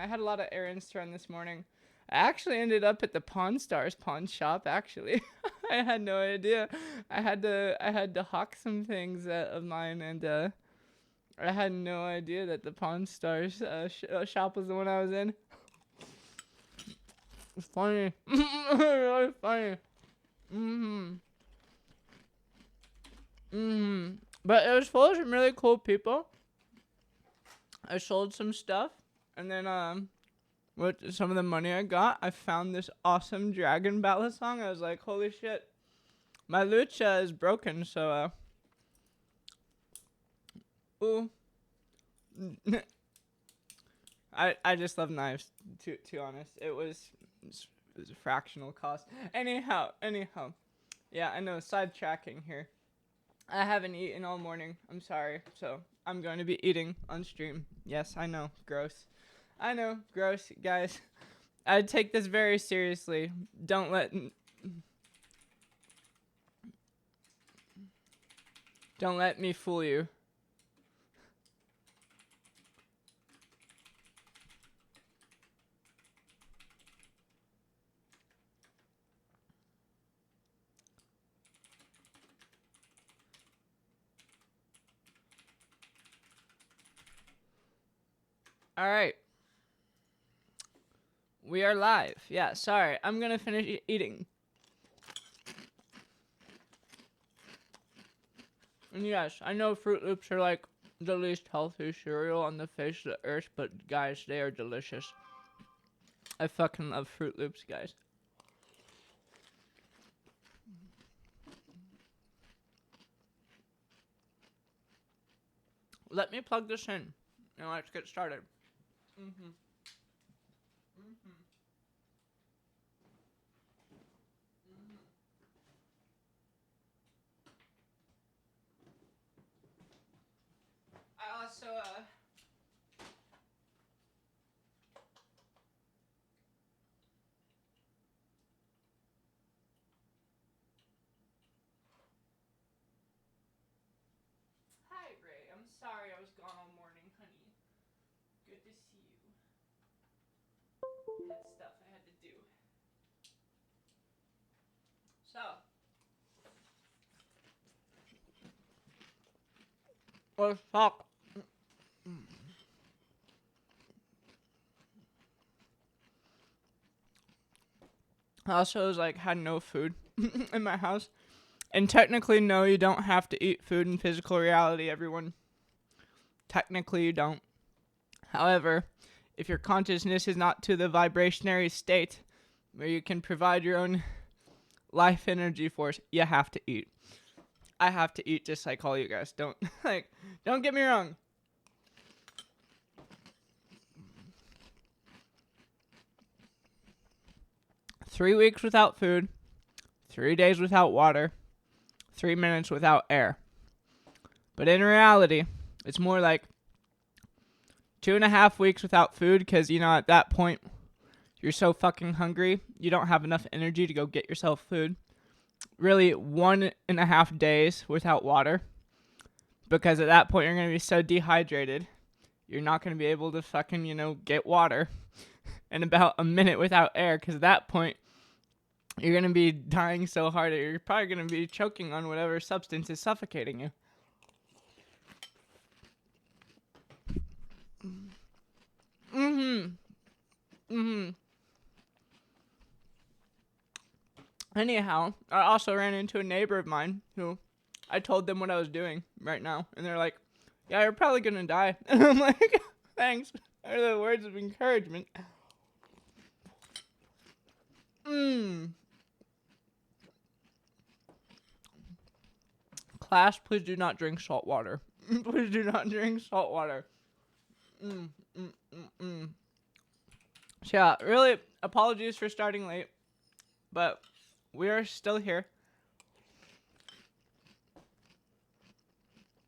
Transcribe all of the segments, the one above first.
had a lot of errands to run this morning. I actually ended up at the Pawn Stars pawn shop. Actually, I had no idea. I had to hawk some things of mine, and I had no idea that the Pawn Stars shop was the one I was in. It's funny. Really funny. But it was full of some really cool people. I sold some stuff, and then with some of the money I got, I found this awesome dragon ballad song. I was like, holy shit. My lucha is broken, so ooh. I just love knives, to honest. It was a fractional cost. Anyhow. Yeah, I know, sidetracking here. I haven't eaten all morning. I'm sorry. So, I'm going to be eating on stream. Yes, I know. Gross. I know. Gross, guys. I take this very seriously. Don't let me fool you. All right. We are live. Yeah, sorry. I'm going to finish eating. And yes, I know Fruit Loops are like the least healthy cereal on the face of the earth, but guys, they are delicious. I fucking love Fruit Loops, guys. Let me plug this in, and let's get started. I also, Hi, Ray. I'm sorry I was gone all morning, honey. Good to see you. Had stuff I had to do. So, let's talk. I also was like, had no food in my house. And technically, no, you don't have to eat food in physical reality, everyone. Technically, you don't. However, if your consciousness is not to the vibrationary state where you can provide your own life energy force, you have to eat. I have to eat just like all you guys. Don't get me wrong. Three weeks without food, 3 days without water, 3 minutes without air. But in reality, it's more like 2.5 weeks without food, because, you know, at that point, you're so fucking hungry, you don't have enough energy to go get yourself food. Really, 1.5 days without water, because at that point, you're going to be so dehydrated, you're not going to be able to fucking, you know, get water. And about a minute without air, because at that point, you're going to be dying so hard that you're probably going to be choking on whatever substance is suffocating you. Anyhow, I also ran into a neighbor of mine who I told them what I was doing right now. And they're like, yeah, you're probably going to die. And I'm like, thanks. They're the words of encouragement. Class, please do not drink salt water. Please do not drink salt water. So yeah, really, apologies for starting late, but we are still here.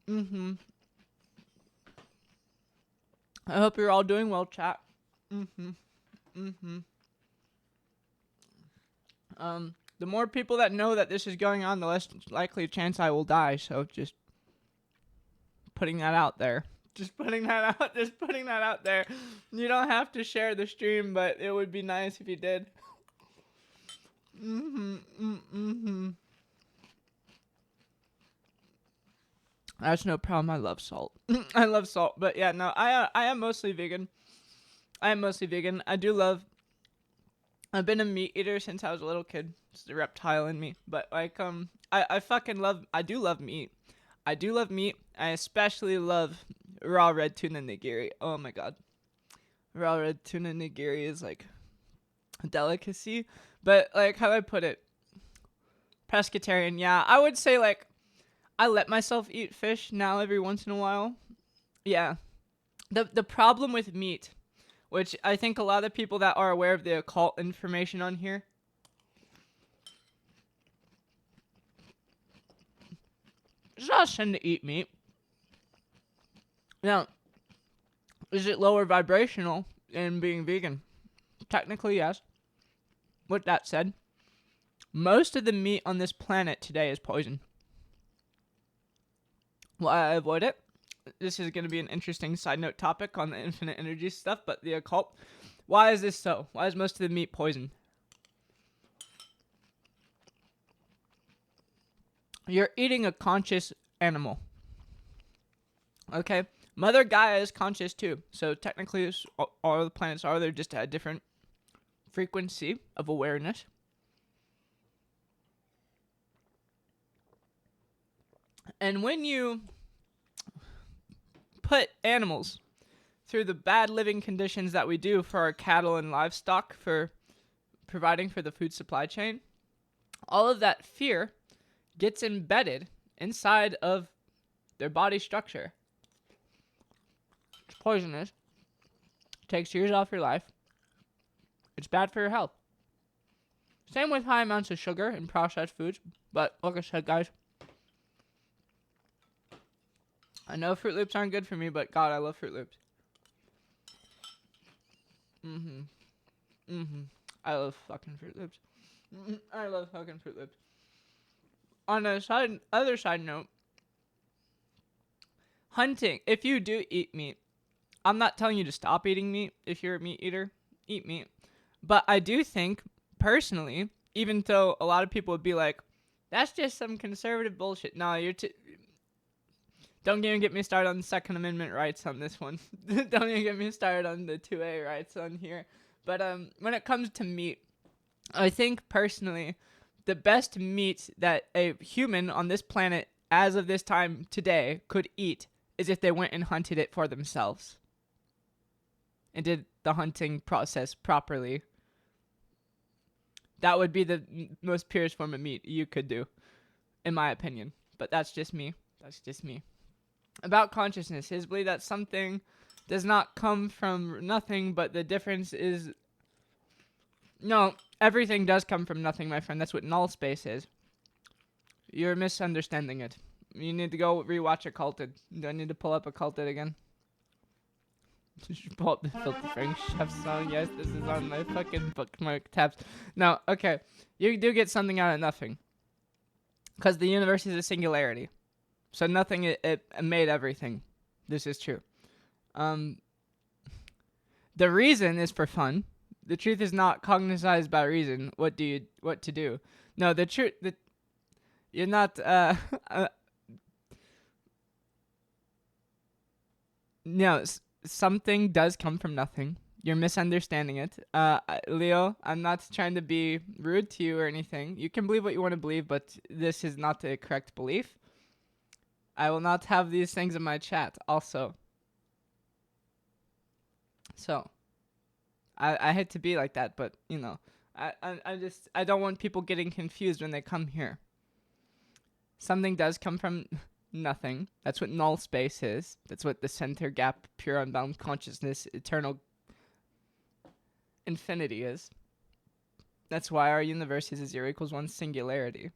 I hope you're all doing well, chat. The more people that know that this is going on, the less likely chance I will die, so just putting that out there. Just putting that out. Just putting that out there. You don't have to share the stream, but it would be nice if you did. That's no problem. I love salt. I love salt. But yeah, no, I am mostly vegan. I am mostly vegan. I've been a meat eater since I was a little kid. It's the reptile in me. But like I do love meat. I do love meat. I especially love raw red tuna nigiri. Oh my god. Raw red tuna nigiri is like a delicacy. But like, how do I put it? Pescatarian, yeah. I would say like I let myself eat fish now every once in a while. Yeah. The problem with meat, which I think a lot of people that are aware of the occult information on here, just tend to eat meat. Now, is it lower vibrational in being vegan? Technically, yes. With that said, most of the meat on this planet today is poison. Why I avoid it? This is going to be an interesting side note topic on the infinite energy stuff, but the occult. Why is this so? Why is most of the meat poison? You're eating a conscious animal. Okay? Mother Gaia is conscious too. So technically, all the planets are. They're just at a different frequency of awareness. And when you put animals through the bad living conditions that we do for our cattle and livestock for providing for the food supply chain, all of that fear gets embedded inside of their body structure. It's poisonous. It takes years off your life. It's bad for your health. Same with high amounts of sugar and processed foods. But like I said, guys, I know Fruit Loops aren't good for me, but God, I love Fruit Loops. I love fucking Fruit Loops. I love fucking Fruit Loops. On a other side note, hunting. If you do eat meat, I'm not telling you to stop eating meat. If you're a meat eater, eat meat. But I do think, personally, even though a lot of people would be like, that's just some conservative bullshit. No, don't even get me started on the Second Amendment rights on this one. Don't even get me started on the 2A rights on here. But when it comes to meat, I think personally, the best meat that a human on this planet, as of this time today, could eat is if they went and hunted it for themselves and did the hunting process properly. That would be the most purest form of meat you could do, in my opinion. But that's just me. That's just me. About consciousness, his belief that something does not come from nothing, but the difference is... No, everything does come from nothing, my friend. That's what null space is. You're misunderstanding it. You need to go rewatch Occulted. Do I need to pull up Occulted again? Did you pull up the Filthy Frank Chef song? Yes, this is on my fucking bookmark tabs. No, okay. You do get something out of nothing. Because the universe is a singularity. So nothing, it made everything. This is true. The reason is for fun. The truth is not cognized by reason. What to do? No, the truth, you're not, no, something does come from nothing. You're misunderstanding it. Leo, I'm not trying to be rude to you or anything. You can believe what you want to believe, but this is not the correct belief. I will not have these things in my chat also. So, I hate to be like that, but, you know, I don't want people getting confused when they come here. Something does come from nothing. That's what null space is. That's what the center gap, pure unbound consciousness, eternal infinity is. That's why our universe is a 0 equals 1 singularity.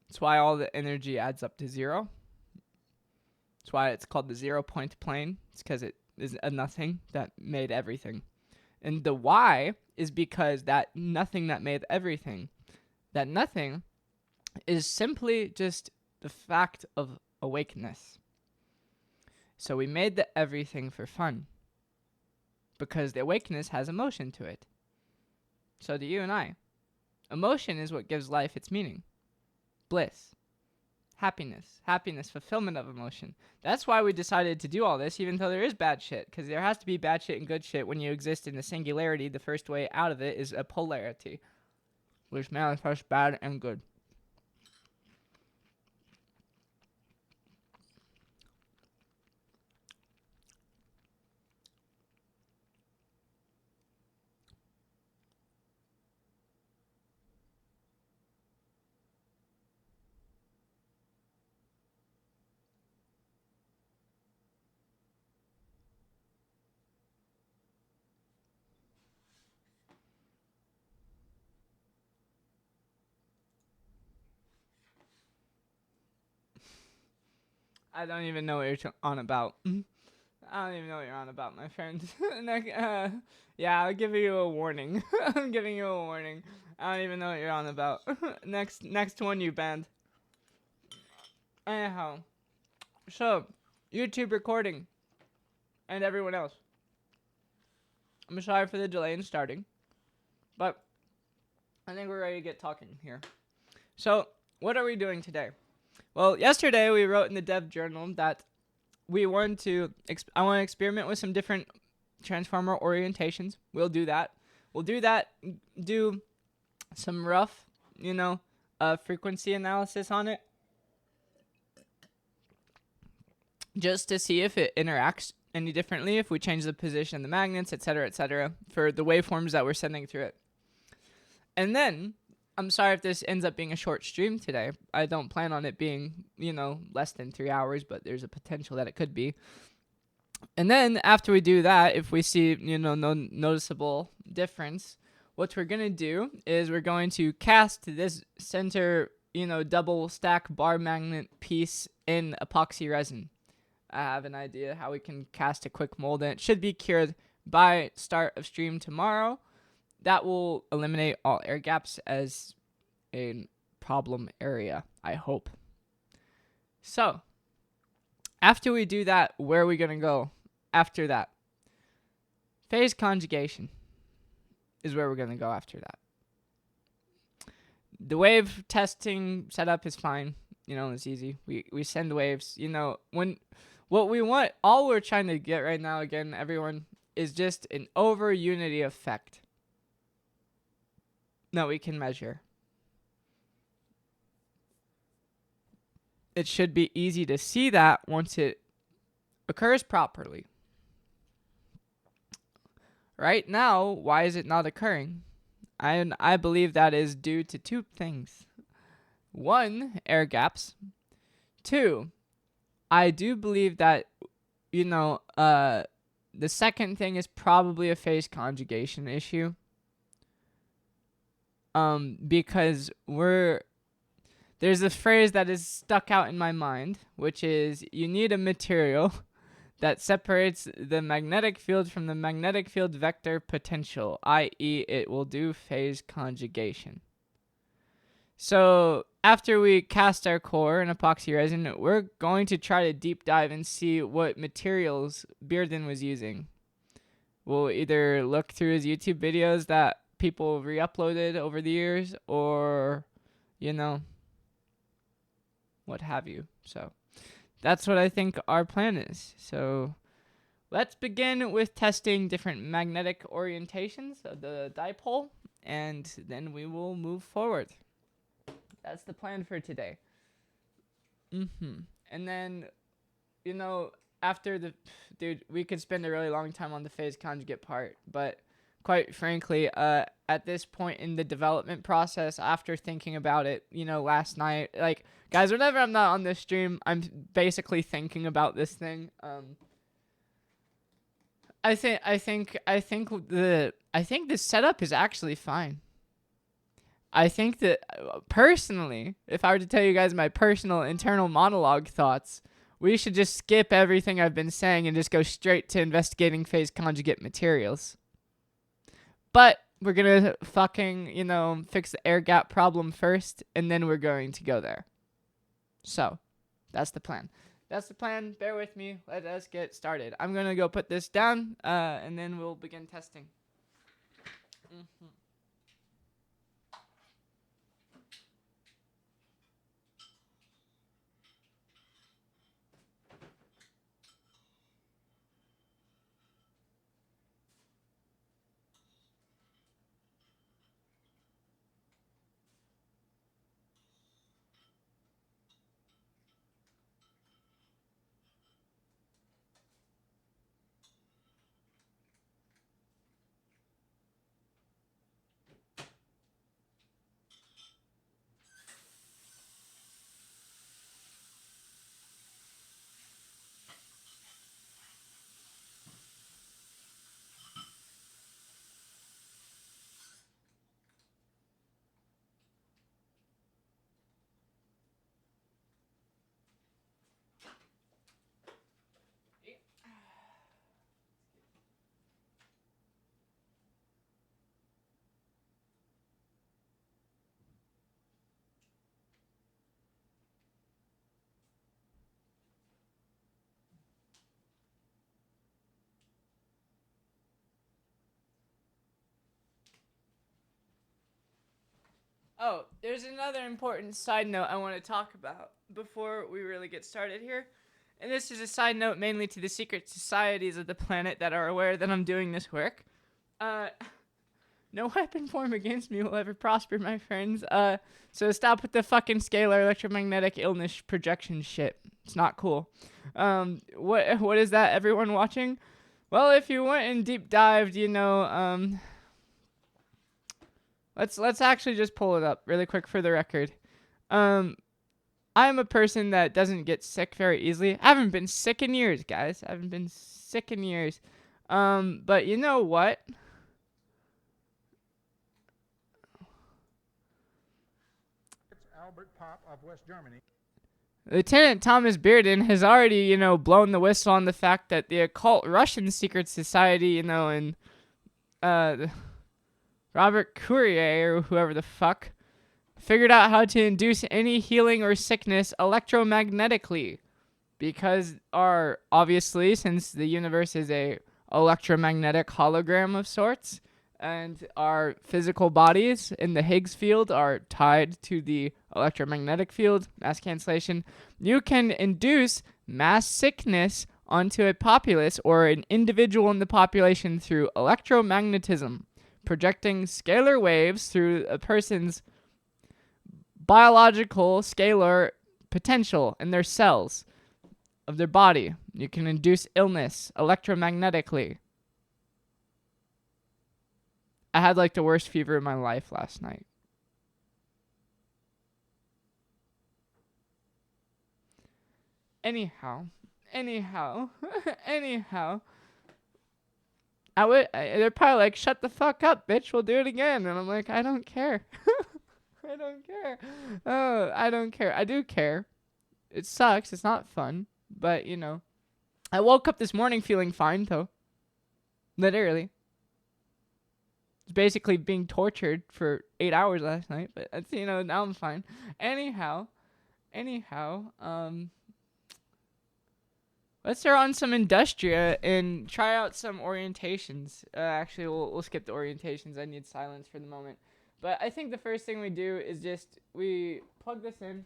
That's why all the energy adds up to 0. That's why it's called the 0 point plane. It's because it is a nothing that made everything. And the why is because that nothing that made everything, that nothing is simply just the fact of awakeness. So we made the everything for fun. Because the awakeness has emotion to it. So do you and I. Emotion is what gives life its meaning. Bliss. Happiness, fulfillment of emotion. That's why we decided to do all this, even though there is bad shit. Because there has to be bad shit and good shit when you exist in a singularity. The first way out of it is a polarity, which manifests bad and good. I don't even know what you're on about. I don't even know what you're on about, my friend. Yeah, I'll give you a warning. I'm giving you a warning. I don't even know what you're on about. Next one you banned. Anyhow, so YouTube recording and everyone else. I'm sorry for the delay in starting, but I think we're ready to get talking here. So, what are we doing today? Well, yesterday we wrote in the dev journal that we wanted to, I want to experiment with some different transformer orientations. We'll do that. Do some rough, frequency analysis on it. Just to see if it interacts any differently, if we change the position of the magnets, etc., for the waveforms that we're sending through it. And then, I'm sorry if this ends up being a short stream today. I don't plan on it being, less than 3 hours, but there's a potential that it could be. And then, after we do that, if we see, no noticeable difference, what we're going to do is we're going to cast this center, double stack bar magnet piece in epoxy resin. I have an idea how we can cast a quick mold, and it should be cured by start of stream tomorrow. That will eliminate all air gaps as a problem area, I hope. So, after we do that, where are we going to go after that? Phase conjugation is where we're going to go after that. The wave testing setup is fine. It's easy. We send waves. What we want, all we're trying to get right now, again, everyone, is just an over unity effect that we can measure. It should be easy to see that once it occurs properly. Right now, why is it not occurring? I believe that is due to two things. One, air gaps. Two, I do believe that, the second thing is probably a phase conjugation issue. Because there's a phrase that is stuck out in my mind, which is you need a material that separates the magnetic field from the magnetic field vector potential, i.e. it will do phase conjugation. So after we cast our core in epoxy resin, we're going to try to deep dive and see what materials Bearden was using. We'll either look through his YouTube videos that people re-uploaded over the years, or, what have you. So that's what I think our plan is. So let's begin with testing different magnetic orientations of the dipole, and then we will move forward. That's the plan for today. And then, after we could spend a really long time on the phase conjugate part, but quite frankly, at this point in the development process, after thinking about it, last night, guys, whenever I'm not on this stream, I'm basically thinking about this thing. I think the setup is actually fine. I think that, personally, if I were to tell you guys my personal internal monologue thoughts, we should just skip everything I've been saying and just go straight to investigating phase conjugate materials. But we're going to fucking, fix the air gap problem first, and then we're going to go there. So, that's the plan. that's the plan. Bear with me. Let us get started. I'm going to go put this down, and then we'll begin testing. Mm-hmm. Oh, there's another important side note I want to talk about before we really get started here. And this is a side note mainly to the secret societies of the planet that are aware that I'm doing this work. No weapon formed against me will ever prosper, my friends. So stop with the fucking scalar electromagnetic illness projection shit. It's not cool. What is that, everyone watching? Well, if you went and deep dived, let's actually just pull it up really quick for the record. I'm a person that doesn't get sick very easily. I haven't been sick in years, guys. I haven't been sick in years. But you know what? Albert Pop of West Germany. Lieutenant Thomas Bearden has already, blown the whistle on the fact that the occult Russian secret society, and Robert Courier or whoever the fuck figured out how to induce any healing or sickness electromagnetically, because obviously, since the universe is a electromagnetic hologram of sorts, and our physical bodies in the Higgs field are tied to the electromagnetic field, mass cancellation, you can induce mass sickness onto a populace or an individual in the population through electromagnetism, projecting scalar waves through a person's biological scalar potential in their cells of their body. You can induce illness electromagnetically. I had the worst fever of my life last night. Anyhow. They're probably shut the fuck up, bitch. We'll do it again. And I'm like, I don't care. I don't care. Oh, I don't care. I do care. It sucks. It's not fun. But, I woke up this morning feeling fine, though. Literally. Basically being tortured for 8 hours last night, but that's, now I'm fine. Anyhow, let's throw on some Industria and try out some orientations. Actually, we'll skip the orientations. I need silence for the moment. But I think the first thing we do is we plug this in.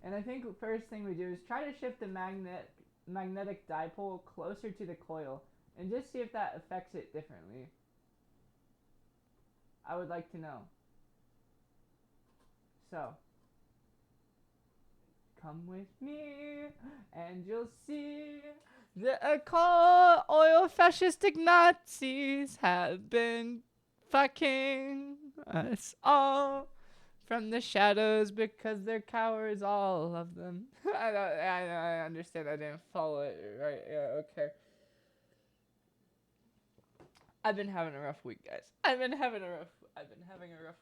And I think the first thing we do is try to shift the magnetic dipole closer to the coil and just see if that affects it differently. I would like to know. So, come with me and you'll see the occult oil fascistic Nazis have been fucking us all from the shadows because they're cowards, all of them. I understand I didn't follow it right. Yeah, okay. I've been having a rough week, guys. I've been having a rough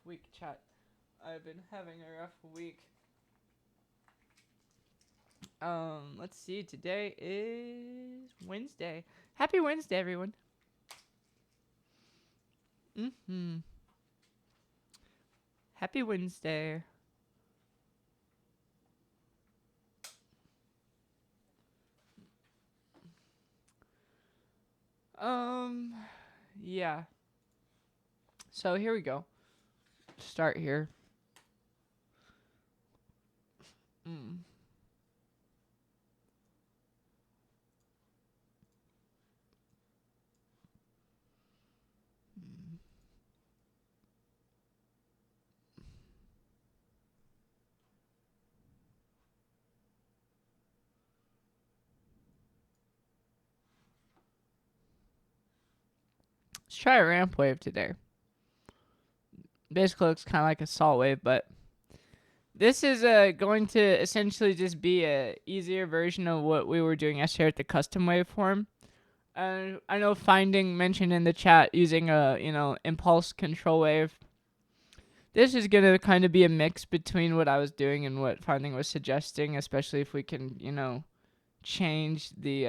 week, chat. I've been having a rough week. Let's see. Today is Wednesday. Happy Wednesday, everyone. Happy Wednesday. Yeah. So here we go. Start here. Mm. Let's try a ramp wave today. Basically looks kind of like a salt wave, but this is going to essentially just be a easier version of what we were doing yesterday with the custom waveform. I know Finding mentioned in the chat using a impulse control wave. This is gonna kind of be a mix between what I was doing and what Finding was suggesting, especially if we can change the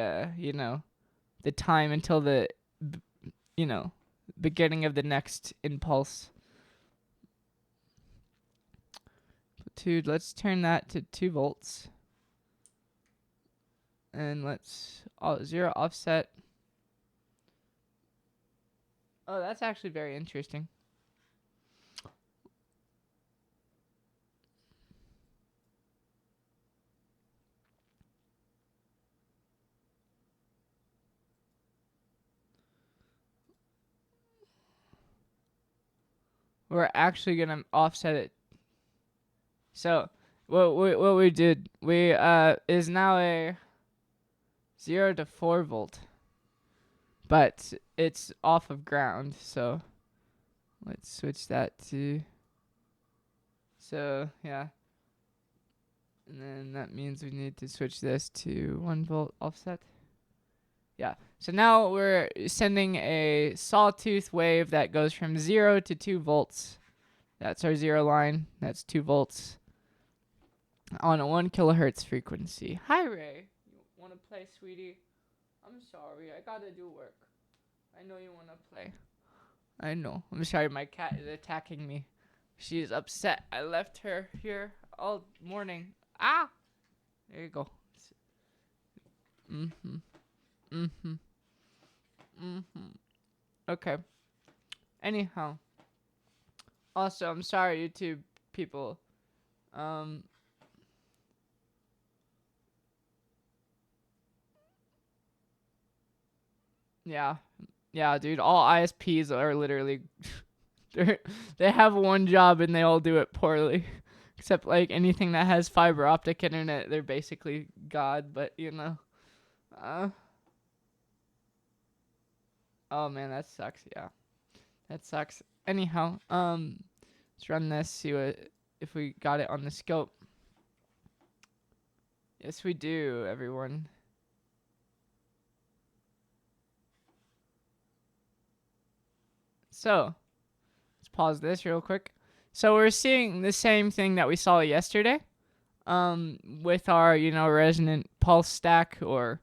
the time until the beginning of the next impulse. Dude, let's turn that to 2 volts. And let's 0 offset. Oh, that's actually very interesting. We're actually gonna offset it. So what we did, we is now a 0 to 4 volt, but it's off of ground. So let's switch that to. So yeah, and then that means we need to switch this to 1 volt offset. Yeah. So now we're sending a sawtooth wave that goes from 0 to 2 volts. That's our 0 line. That's 2 volts on a 1 kilohertz frequency. Hi, Ray. You want to play, sweetie? I'm sorry. I got to do work. I know you want to play. I know. I'm sorry. My cat is attacking me. She's upset. I left her here all morning. Ah! There you go. Mm-hmm. Mm-hmm. Mm-hmm. Okay. Anyhow. Also, I'm sorry, YouTube people. Yeah. Yeah, dude. All ISPs are literally... they have one job and they all do it poorly. Except, like, anything that has fiber optic internet, they're basically God, but, Oh, man, that sucks, yeah. That sucks. Anyhow, let's run this, see if we got it on the scope. Yes, we do, everyone. So, let's pause this real quick. So we're seeing the same thing that we saw yesterday, with our, resonant pulse stack or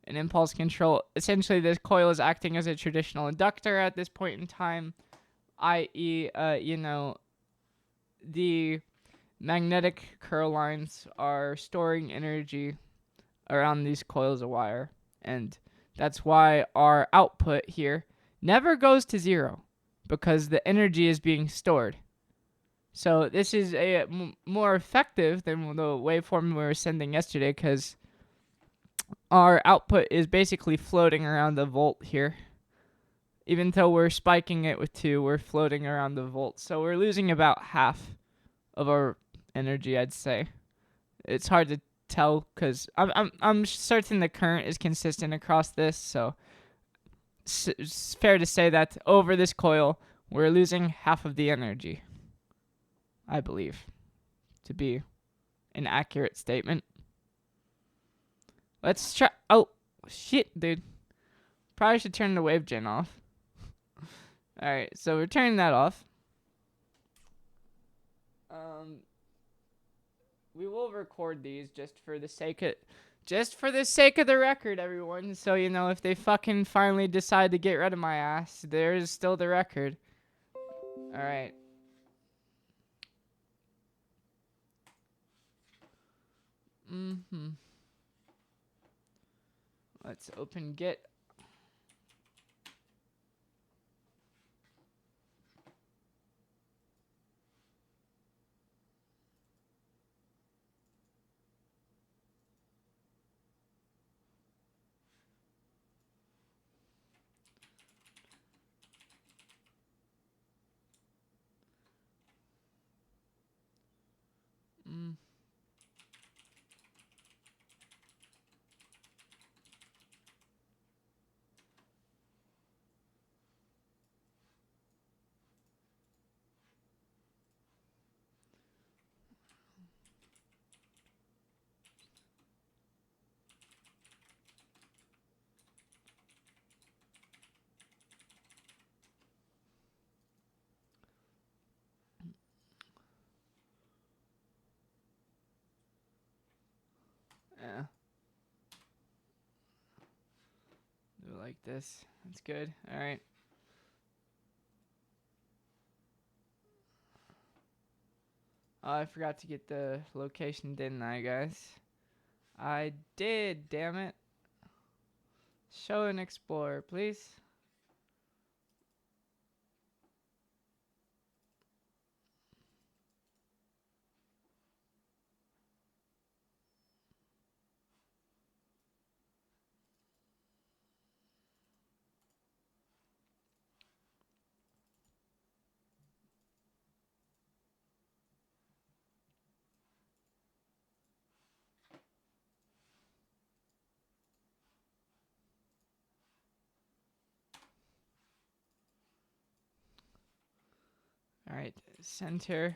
an impulse control. Essentially, this coil is acting as a traditional inductor at this point in time, i.e., the magnetic curl lines are storing energy around these coils of wire, and that's why our output here never goes to 0, because the energy is being stored. So this is more effective than the waveform we were sending yesterday, because our output is basically floating around the volt here. Even though we're spiking it with 2, we're floating around the volt. So we're losing about half of our energy, I'd say. It's hard to tell because I'm certain the current is consistent across this, so it's fair to say that over this coil we're losing half of the energy, I believe, to be an accurate statement. Let's try. Oh shit, dude, probably should turn the wave gen off. Alright, so we're turning that off. We will record these just for the sake of the record, everyone. So, if they fucking finally decide to get rid of my ass, there's still the record. Alright. Let's open Git. Yeah. Do it like this. That's good. All right. Oh, I forgot to get the location, didn't I, guys? I did, damn it. Show and explore, please. All right, center,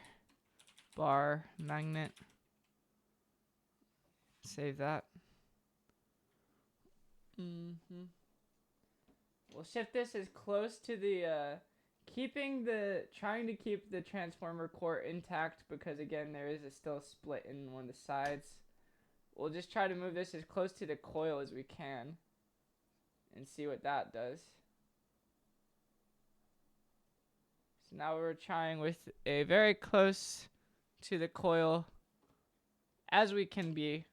bar, magnet. Save that. We'll shift this as close to the, trying to keep the transformer core intact because again, there is still a split in one of the sides. We'll just try to move this as close to the coil as we can and see what that does. So now we're trying with a very close to the coil as we can be.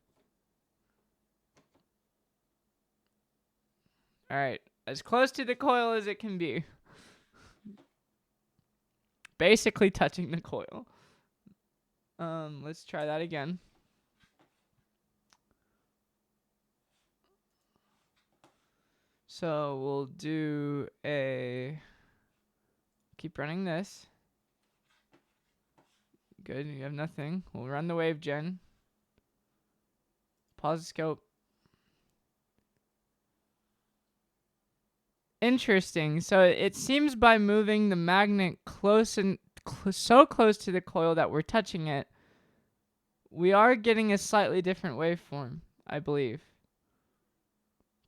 Alright, as close to the coil as it can be. Basically touching the coil. Let's try that again. So we'll do keep running this. Good, you have nothing. We'll run the wave gen. Pause the scope. Interesting. So it seems by moving the magnet close and so close to the coil that we're touching it, we are getting a slightly different waveform, I believe.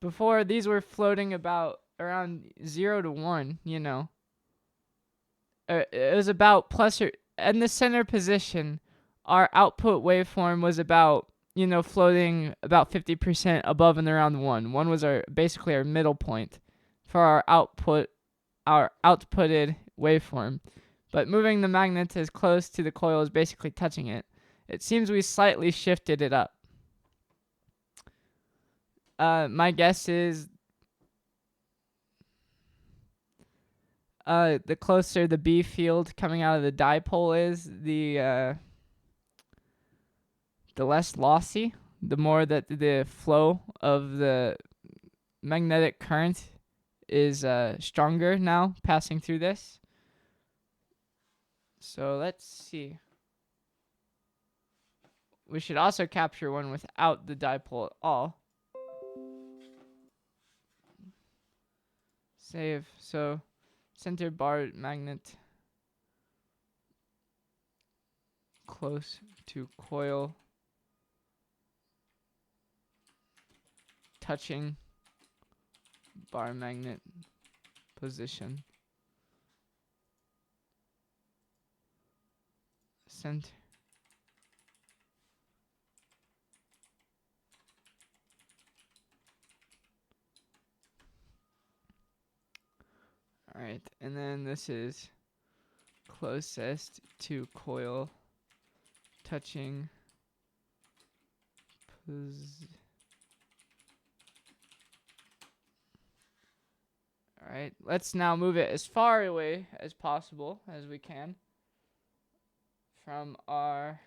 Before, these were floating about around 0 to 1, you know. It was about plus or in the center position, our output waveform was about, you know, floating about 50% above and around 1. 1 was basically our middle point for our outputted waveform. But moving the magnet as close to the coil is basically touching it. It seems we slightly shifted it up. My guess is the closer the B field coming out of the dipole is, the less lossy, the more that the flow of the magnetic current is stronger now passing through this. So let's see. We should also capture one without the dipole at all. Save. So center bar magnet close to coil touching bar magnet position. Center. Alright, and then this is closest to coil touching Alright, let's now move it as far away as possible as we can from our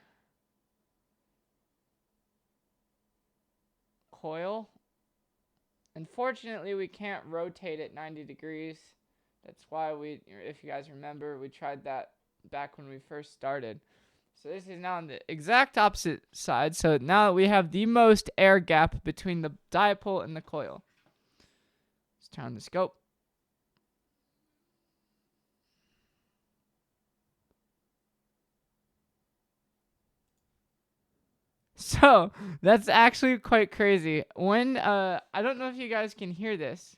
coil. Unfortunately, we can't rotate it 90 degrees. That's why if you guys remember, we tried that back when we first started. So this is now on the exact opposite side. So now we have the most air gap between the dipole and the coil. Let's turn on the scope. So that's actually quite crazy. When I don't know if you guys can hear this,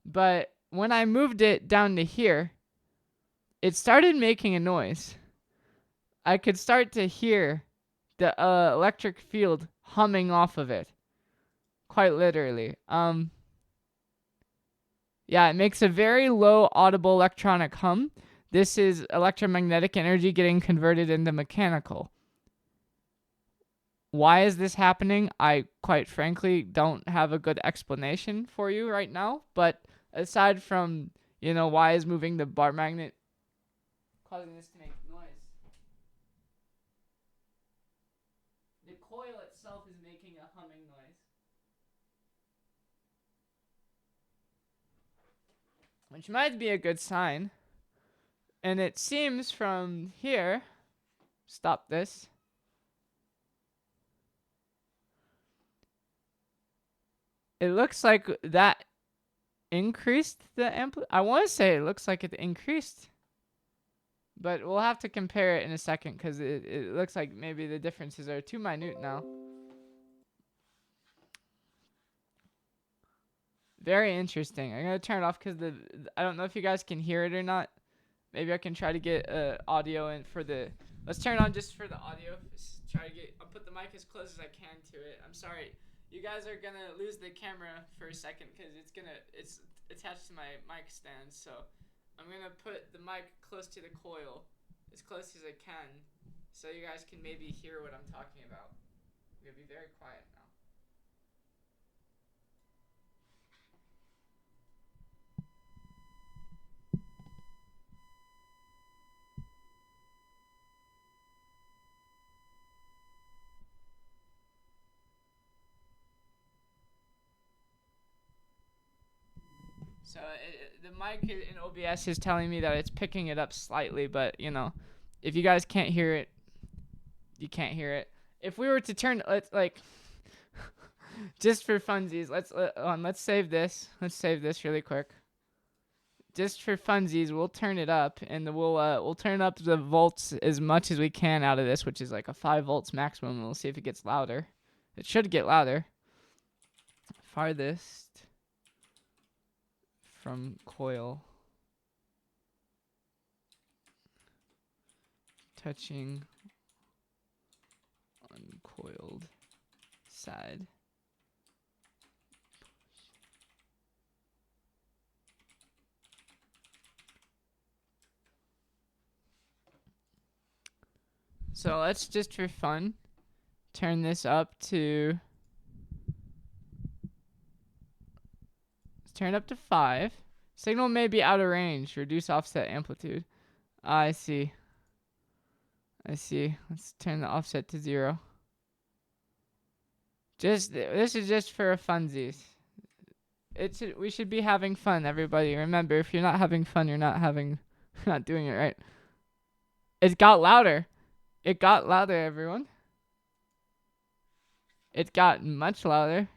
but when I moved it down to here, it started making a noise. I could start to hear the electric field humming off of it. quite literally. Yeah, it makes a very low audible electronic hum. This is electromagnetic energy getting converted into mechanical. Why is this happening? I quite frankly don't have a good explanation for you right now, but aside from, why is moving the bar magnet causing this to make noise? The coil itself is making a humming noise, which might be a good sign. And it seems from here, stop this. It looks like that increased the I want to say it looks like it increased, but we'll have to compare it in a second because it looks like maybe the differences are too minute now. Very interesting. I'm gonna turn it off because I don't know if you guys can hear it or not. Maybe I can try to get audio in for the. Let's turn it on just for the audio. Just try to get. I'll put the mic as close as I can to it. I'm sorry, you guys are gonna lose the camera for a second because it's attached to my mic stand. So I'm gonna put the mic close to the coil, as close as I can, so you guys can maybe hear what I'm talking about. I'm gonna be very quiet now. So the mic in OBS is telling me that it's picking it up slightly, but if you guys can't hear it, you can't hear it. If we were to turn, just for funsies, let's save this. Let's save this really quick. Just for funsies, we'll turn it up, and we'll turn up the volts as much as we can out of this, which is like a 5 volts maximum. And we'll see if it gets louder. It should get louder. Farthest from coil, touching uncoiled side. So let's just for fun turn this up to. Turn up to 5. Signal may be out of range. Reduce offset amplitude. I see. Let's turn the offset to 0. This is just for funsies. We should be having fun, everybody. Remember, if you're not having fun, you're not doing it right. It got louder. It got louder, everyone. It got much louder.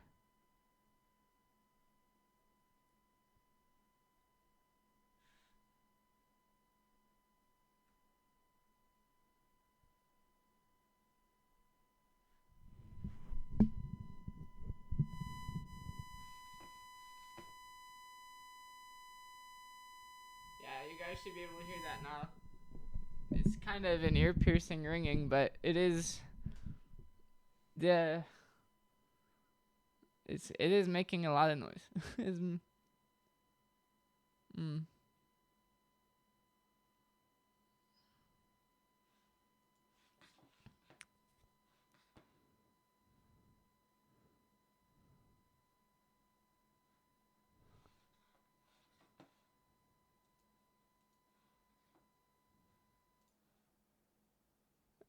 Yeah, you guys should be able to hear that now. It's kind of an ear-piercing ringing, but it is it is making a lot of noise.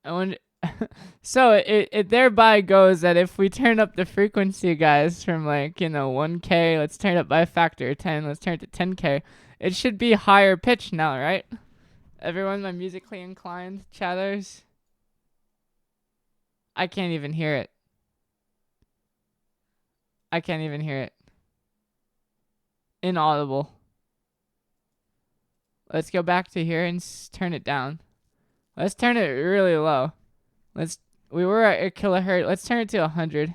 I wonder. So it thereby goes that if we turn up the frequency, guys, from 1K, let's turn it up by a factor of 10. Let's turn it to 10K. It should be higher pitch now, right? Everyone, my musically inclined chatters. I can't even hear it. Inaudible. Let's go back to here and turn it down. Let's turn it really low. We were at a kilohertz. Let's turn it to 100.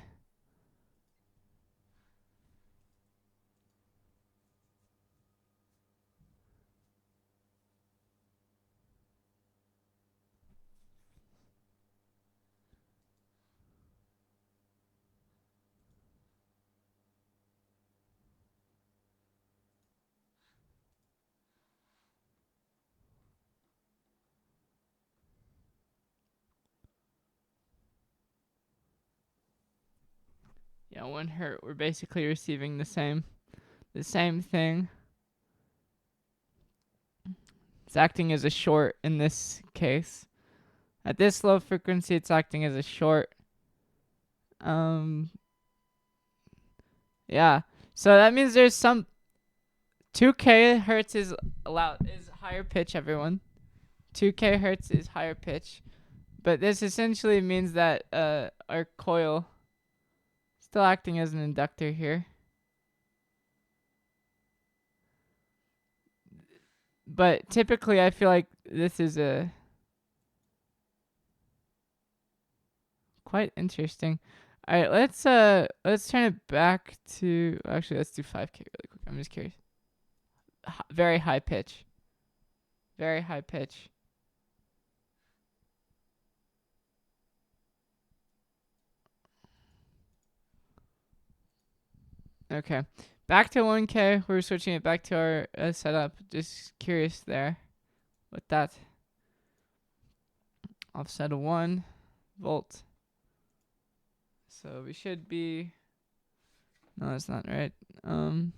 Yeah, 1 hertz. We're basically receiving the same thing. It's acting as a short in this case. At this low frequency, it's acting as a short. Yeah. So that means there's some 2K hertz is higher pitch, everyone. 2K hertz is higher pitch. But this essentially means that our coil still acting as an inductor here. But typically I feel like this is a quite interesting. All right, let's turn it back to, actually let's do 5K really quick. I'm just curious. Very high pitch. Very high pitch. Okay. Back to 1K. We're switching it back to our setup. Just curious there with that. Offset of 1 volt. So we should be, no, that's not right. 1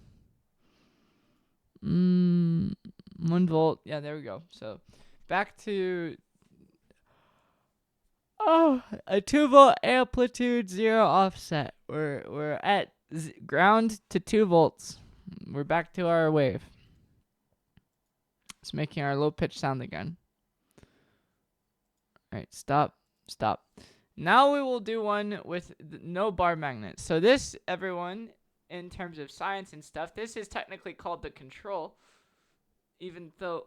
volt. Yeah, there we go. So back to a 2 volt amplitude, 0 offset. We're at ground to 2 volts. We're back to our wave. It's making our low pitch sound again. All right, stop. Now we will do one with no bar magnet. So this, everyone, in terms of science and stuff, this is technically called the control. Even though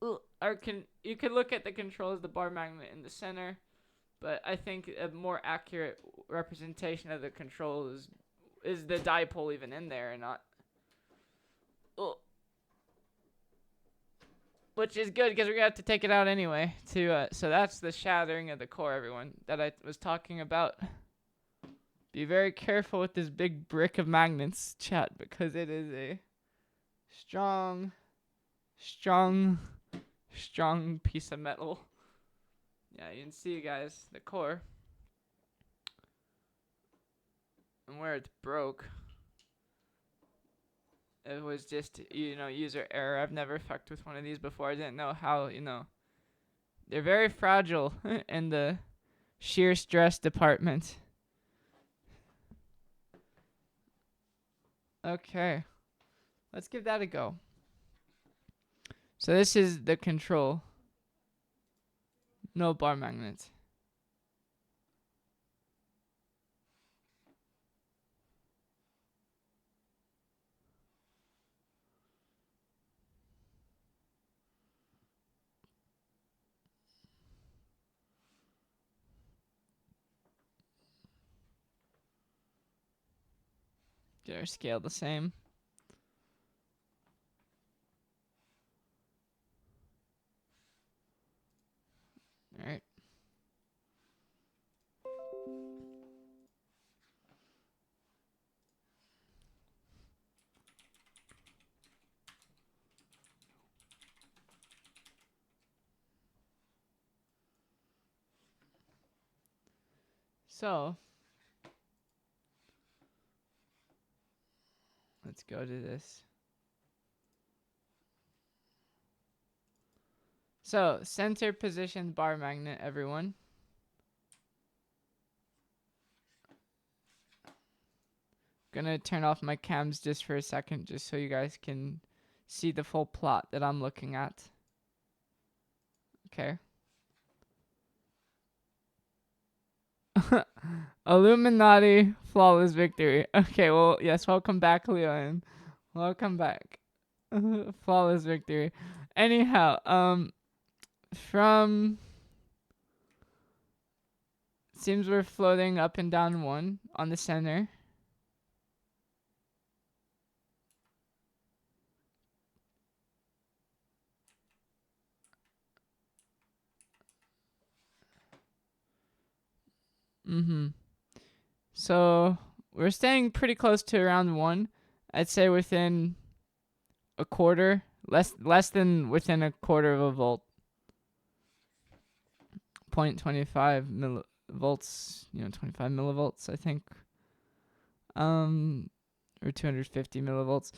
you could look at the control as the bar magnet in the center, but I think a more accurate representation of the control is the dipole even in there and not. Which is good because we're gonna have to take it out anyway. So that's the shattering of the core, everyone, that I was talking about. Be very careful with this big brick of magnets, chat, because it is a strong piece of metal. Yeah, you can see, guys, the core and where it's broke. It was just, user error. I've never fucked with one of these before. I didn't know how, they're very fragile in the shear stress department. Okay. Let's give that a go. So this is the control. No bar magnets. Get our scale the same. All right. So let's go to this. So center position bar magnet, everyone. Gonna turn off my cams just for a second, just so you guys can see the full plot that I'm looking at. Okay. Illuminati, flawless victory. Okay, well, yes, welcome back, Leon. Welcome back. Flawless victory. Anyhow, seems we're floating up and down 1 on the center. So we're staying pretty close to around 1. I'd say within a quarter, less than within a quarter of a volt. 0.25 millivolts, 25 millivolts, I think. or 250 millivolts.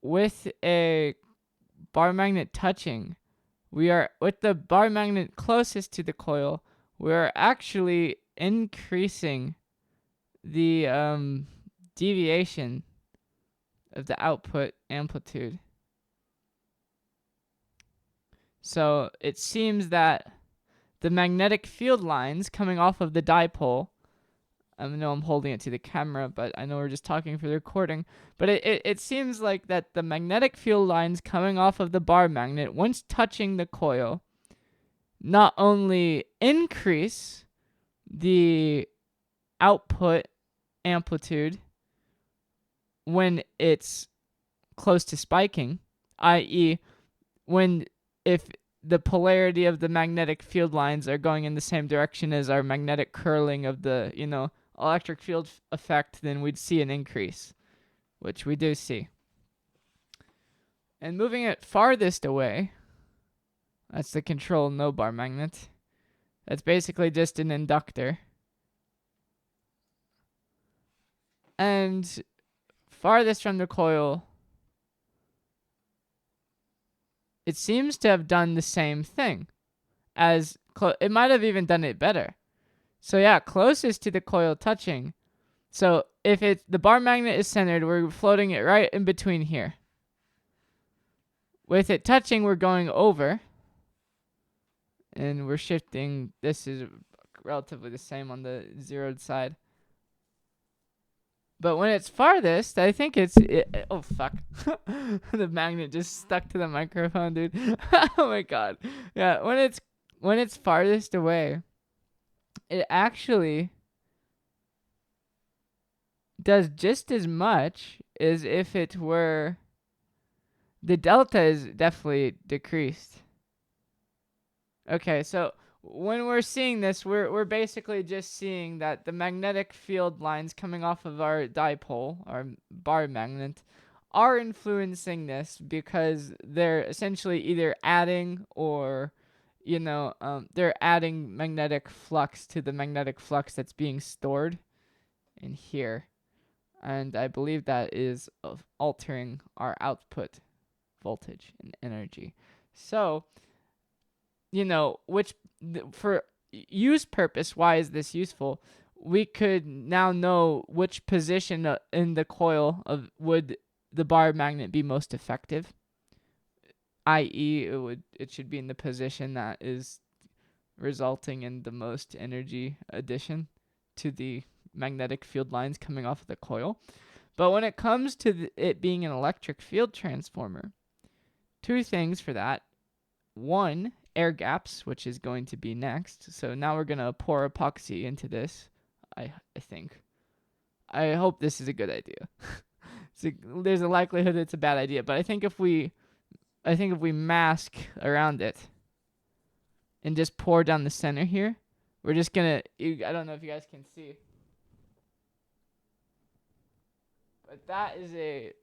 With a bar magnet touching, we are with the bar magnet closest to the coil, we're actually increasing the deviation of the output amplitude. So it seems that the magnetic field lines coming off of the dipole, I know I'm holding it to the camera, but I know we're just talking for the recording, but it seems like that the magnetic field lines coming off of the bar magnet, once touching the coil, not only increase the output amplitude when it's close to spiking, i.e., if the polarity of the magnetic field lines are going in the same direction as our magnetic curling of the, electric field effect, then we'd see an increase, which we do see. And moving it farthest away, that's the control no bar magnet. That's basically just an inductor. And farthest from the coil, it seems to have done the same thing as it might have even done it better. So yeah, closest to the coil touching. So if the bar magnet is centered, we're floating it right in between here. With it touching, we're going over, and we're shifting. This is relatively the same on the zeroed side. But when it's farthest, I think oh fuck. The magnet just stuck to the microphone, dude. Oh my god. Yeah, when it's farthest away, it actually does just as much as if it were. The delta is definitely decreased. Okay, so when we're seeing this, we're basically just seeing that the magnetic field lines coming off of our dipole, our bar magnet, are influencing this because they're essentially either adding or, they're adding magnetic flux to the magnetic flux that's being stored in here. And I believe that is altering our output voltage and energy. So, for use purpose, why is this useful? We could now know which position in the coil would the bar magnet be most effective, i.e. it should be in the position that is resulting in the most energy addition to the magnetic field lines coming off of the coil. But when it comes to it being an electric field transformer, two things for that. One, air gaps, which is going to be next. So now we're going to pour epoxy into this, I think. I hope this is a good idea. There's a likelihood it's a bad idea, but I think if we mask around it and just pour down the center here, we're just going to, I don't know if you guys can see, but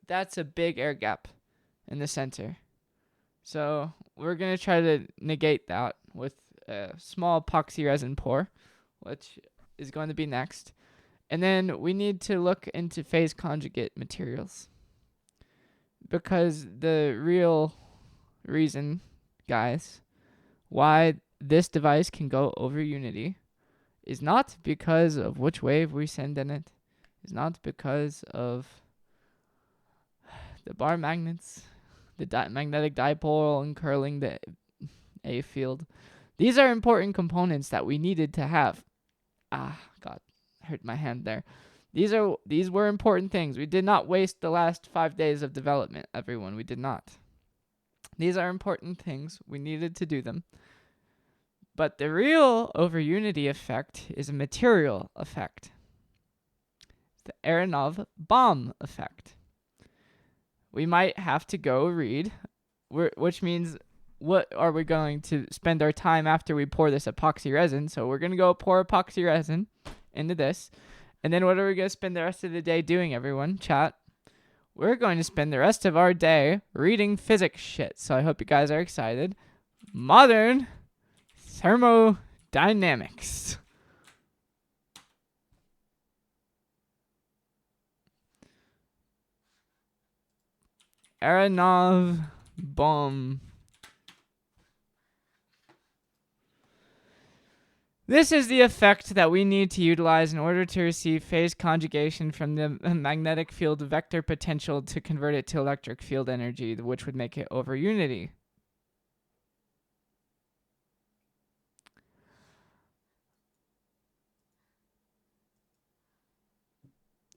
that's a big air gap in the center. So we're going to try to negate that with a small epoxy resin pour, which is going to be next. And then we need to look into phase conjugate materials. Because the real reason, guys, why this device can go over unity is not because of which wave we send in it. It's not because of the bar magnets, the magnetic dipole and curling the A field. These are important components that we needed to have. God, hurt my hand there. These were important things. We did not waste the last 5 days of development, everyone. We did not. These are important things. We needed to do them. But the real over unity effect is a material effect. It's the Aronov bomb effect. We might have to go read, which means what are we going to spend our time after we pour this epoxy resin? So we're going to go pour epoxy resin into this. And then what are we going to spend the rest of the day doing, everyone? Chat. We're going to spend the rest of our day reading physics shit. So I hope you guys are excited. Modern thermodynamics. Aranov bomb. This is the effect that we need to utilize in order to receive phase conjugation from the magnetic field vector potential to convert it to electric field energy, which would make it over unity.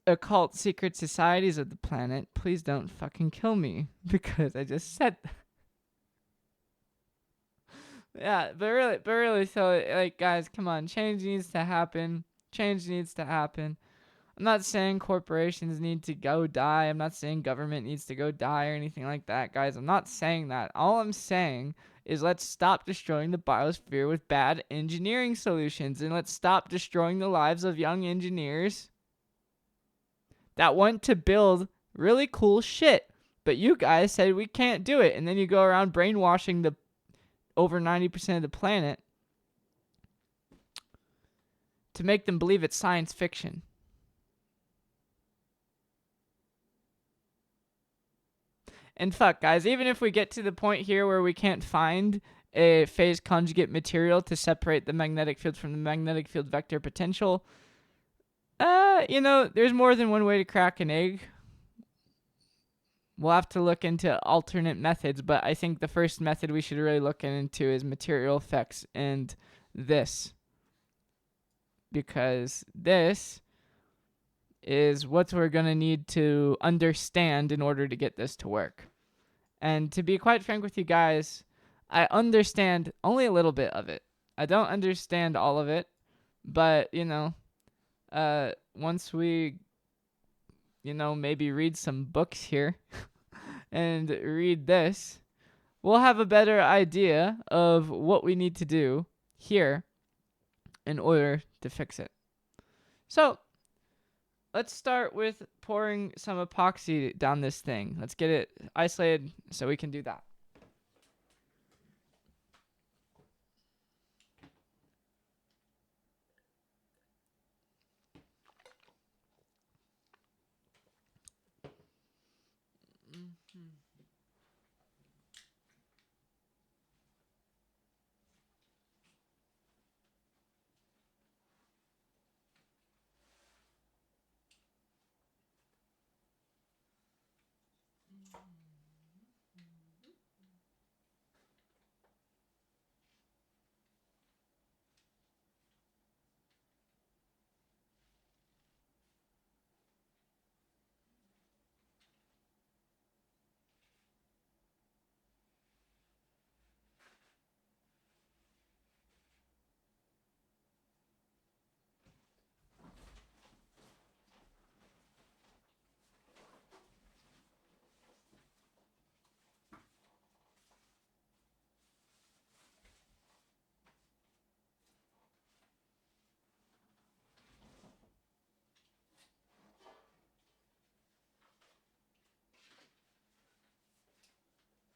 Occult secret societies of the planet, please don't fucking kill me because I just said that. Yeah, but really, so, like, guys, come on, change needs to happen. Change needs to happen. I'm not saying corporations need to go die. I'm not saying government needs to go die or anything like that, guys. I'm not saying that. All I'm saying is let's stop destroying the biosphere with bad engineering solutions, and let's stop destroying the lives of young engineers that want to build really cool shit. But you guys said we can't do it, and then you go around brainwashing the over 90% of the planet to make them believe it's science fiction. And fuck, guys, even if we get to the point here where we can't find a phase conjugate material to separate the magnetic field from the magnetic field vector potential, there's more than one way to crack an egg. We'll have to look into alternate methods, but I think the first method we should really look into is material effects and this. Because this is what we're going to need to understand in order to get this to work. And to be quite frank with you guys, I understand only a little bit of it. I don't understand all of it, but, once we maybe read some books here and read this, we'll have a better idea of what we need to do here in order to fix it. So, let's start with pouring some epoxy down this thing. Let's get it isolated so we can do that.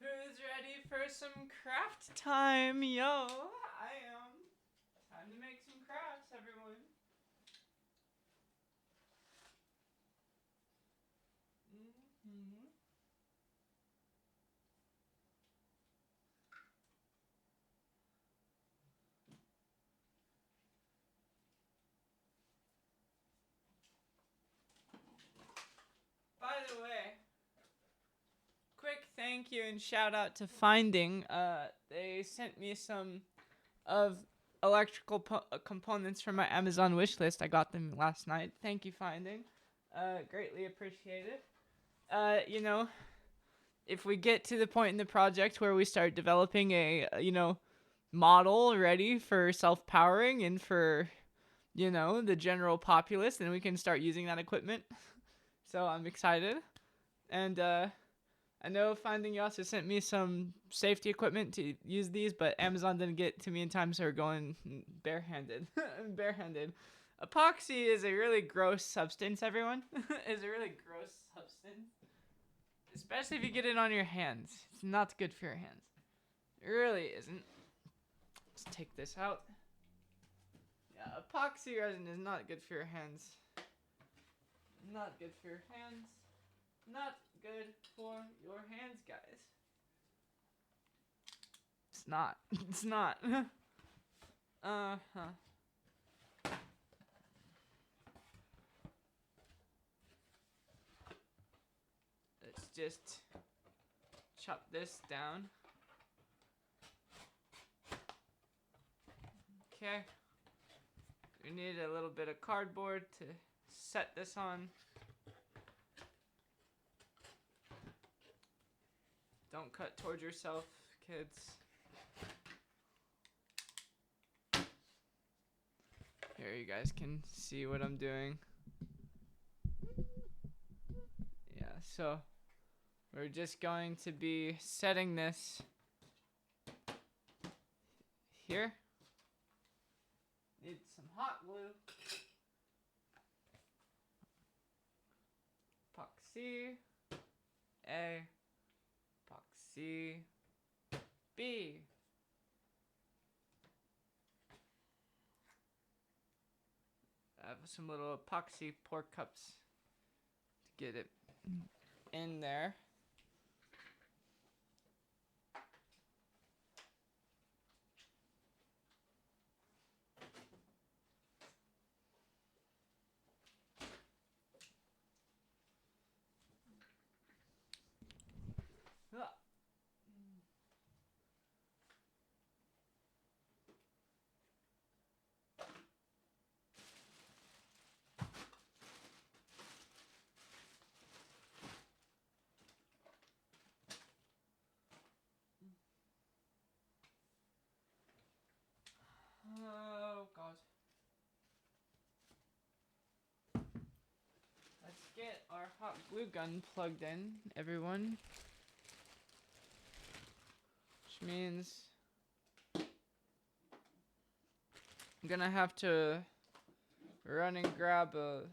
Who's ready for some craft time? Yo, I am. Time to make some crafts, everyone. By the way, quick thank you and shout out to Finding. They sent me some of electrical components from my Amazon wish list. I got them last night. Thank you, Finding. Greatly appreciated. If we get to the point in the project where we start developing a, model ready for self-powering and for, the general populace, then we can start using that equipment. So I'm excited. And, I know Finding you also sent me some safety equipment to use these, but Amazon didn't get to me in time, so we're going barehanded. Barehanded. Epoxy is a really gross substance, everyone. It's a really gross substance. Especially if you get it on your hands. It's not good for your hands. It really isn't. Let's take this out. Yeah, epoxy resin is not good for your hands. Not good for your hands. Not good for your hands, guys. It's not. It's not. Uh-huh. Let's just chop this down. Okay. We need a little bit of cardboard to set this on. Don't cut towards yourself, kids. Here, you guys can see what I'm doing. Yeah, so we're just going to be setting this here. Need some hot glue. Epoxy A. Epoxy B. I have some little epoxy pour cups to get it in there. Oh god. Let's get our hot glue gun plugged in, everyone. Which means I'm gonna have to run and grab a.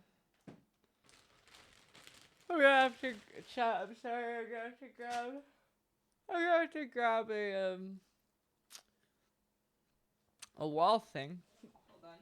I'm gonna have to chat. I'm sorry. I'm gonna have to grab. I'm gonna have to grab a wall thing. Hold on.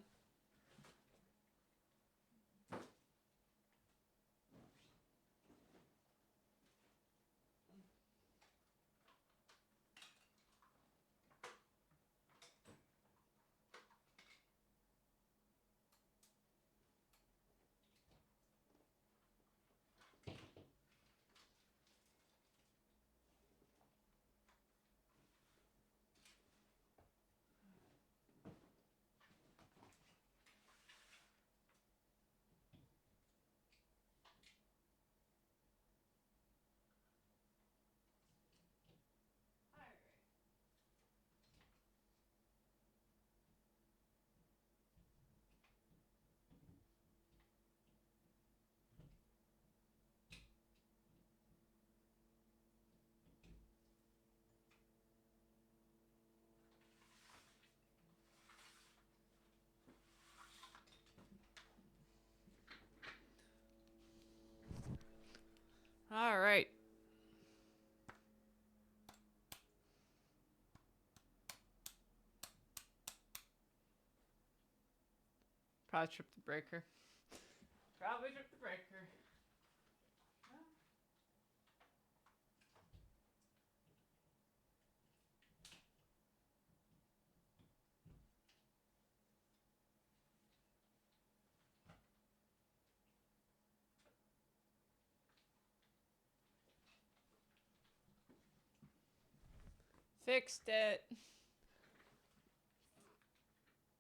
All right. Probably tripped the breaker. Probably tripped the breaker. Fixed it.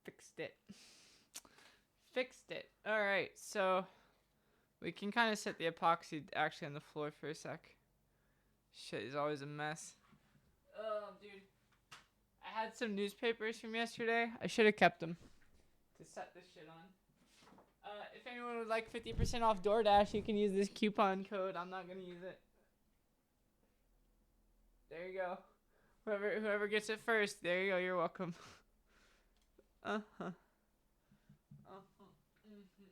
Fixed it. Fixed it. Alright, so we can kind of set the epoxy actually on the floor for a sec. Shit is always a mess. Oh, dude. I had some newspapers from yesterday. I should have kept them to set this shit on. If anyone would like 50% off DoorDash, you can use this coupon code. I'm not going to use it. There you go. Whoever gets it first, there you go. You're welcome. Uh-huh. Uh-huh. Mm-hmm.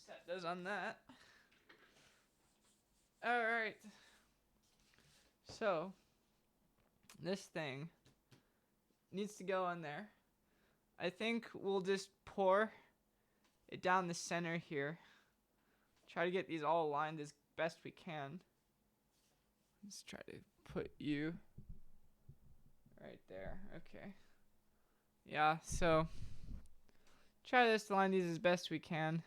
Set those on that. Alright. So, this thing needs to go on there. I think we'll just pour it down the center here. Try to get these all aligned as best we can. Let's try to put you right there. Okay. Yeah, so try to align these as best we can.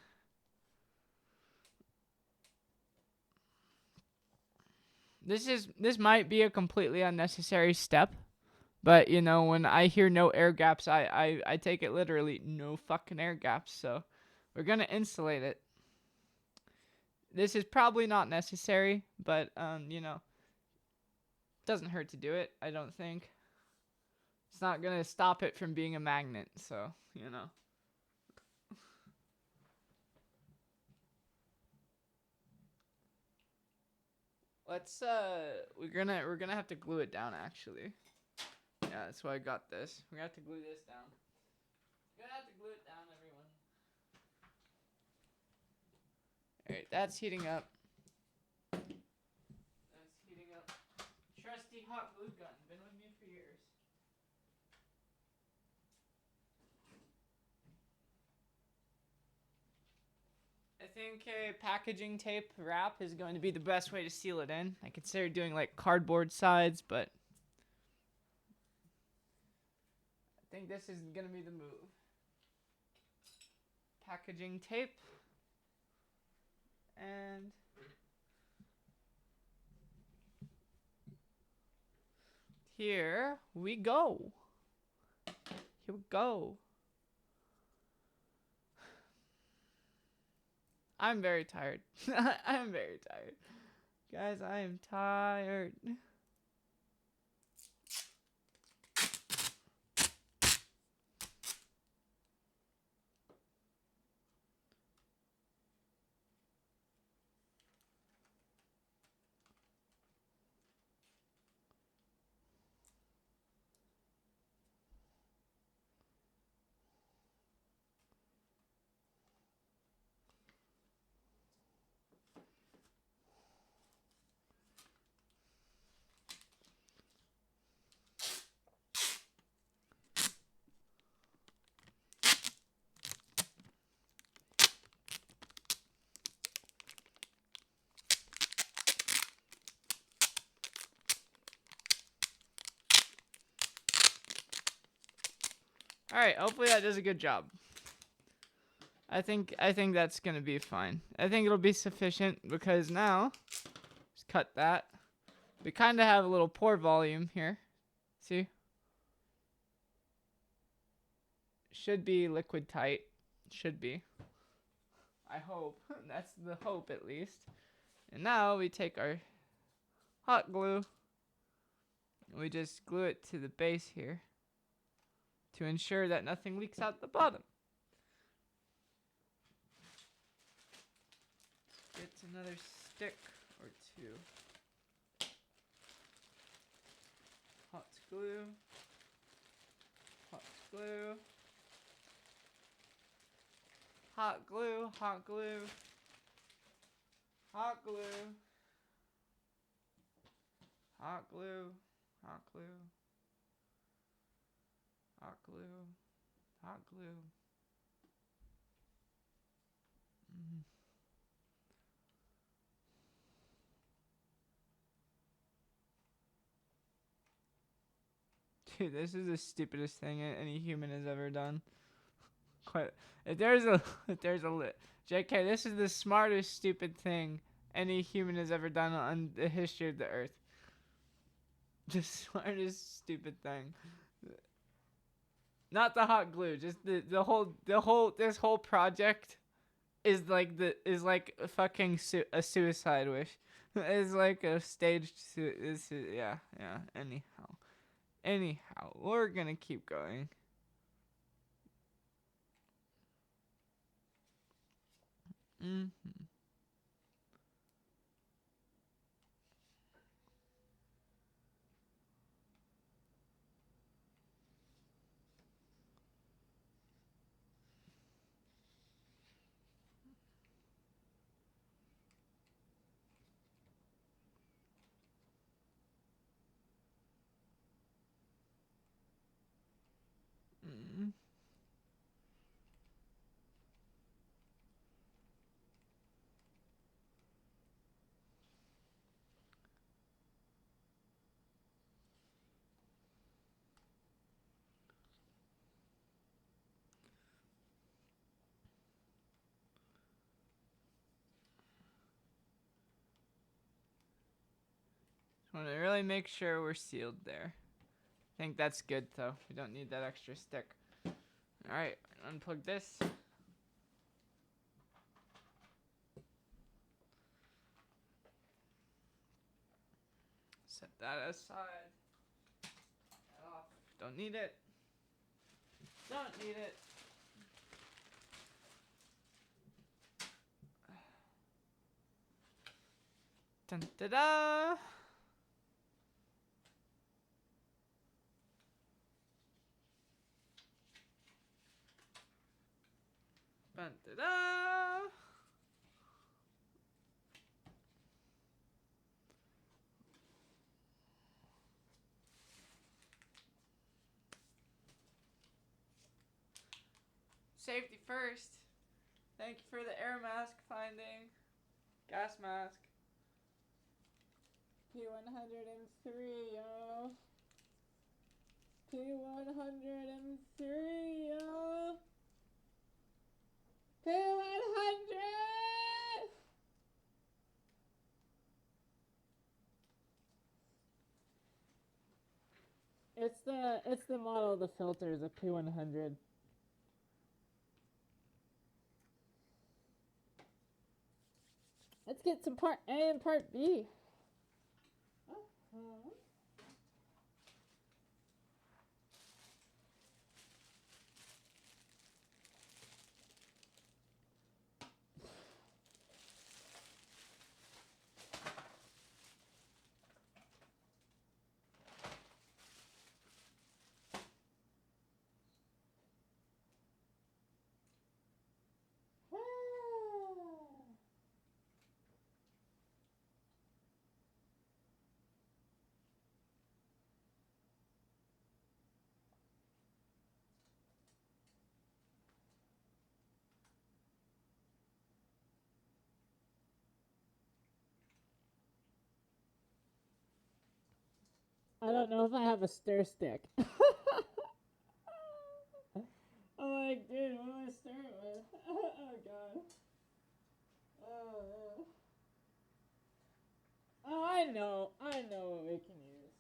This might be a completely unnecessary step, but you know, when I hear no air gaps, I take it literally, no fucking air gaps. So we're gonna insulate it. This is probably not necessary, but you know, doesn't hurt to do it, I don't think. It's not gonna stop it from being a magnet, so you know. Let's we're gonna have to glue it down actually. Yeah, that's why I got this. We're gonna have to glue this down. We're gonna have to glue it down, everyone. Alright, that's heating up. That's heating up. Trusty hot glue gun, been with me for years. I think a packaging tape wrap is going to be the best way to seal it in. I considered doing like cardboard sides, but I think this is going to be the move. Packaging tape. And here we go. Here we go. I'm very tired. I'm very tired. Guys, I am tired. Alright, hopefully that does a good job. I think that's gonna be fine. I think it'll be sufficient because now, just cut that. We kind of have a little pore volume here. See? Should be liquid tight. Should be. I hope. That's the hope at least. And now we take our hot glue and we just glue it to the base here to ensure that nothing leaks out the bottom. Get another stick or two. Hot glue. Hot glue. Hot glue, hot glue. Hot glue. Hot glue. Hot glue. Hot glue. Hot glue. Dude, this is the stupidest thing any human has ever done. Quite. If there's a JK, this is the smartest stupid thing any human has ever done on the history of the earth. The smartest stupid thing. Not the hot glue, just this whole project is like a fucking a suicide wish. It's like a staged yeah. Anyhow, we're gonna keep going. want to really make sure we're sealed there. I think that's good though. We don't need that extra stick. Alright, unplug this. Set that aside. That off. Don't need it. Don't need it. Dun da da. Dun da da. Safety first. Thank you for the air mask finding. Gas mask. P103, yo. P103, yo. P100! It's the model of the filters, a P100. Let's get some part A and part B. I don't know if I have a stir stick. I'm like, dude, what do I stir it with? Oh, God. Oh, I know what we can use. I know what we can use.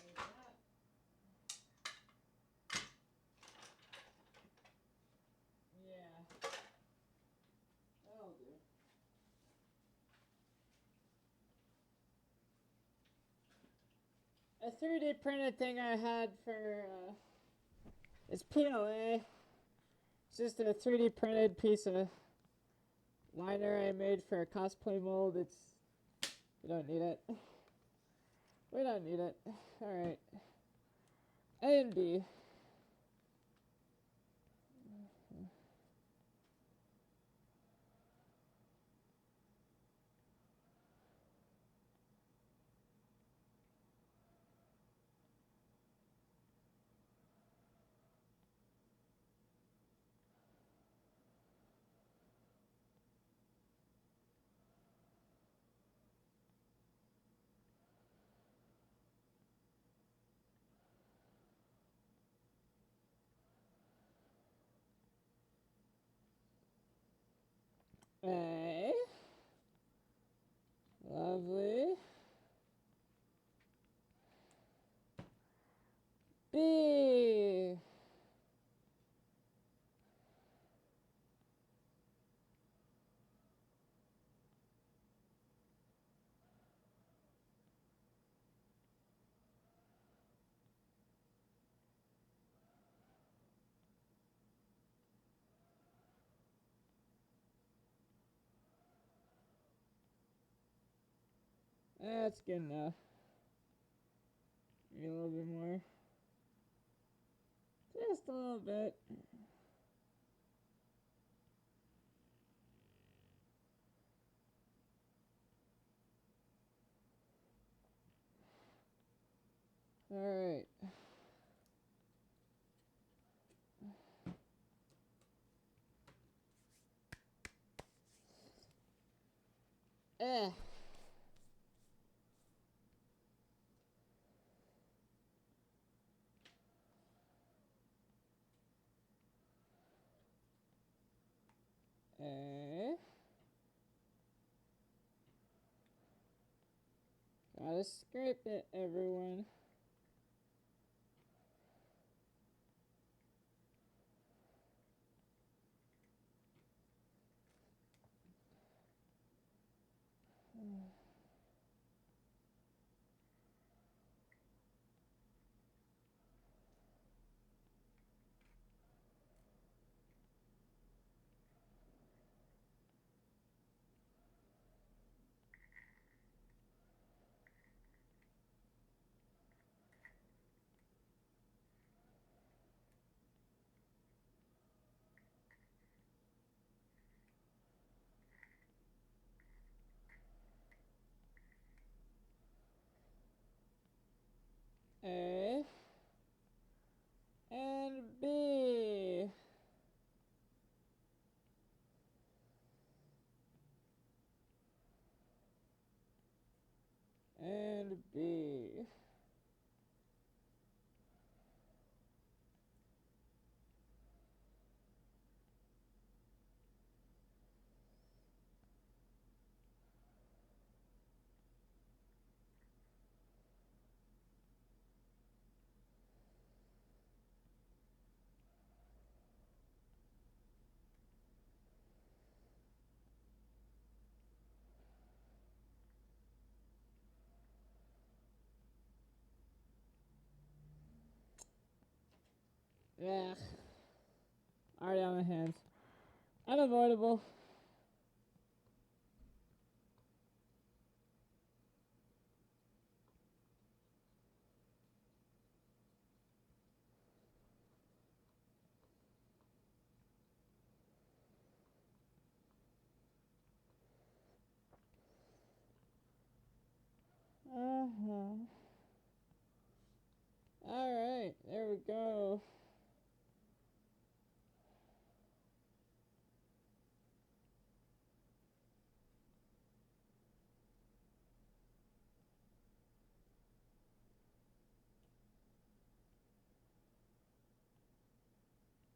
There's that. Yeah. That'll do. A 3D printed thing I had for is PLA. It's just a 3D printed piece of liner I made for a cosplay mold. We don't need it. We don't need it. Alright. A and B. A. Lovely. B. That's good enough. Maybe a little bit more. Just a little bit. Alright. Eh. Gotta scrape it, everyone. A and B. And B. Yeah. Already on my hands. Unavoidable. Alright, there we go.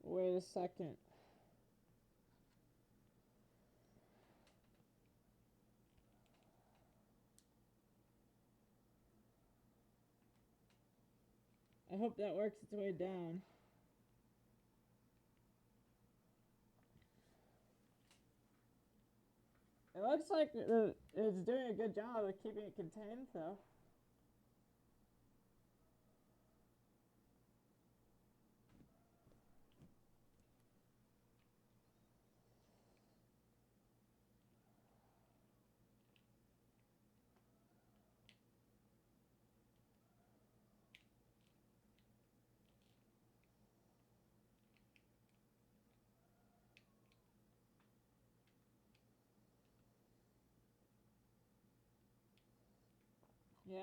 Wait a second. I hope that works its way down. It looks like it's doing a good job of keeping it contained, though. Yeah.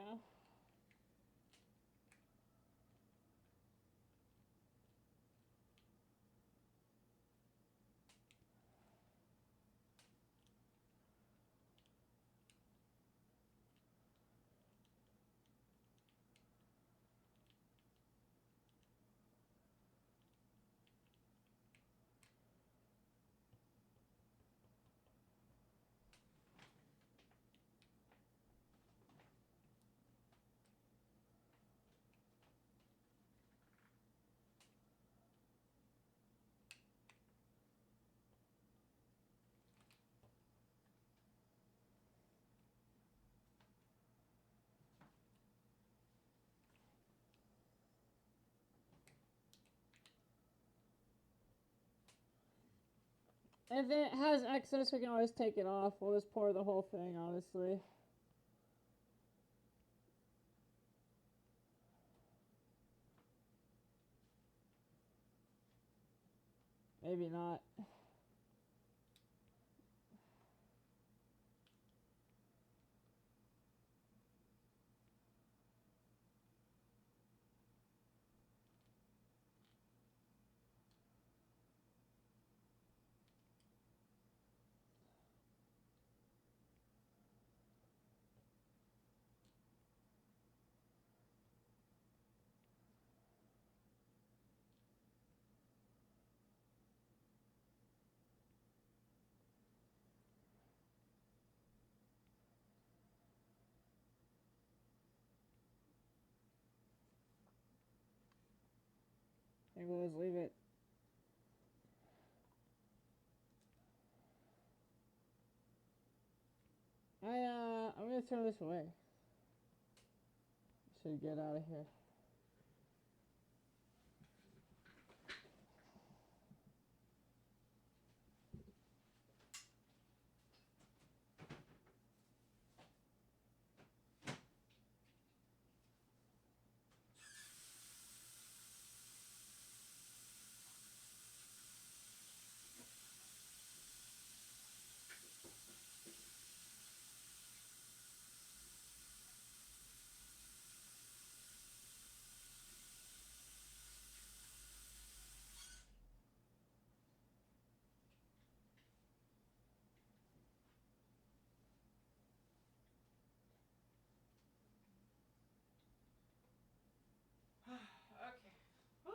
If it has excess, we can always take it off. We'll just pour the whole thing, honestly. Maybe not. Maybe let's leave it. I'm gonna throw this away. Should get out of here. Okay. Whew.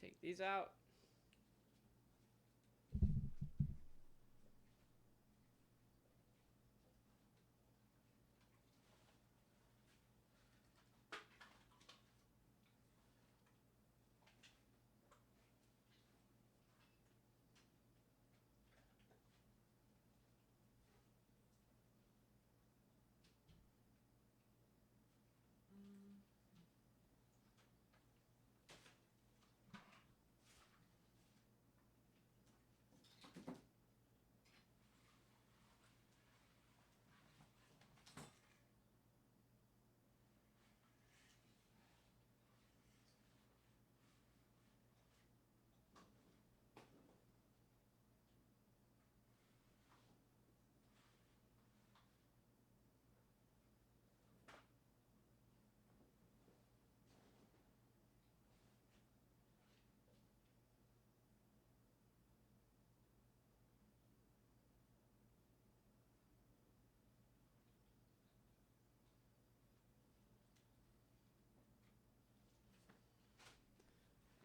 Take these out.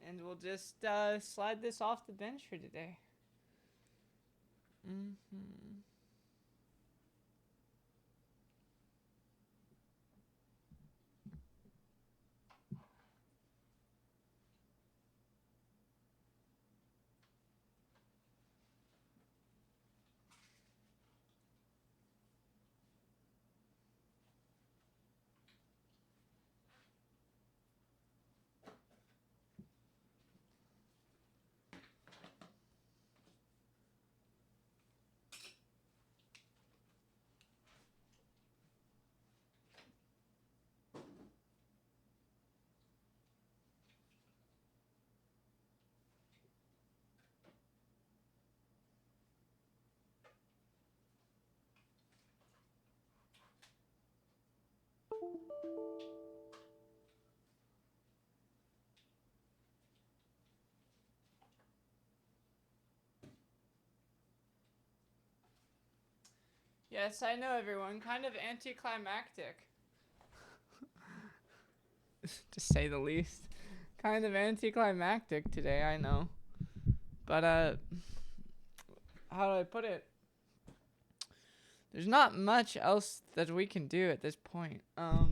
And we'll just slide this off the bench for today. Yes, I know, everyone. Kind of anticlimactic. To say the least. Kind of anticlimactic today, I know. But, how do I put it? There's not much else that we can do at this point. Let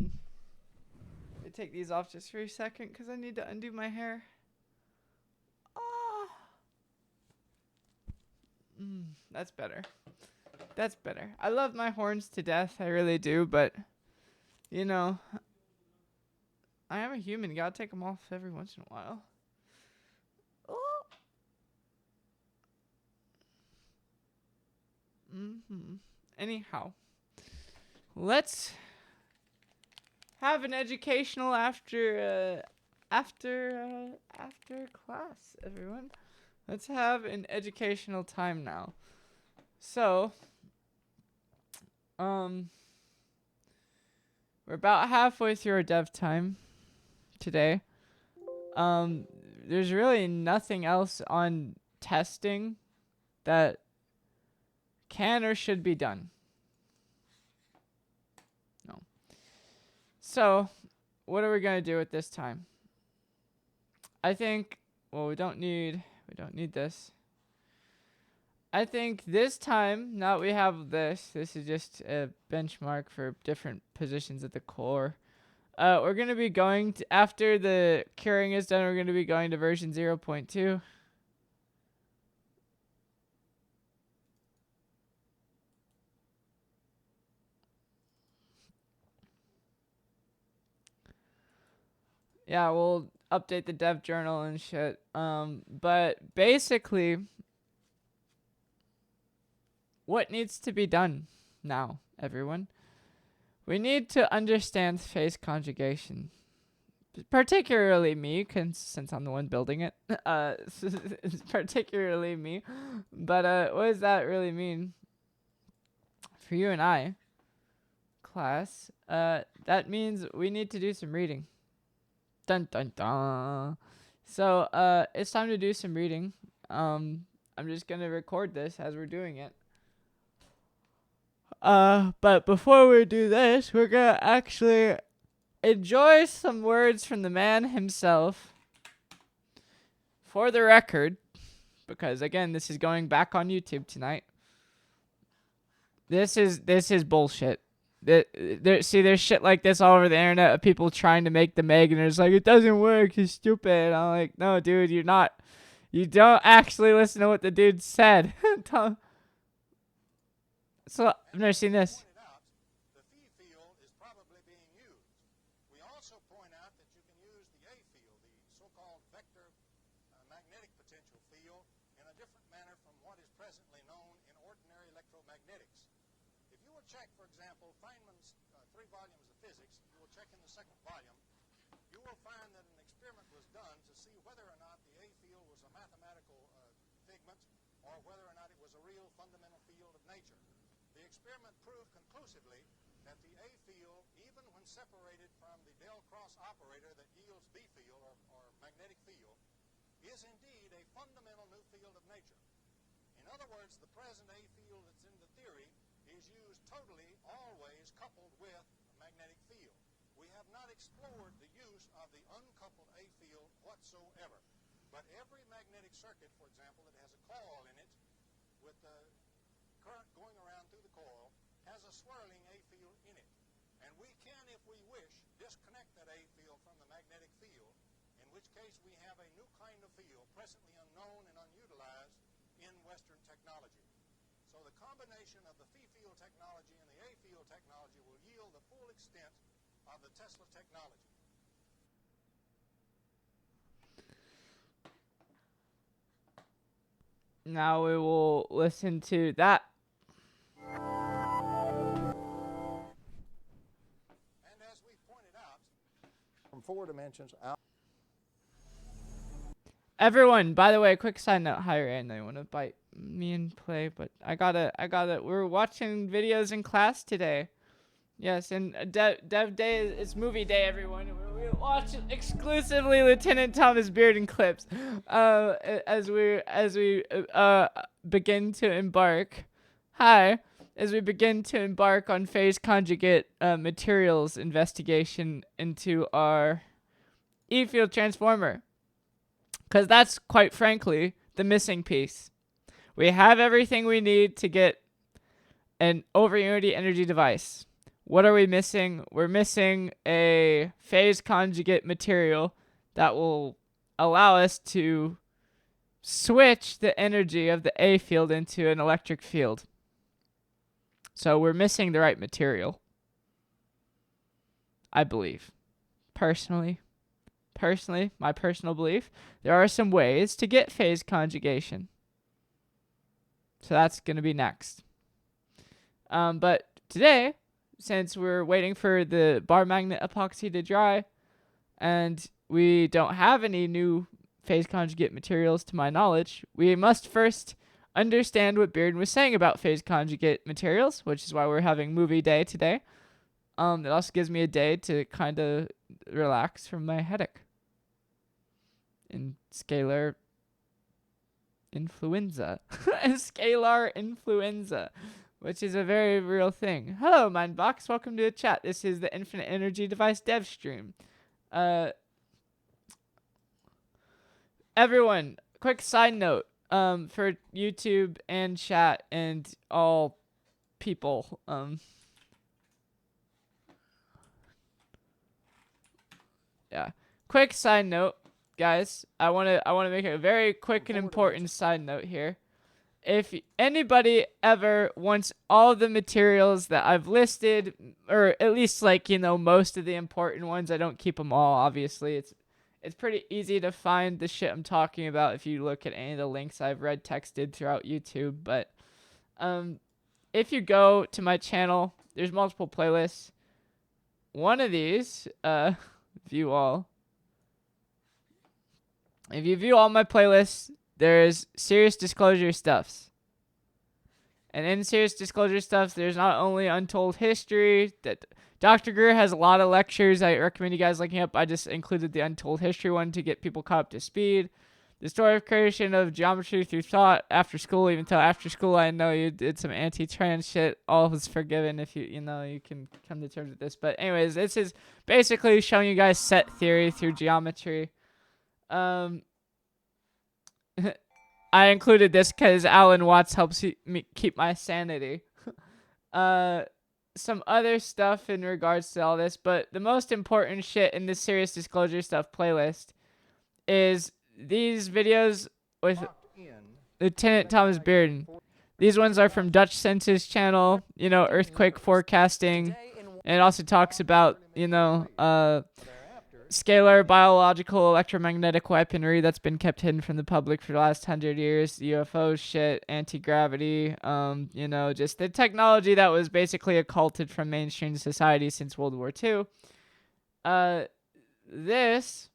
me take these off just for a second because I need to undo my hair. That's better. That's better. I love my horns to death. I really do. But, you know, I am a human. You gotta take them off every once in a while. Anyhow, let's have an educational after class, everyone. Let's have an educational time now. So, we're about halfway through our dev time today. There's really nothing else on testing that can or should be done. So, what are we gonna do with this time? I think. Well, we don't need this. I think this time, now that we have this is just a benchmark for different positions at the core. We're going to be going to, after the curing is done, we're going to be going to version 0.2. Yeah, we'll update the dev journal and shit. But basically, what needs to be done now, everyone? We need to understand phase conjugation. Particularly me, since I'm the one building it. Particularly me. But what does that really mean for you and I, class? That means we need to do some reading. Dun dun dun. So it's time to do some reading. I'm just gonna record this as we're doing it. But before we do this, we're gonna actually enjoy some words from the man himself. For the record, because again, this is going back on YouTube tonight. This is bullshit. There's shit like this all over the internet of people trying to make the Meg, and it's like, it doesn't work, it's stupid. I'm like, no, dude, you don't actually listen to what the dude said. So I've never seen this. The phi field is probably being used. We also point out that you can use the A field, the so-called vector magnetic potential field, in a different manner from what is presently known in ordinary electromagnetics. If you will check, for example, Feynman's 3 volumes of physics, you will check in the second volume, you will find that an experiment was done to see whether or not the A field was a mathematical figment or whether or not it was a real fundamental field of nature. The experiment proved conclusively that the A field, even when separated from the del cross operator that yields B field or magnetic field, is indeed a fundamental new field of nature. In other words, the present A field that's in the theory is used totally, always coupled with a magnetic field. We have not explored the use of the uncoupled A field whatsoever. But every magnetic circuit, for example, that has a coil in it with the current going around through the coil has a swirling A field in it. And we can, if we wish, disconnect that A field from the magnetic field, in which case we have a new kind of field, presently unknown and unutilized in Western technology. So the combination of the phi field technology and the A field technology will yield the full extent of the Tesla technology. Now we will listen to that. And as we pointed out, from 4 dimensions out. Everyone, by the way, quick side note. Hi, Ray. I know you want to bite me and play, but I gotta. We're watching videos in class today. Yes, and Dev Day is movie day, everyone. We watch exclusively Lieutenant Thomas Bearden clips as we begin to embark. As we begin to embark on phase conjugate materials investigation into our E-field transformer. Because that's, quite frankly, the missing piece. We have everything we need to get an over-unity energy device. What are we missing? We're missing a phase conjugate material that will allow us to switch the energy of the A field into an electric field. So we're missing the right material, I believe. Personally, my personal belief, there are some ways to get phase conjugation. So that's going to be next. But today, since we're waiting for the bar magnet epoxy to dry, and we don't have any new phase conjugate materials to my knowledge, we must first understand what Bearden was saying about phase conjugate materials, which is why we're having movie day today. It also gives me a day to kind of relax from my headache. In scalar influenza. Scalar influenza. which is a very real thing. Hello, Mindbox. Welcome to the chat. This is the Infinite Energy Device Dev Stream. Everyone, quick side note for YouTube and chat and all people. Yeah. Quick side note, guys. I wanna make a very quick and important side note here. If anybody ever wants all the materials that I've listed, or at least like, you know, most of the important ones, I don't keep them all, obviously. It's pretty easy to find the shit I'm talking about if you look at any of the links I've read texted throughout YouTube. But if you go to my channel, there's multiple playlists. One of these, view all. If you view all my playlists, there's serious disclosure stuffs. And in serious disclosure stuffs, there's not only untold history. That Dr. Greer has a lot of lectures I recommend you guys looking up. I just included the untold history one to get people caught up to speed. The story of creation of geometry through thought after school. Even though after school I know you did some anti-trans shit. All is forgiven if you know you can come to terms with this. But anyways, this is basically showing you guys set theory through geometry. I included this because Alan Watts helps me keep my sanity. Some other stuff in regards to all this, but the most important shit in this serious disclosure stuff playlist is these videos with Lieutenant Thomas Bearden. These ones are from Dutch Census channel, you know, earthquake forecasting, and it also talks about, you know, scalar biological electromagnetic weaponry that's been kept hidden from the public for the last 100 years, UFO shit, anti-gravity, you know, just the technology that was basically occulted from mainstream society since World War II. This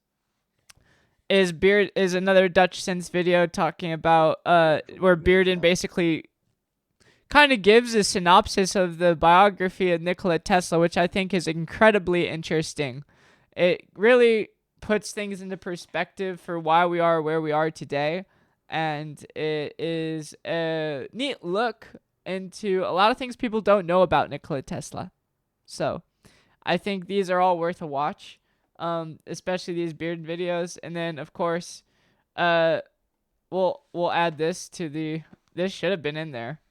is another Dutch Sense video talking about where Bearden basically kind of gives a synopsis of the biography of Nikola Tesla, which I think is incredibly interesting. It really puts things into perspective for why we are where we are today, and it is a neat look into a lot of things people don't know about Nikola Tesla. So I think these are all worth a watch, especially these Bearden videos. And then of course we'll add this to the this should have been in there.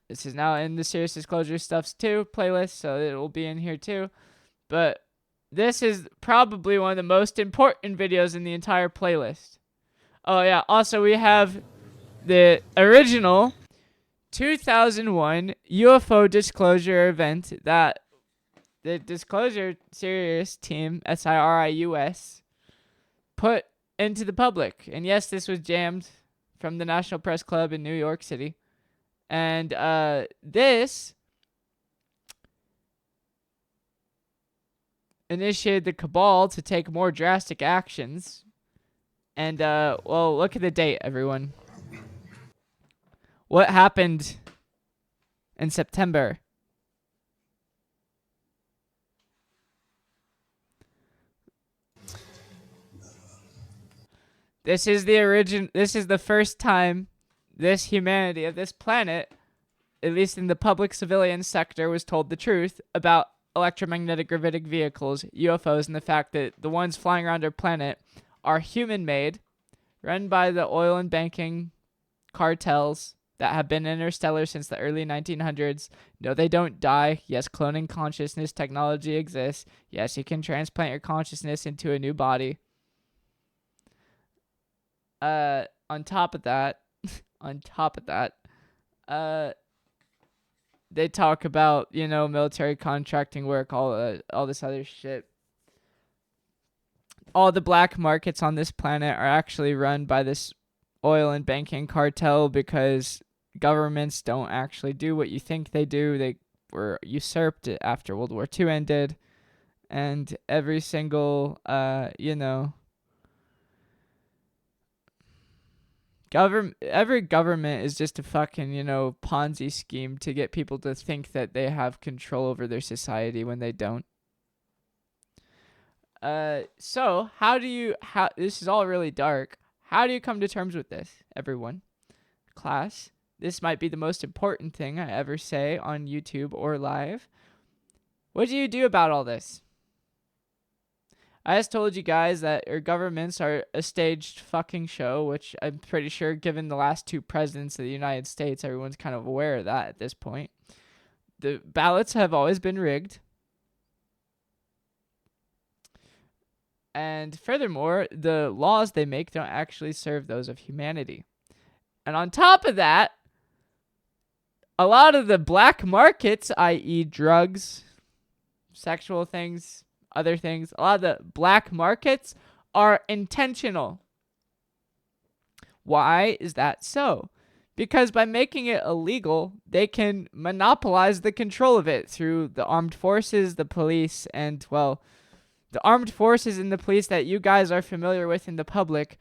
This is now in the serious disclosure stuffs too playlist, so it will be in here too. But this is probably one of the most important videos in the entire playlist. Oh yeah, also we have the original 2001 UFO disclosure event that the Disclosure Serious team, SIRIUS, put into the public. And yes, this was jammed from the National Press Club in New York City. And this initiated the cabal to take more drastic actions. And, well, look at the date, everyone. What happened in September? This is the first time this humanity of this planet, at least in the public civilian sector, was told the truth about electromagnetic gravitic vehicles, UFOs, and the fact that the ones flying around our planet are human-made, run by the oil and banking cartels that have been interstellar since the early 1900s. No, they don't die. Yes, cloning consciousness technology exists. Yes, you can transplant your consciousness into a new body. On top of that, they talk about, you know, military contracting work, all this other shit. All the black markets on this planet are actually run by this oil and banking cartel because governments don't actually do what you think they do. They were usurped after World War II ended, and every single, you know, every government is just a fucking, you know, Ponzi scheme to get people to think that they have control over their society when they don't. So how this is all really dark. How do you come to terms with this, everyone? class, this might be the most important thing I ever say on YouTube or live. What do you do about all this? I just told you guys that our governments are a staged fucking show, which I'm pretty sure, given the last 2 presidents of the United States, everyone's kind of aware of that at this point. The ballots have always been rigged. And furthermore, the laws they make don't actually serve those of humanity. And on top of that, a lot of the black markets, i.e. drugs, sexual things, other things, a lot of the black markets are intentional. Why is that so? Because by making it illegal, they can monopolize the control of it through the armed forces, the police, and, well, the armed forces and the police that you guys are familiar with in the public.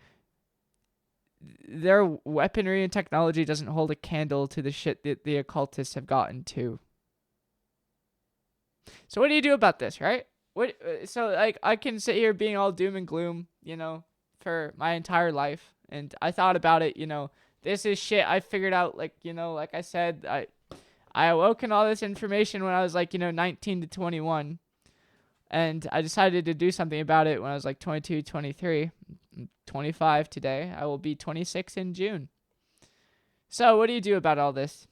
Their weaponry and technology doesn't hold a candle to the shit that the occultists have gotten to. So what do you do about this, right? So like I can sit here being all doom and gloom, for my entire life, and I thought about it, this is shit I figured out, like I said, I awoke in all this information when I was like 19 to 21, and I decided to do something about it when I was like 22, 23, 25 today. I will be 26 in June. So what do you do about all this?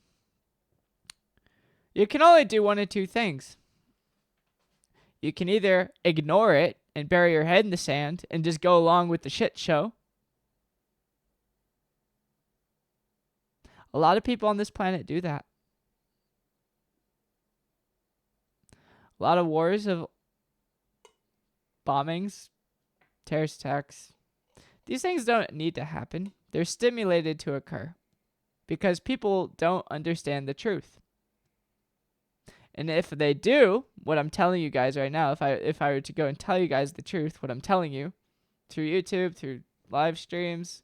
You can only do one of two things. You can either ignore it and bury your head in the sand and just go along with the shit show. A lot of people on this planet do that. A lot of wars of bombings, terrorist attacks. These things don't need to happen. They're stimulated to occur because people don't understand the truth. And if they do, what I'm telling you guys right now, if I were to go and tell you guys the truth, what I'm telling you, through YouTube, through live streams,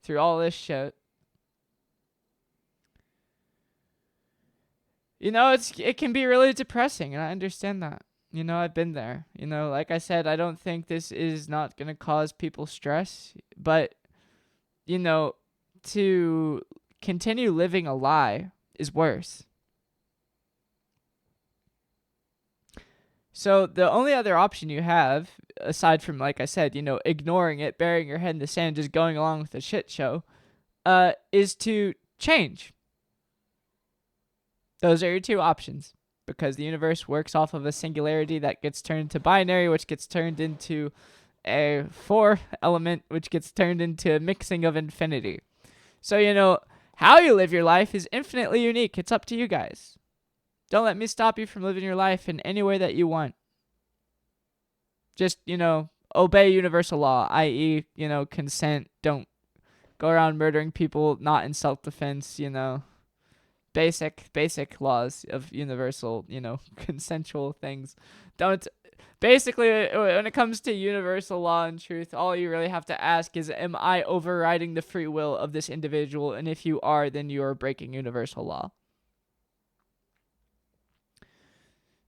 through all this shit, it can be really depressing, and I understand that. I've been there. Like I said, I don't think this is not going to cause people stress, but, to continue living a lie is worse. So the only other option you have, aside from, like I said, ignoring it, burying your head in the sand, just going along with the shit show, is to change. Those are your two options, because the universe works off of a singularity that gets turned to binary, which gets turned into a 4 element, which gets turned into a mixing of infinity. So, how you live your life is infinitely unique. It's up to you guys. Don't let me stop you from living your life in any way that you want. Just, obey universal law, i.e., consent. Don't go around murdering people not in self-defense, Basic laws of universal, consensual things. Basically, when it comes to universal law and truth, all you really have to ask is, am I overriding the free will of this individual? And if you are, then you are breaking universal law.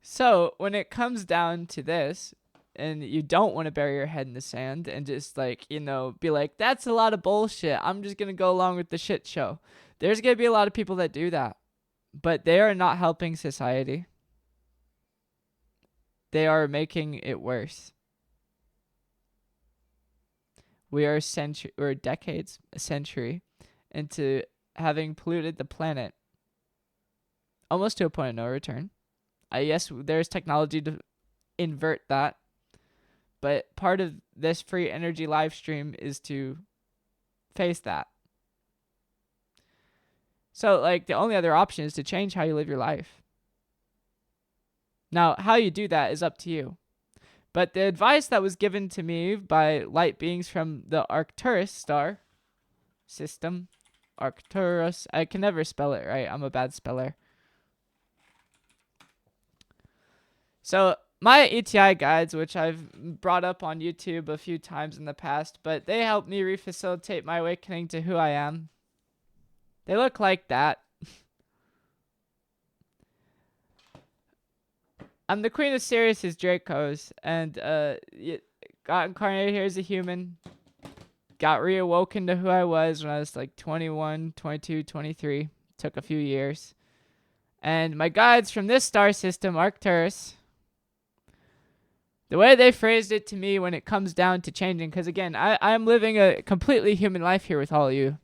So when it comes down to this, and you don't want to bury your head in the sand and just be like, that's a lot of bullshit, I'm just going to go along with the shit show. There's going to be a lot of people that do that, but they are not helping society. They are making it worse. We are decades, a century, into having polluted the planet almost to a point of no return. Yes, there's technology to invert that, but part of this free energy live stream is to face that. So, the only other option is to change how you live your life. Now, how you do that is up to you. But the advice that was given to me by light beings from the Arcturus star system, Arcturus, I can never spell it right. I'm a bad speller. So my ETI guides, which I've brought up on YouTube a few times in the past, but they helped me refacilitate my awakening to who I am. They look like that. I'm the Queen of Sirius's Dracos, and God incarnated here as a human. got reawoken to who I was when I was like 21, 22, 23. Took a few years. And my guides from this star system, Arcturus, the way they phrased it to me when it comes down to changing, because again, I'm living a completely human life here with all of you.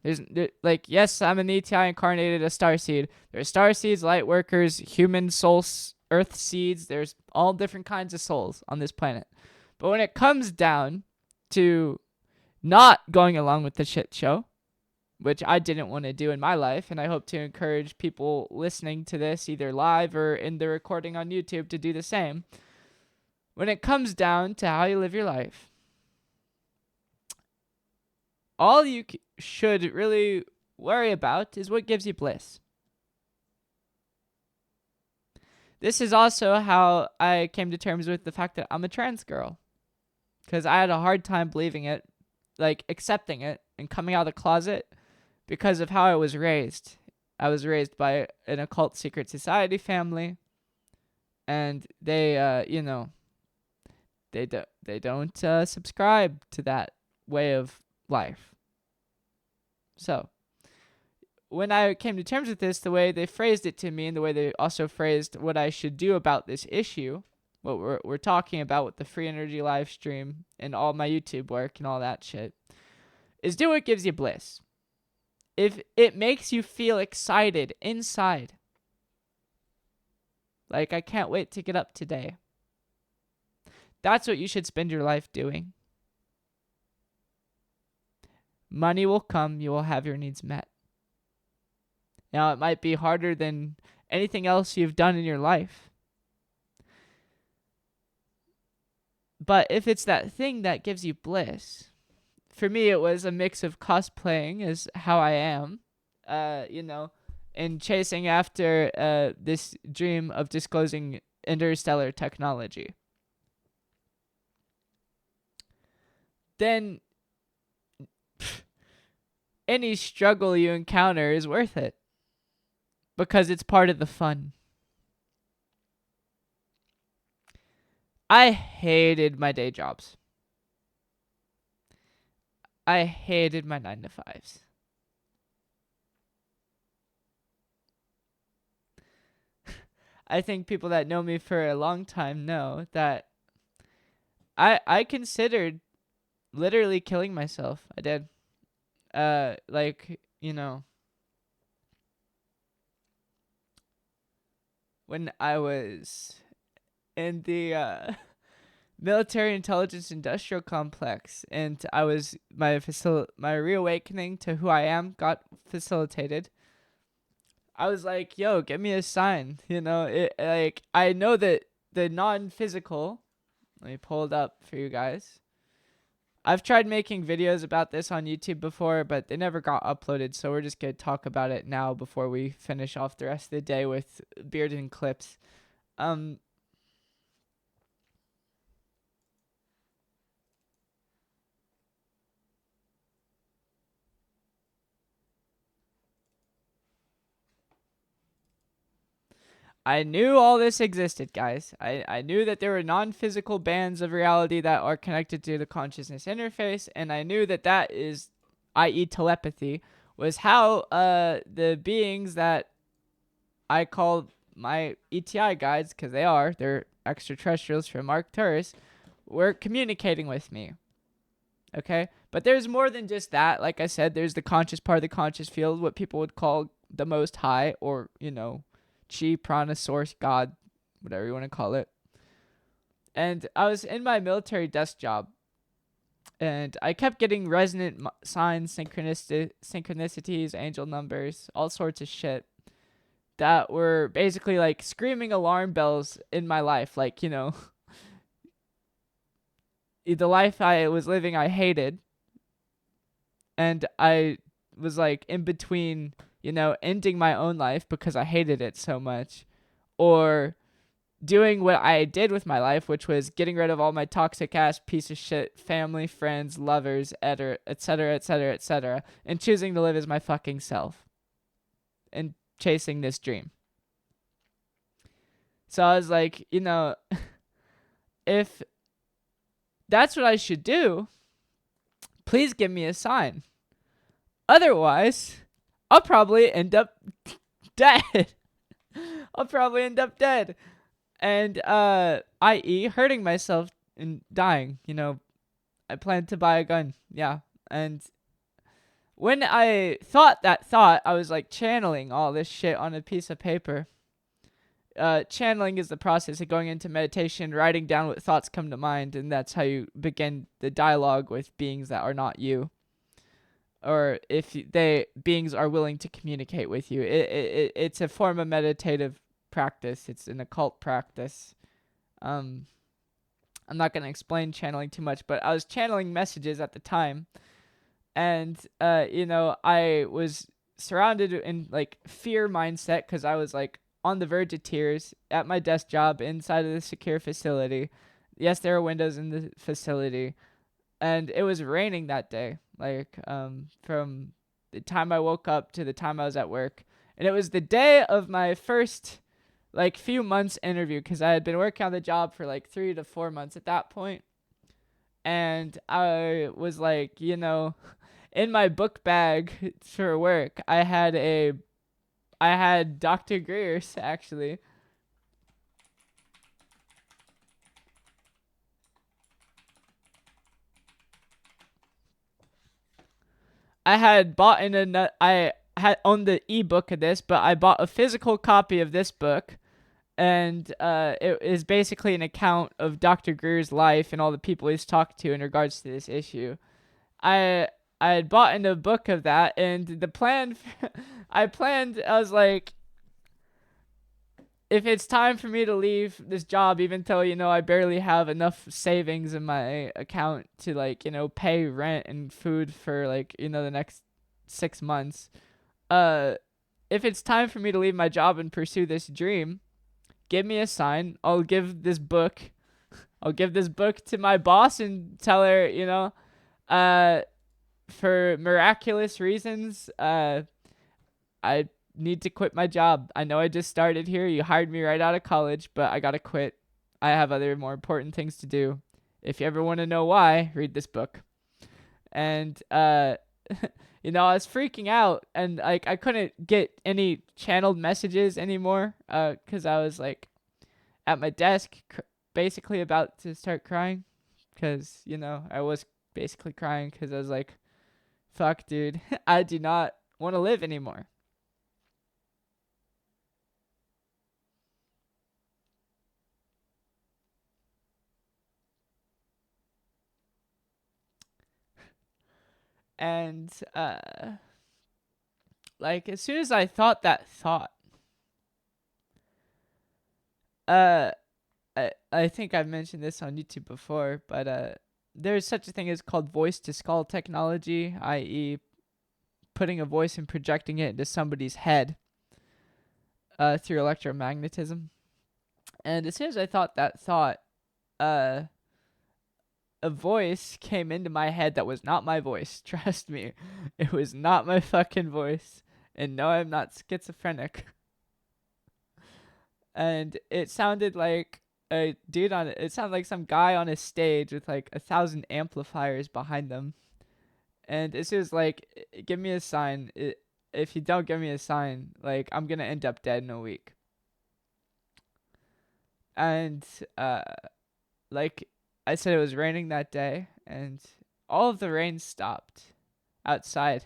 Like, yes, I'm an ETI incarnated, a star seed. There's star seeds, light workers, human souls, earth seeds. There's all different kinds of souls on this planet. But when it comes down to not going along with the shit show, which I didn't want to do in my life, and I hope to encourage people listening to this either live or in the recording on YouTube to do the same. When it comes down to how you live your life, all you should really worry about is what gives you bliss. This is also how I came to terms with the fact that I'm a trans girl, because I had a hard time believing it, like accepting it and coming out of the closet because of how I was raised. I was raised by an occult secret society family, and they, they don't subscribe to that way of life. So, when I came to terms with this, the way they phrased it to me and the way they also phrased what I should do about this issue, what we're talking about with the free energy live stream and all my YouTube work and all that shit, is do what gives you bliss. If it makes you feel excited inside, like I can't wait to get up today, that's what you should spend your life doing. Money will come, you will have your needs met. Now, it might be harder than anything else you've done in your life. But if it's that thing that gives you bliss, for me, it was a mix of cosplaying as how I am, and chasing after this dream of disclosing interstellar technology. Then any struggle you encounter is worth it, because it's part of the fun. I hated my day jobs. I hated my 9-to-5s. I think people that know me for a long time know that I considered literally killing myself. I did. When I was in the military intelligence industrial complex, and I was my reawakening to who I am got facilitated. I was like, yo, give me a sign. I know that the non-physical, let me pull it up for you guys. I've tried making videos about this on YouTube before, but they never got uploaded, so we're just going to talk about it now before we finish off the rest of the day with Bearden clips. I knew all this existed, guys. I knew that there were non-physical bands of reality that are connected to the consciousness interface, and I knew that is, i.e. telepathy, was how the beings that I call my ETI guides, because they're extraterrestrials from Arcturus, were communicating with me. Okay? But there's more than just that. Like I said, there's the conscious part of the conscious field, what people would call the Most High, or, Chi, Prana, Source, God, whatever you want to call it. And I was in my military desk job, and I kept getting resonant signs, synchronicities, angel numbers, all sorts of shit that were basically like screaming alarm bells in my life. Like, the life I was living, I hated. And I was like in between, ending my own life because I hated it so much, or doing what I did with my life, which was getting rid of all my toxic ass piece of shit family, friends, lovers, etc., etc., etc., and choosing to live as my fucking self and chasing this dream. So I was like, if that's what I should do, Please give me a sign. Otherwise, I'll probably end up dead. I'll probably end up dead. And, i.e., hurting myself and dying. You know, I plan to buy a gun. Yeah. And when I thought that thought, I was like channeling all this shit on a piece of paper. Channeling is the process of going into meditation, writing down what thoughts come to mind, and that's how you begin the dialogue with beings that are not you. Or if beings are willing to communicate with you. It's a form of meditative practice. It's an occult practice. I'm not going to explain channeling too much, but I was channeling messages at the time. And, I was surrounded in, like, fear mindset because I was, like, on the verge of tears at my desk job inside of the secure facility. Yes, there are windows in the facility. And it was raining that day, like, from the time I woke up to the time I was at work. And it was the day of my first, like, few months interview because I had been working on the job for, like, 3 to 4 months at that point. And I was, like, in my book bag for work, I had Dr. Greer's, actually. I had bought I had owned the ebook of this, but I bought a physical copy of this book, and it is basically an account of Dr. Greer's life and all the people he's talked to in regards to this issue. I had bought in a book of that, and the plan, I was like, if it's time for me to leave this job, even though, I barely have enough savings in my account to, like, pay rent and food for, like, the next 6 months, if it's time for me to leave my job and pursue this dream, give me a sign. I'll give this book to my boss and tell her, for miraculous reasons, I need to quit my job. I know I just started here. You hired me right out of college, but I gotta quit. I have other more important things to do. If you ever want to know why, read this book. And, I was freaking out, and, like, I couldn't get any channeled messages anymore, because I was, like, at my desk, basically about to start crying, because, I was basically crying, because I was like, fuck, dude, I do not want to live anymore. And, like, as soon as I thought that thought, I think I've mentioned this on YouTube before, but, there's such a thing as called voice-to-skull technology, i.e. putting a voice and projecting it into somebody's head, through electromagnetism. And as soon as I thought that thought, a voice came into my head that was not my voice. Trust me, it was not my fucking voice. And no, I'm not schizophrenic. And it sounded like a dude it sounded like some guy on a stage with like 1,000 amplifiers behind them. And it's just like, give me a sign. If you don't give me a sign, like, I'm gonna end up dead in a week. And, like I said, it was raining that day, and all of the rain stopped outside.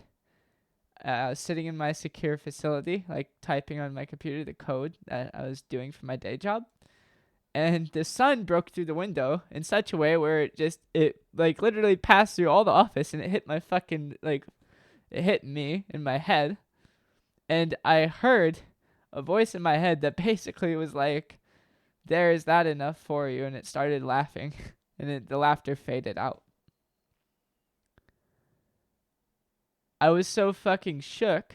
I was sitting in my secure facility, like, typing on my computer the code that I was doing for my day job. And the sun broke through the window in such a way where it like literally passed through all the office, and it hit my fucking, like, it hit me in my head. And I heard a voice in my head that basically was like, there, is that enough for you? And it started laughing, and the laughter faded out. I was so fucking shook,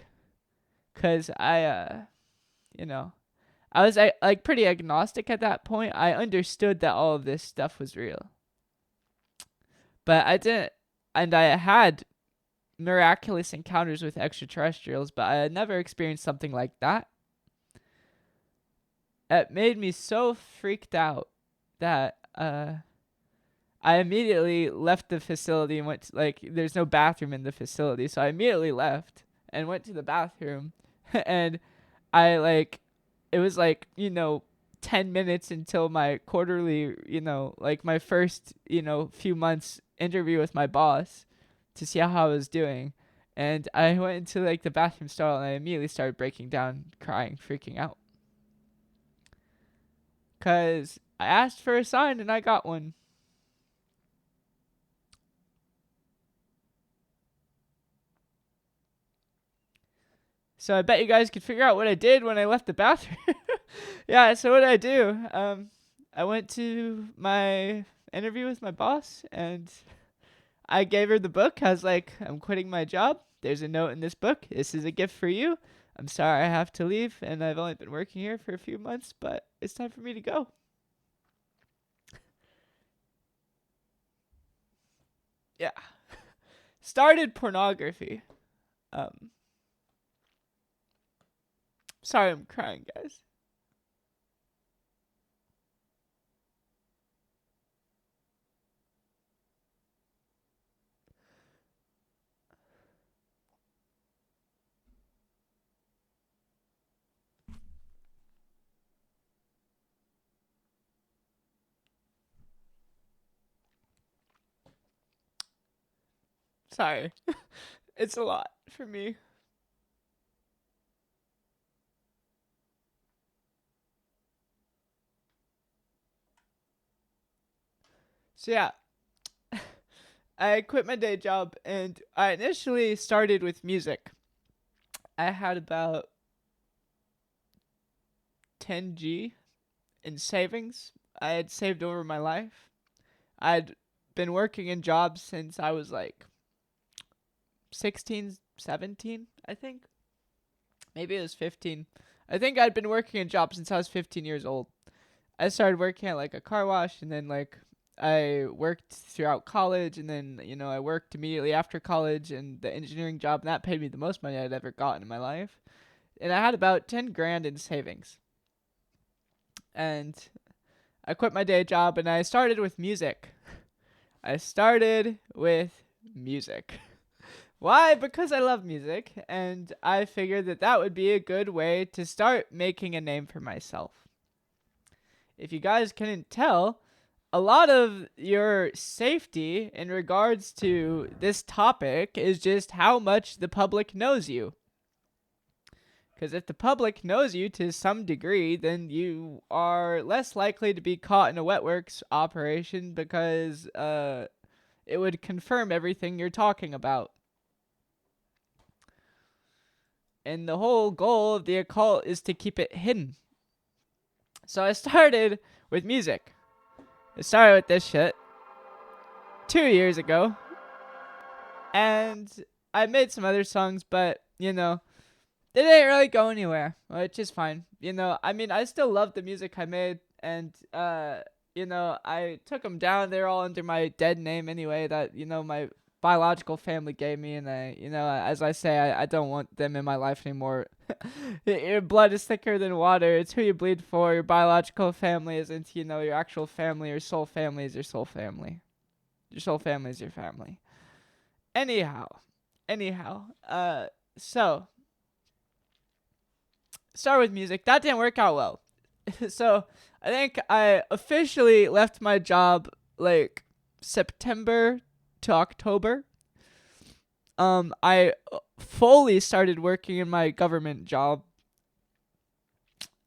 because I was like pretty agnostic at that point. I understood that all of this stuff was real. But I didn't, and I had miraculous encounters with extraterrestrials, but I had never experienced something like that. It made me so freaked out that I immediately left the facility and went to, like, there's no bathroom in the facility, so I immediately left and went to the bathroom. And I, like, it was like, 10 minutes until my quarterly, like my first, few months interview with my boss to see how I was doing. And I went into like the bathroom stall and I immediately started breaking down, crying, freaking out. 'Cause I asked for a sign and I got one. So I bet you guys could figure out what I did when I left the bathroom. Yeah, so what did I do? I went to my interview with my boss and I gave her the book. I was like, I'm quitting my job. There's a note in this book. This is a gift for you. I'm sorry I have to leave and I've only been working here for a few months, but it's time for me to go. Yeah. Started pornography. Sorry I'm crying, guys. Sorry. It's a lot for me. So yeah, I quit my day job and I initially started with music. I had about 10G in savings. I had saved over my life. I'd been working in jobs since I was like 16, 17, I think. Maybe it was 15. I think I'd been working in jobs since I was 15 years old. I started working at like a car wash and then like I worked throughout college and then, I worked immediately after college and the engineering job and that paid me the most money I'd ever gotten in my life. And I had about 10 grand in savings. And I quit my day job and I started with music. I started with music. Why? Because I love music and I figured that that would be a good way to start making a name for myself. If you guys couldn't tell, a lot of your safety in regards to this topic is just how much the public knows you. Because if the public knows you to some degree, then you are less likely to be caught in a wet works operation because it would confirm everything you're talking about. And the whole goal of the occult is to keep it hidden. So I started with music. I started with this shit 2 years ago. And I made some other songs, but, they didn't really go anywhere, which is fine. I still love the music I made. And, I took them down. They're all under my dead name anyway that, my biological family gave me. And as I say, I don't want them in my life anymore. Your blood is thicker than water. It's who you bleed for. Your biological family isn't, your actual family. Your soul family is your soul family. Your soul family is your family. Anyhow, so start with music. That didn't work out well. So I think I officially left my job like September to October. I fully started working in my government job.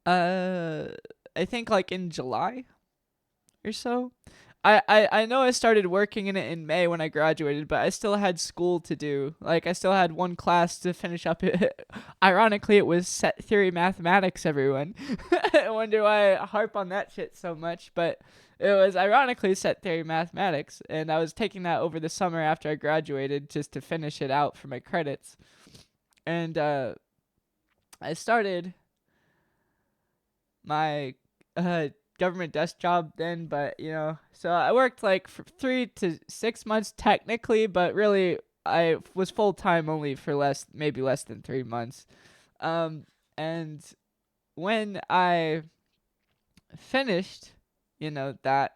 I think like in July or so. I know I started working in it in May when I graduated, but I still had school to do. Like, I still had one class to finish up. Ironically, it was set theory mathematics, everyone. I wonder why I harp on that shit so much, but it was ironically set theory mathematics, and I was taking that over the summer after I graduated just to finish it out for my credits. And I started my government desk job then, but so I worked like for 3 to 6 months technically, but really I was full time only for maybe less than 3 months. And when I finished, that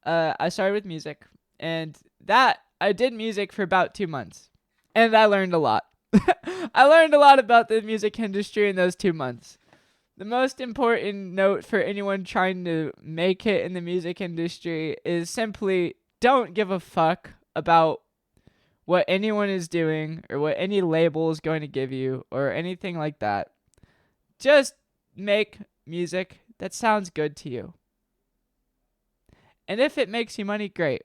I started with music, and that I did music for about 2 months, and I learned a lot. I learned a lot about the music industry in those 2 months. The most important note for anyone trying to make it in the music industry is simply don't give a fuck about what anyone is doing or what any label is going to give you or anything like that. Just make music that sounds good to you. And if it makes you money, great.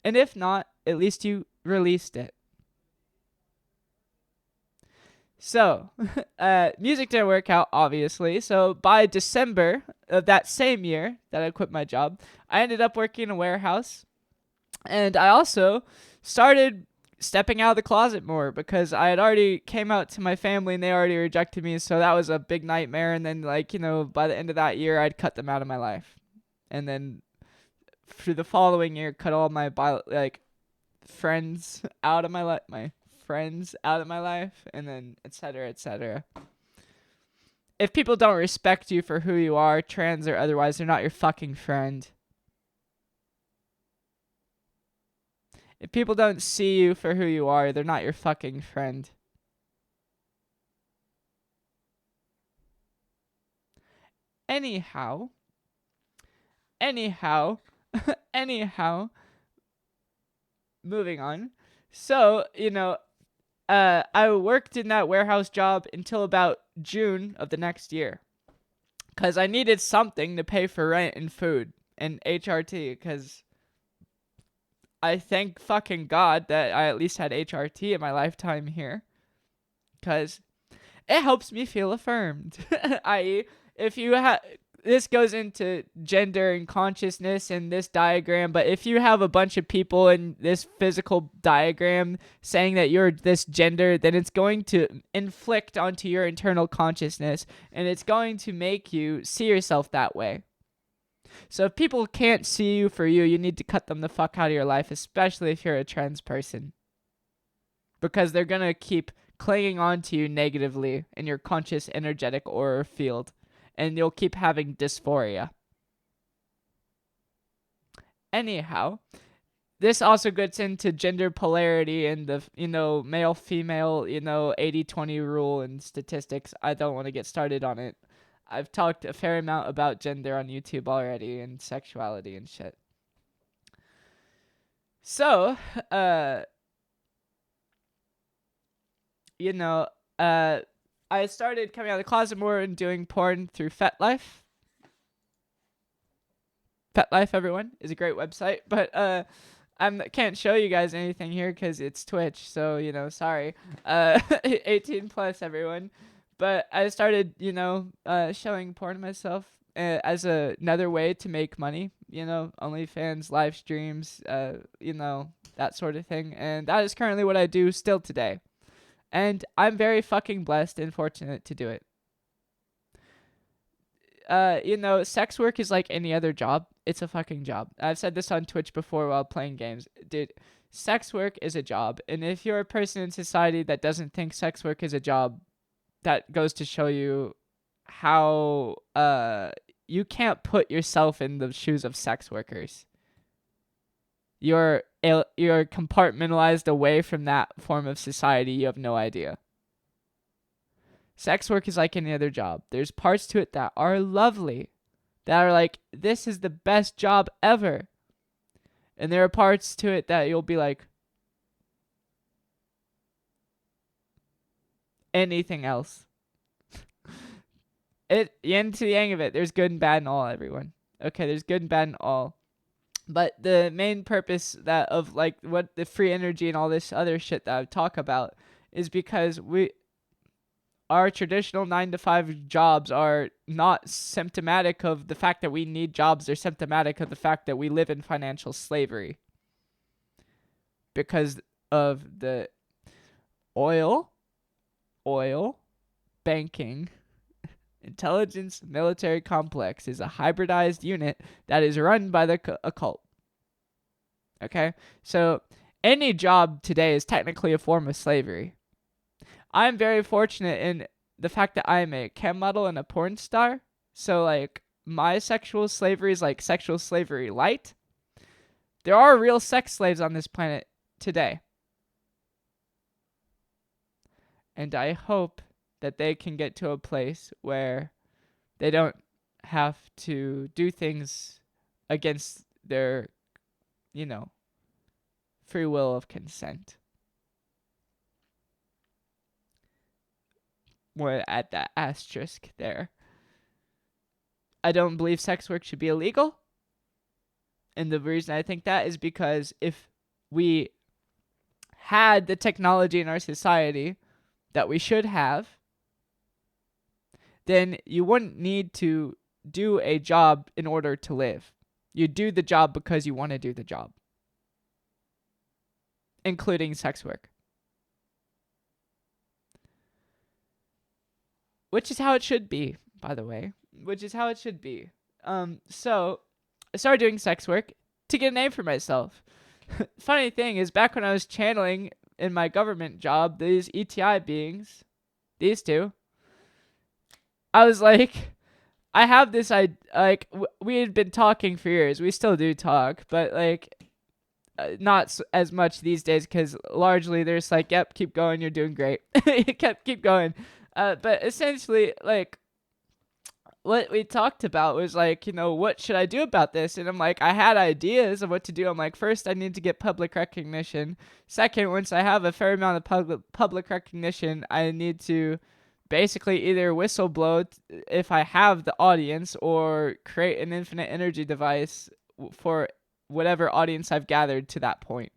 And if not, at least you released it. So, music didn't work out, obviously. So, by December of that same year that I quit my job, I ended up working in a warehouse. And I also started stepping out of the closet more because I had already came out to my family and they already rejected me. So, that was a big nightmare. And then, by the end of that year, I'd cut them out of my life. And then, for the following year, cut all my, friends out of my life. Friends out of my life, and then etc. etc. If people don't respect you for who you are, trans or otherwise, they're not your fucking friend. If people don't see you for who you are, they're not your fucking friend. Anyhow, moving on. So, I worked in that warehouse job until about June of the next year. Because I needed something to pay for rent and food and HRT. Because I thank fucking God that I at least had HRT in my lifetime here. Because it helps me feel affirmed. I.e., if you have... This goes into gender and consciousness in this diagram, but if you have a bunch of people in this physical diagram saying that you're this gender, then it's going to inflict onto your internal consciousness, and it's going to make you see yourself that way. So if people can't see you for you, you need to cut them the fuck out of your life, especially if you're a trans person. Because they're going to keep clinging on to you negatively in your conscious energetic aura field. And you'll keep having dysphoria. Anyhow, this also gets into gender polarity and the, male-female, 80-20 rule and statistics. I don't want to get started on it. I've talked a fair amount about gender on YouTube already and sexuality and shit. So, I started coming out of the closet more and doing porn through FetLife. FetLife, everyone, is a great website, but I can't show you guys anything here because it's Twitch, so, sorry. 18 plus, everyone. But I started, showing porn to myself as another way to make money, OnlyFans, live streams, that sort of thing. And that is currently what I do still today. And I'm very fucking blessed and fortunate to do it. Sex work is like any other job. It's a fucking job. I've said this on Twitch before while playing games. Dude, sex work is a job. And if you're a person in society that doesn't think sex work is a job, that goes to show you how you can't put yourself in the shoes of sex workers. You're compartmentalized away from that form of society. You have no idea. Sex work is like any other job. There's parts to it that are lovely, that are like, this is the best job ever. And there are parts to it that you'll be like, anything else. Yin to the yang of it. There's good and bad in all, everyone. Okay, there's good and bad in all. But the main purpose of what the free energy and all this other shit that I talk about is because our traditional 9-to-5 jobs are not symptomatic of the fact that we need jobs. They're symptomatic of the fact that we live in financial slavery. Because of the oil, banking, intelligence, military complex is a hybridized unit that is run by the occult. Okay? So any job today is technically a form of slavery. I'm very fortunate in the fact that I'm a cam model and a porn star. So, my sexual slavery is like sexual slavery light. There are real sex slaves on this planet today. And I hope that they can get to a place where they don't have to do things against their, free will of consent. We're at that asterisk there. I don't believe sex work should be illegal. And the reason I think that is because if we had the technology in our society that we should have, then you wouldn't need to do a job in order to live. You do the job because you want to do the job, including sex work. Which is how it should be, by the way. Which is how it should be. So I started doing sex work to get a name for myself. Funny thing is, back when I was channeling in my government job, these ETI beings, these two, I was like, I have this, we had been talking for years. We still do talk, but not as much these days because largely they're just like, yep, keep going, you're doing great. keep going. But essentially, what we talked about was what should I do about this? And I'm like, I had ideas of what to do. I'm like, first I need to get public recognition. Second, once I have a fair amount of public recognition, I need to basically either whistleblow if I have the audience or create an infinite energy device for whatever audience I've gathered to that point.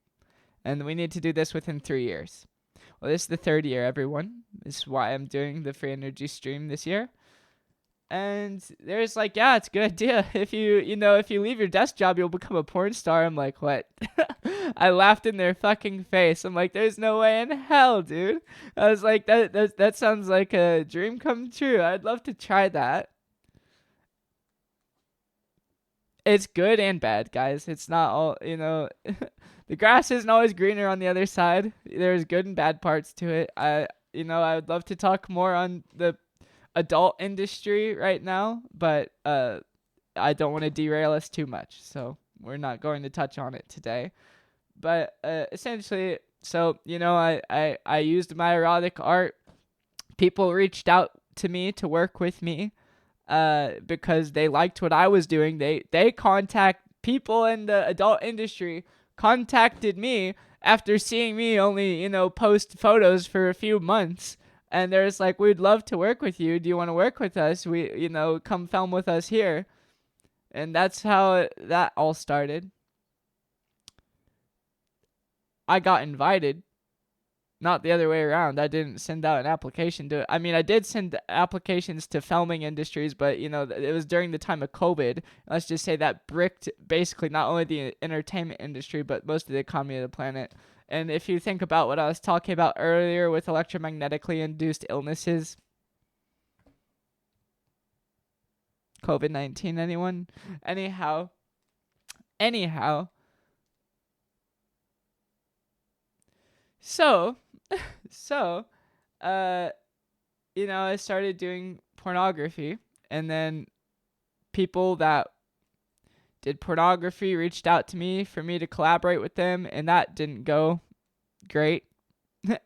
And we need to do this within 3 years. Well, this is the 3rd year, everyone. This is why I'm doing the free energy stream this year. And there's yeah, it's a good idea. If you leave your desk job, you'll become a porn star. I'm like, what? I laughed in their fucking face. I'm like, there's no way in hell, dude. I was like, that sounds like a dream come true. I'd love to try that. It's good and bad, guys. It's not all, the grass isn't always greener on the other side. There's good and bad parts to it. I would love to talk more on the adult industry right now, but I don't want to derail us too much, so we're not going to touch on it today. But essentially, so I used my erotic art. People reached out to me to work with me because they liked what I was doing. They contact people in the adult industry contacted me after seeing me only post photos for a few months. And they're just like, we'd love to work with you. Do you want to work with us? We, come film with us here. And that's how that all started. I got invited, not the other way around. I didn't send out an application to it. I mean, I did send applications to filming industries, but, it was during the time of COVID. Let's just say that bricked basically not only the entertainment industry, but most of the economy of the planet. And if you think about what I was talking about earlier with electromagnetically induced illnesses, COVID-19, anyone? Anyhow, so, I started doing pornography, and then people that did pornography reached out to me for me to collaborate with them, and that didn't go great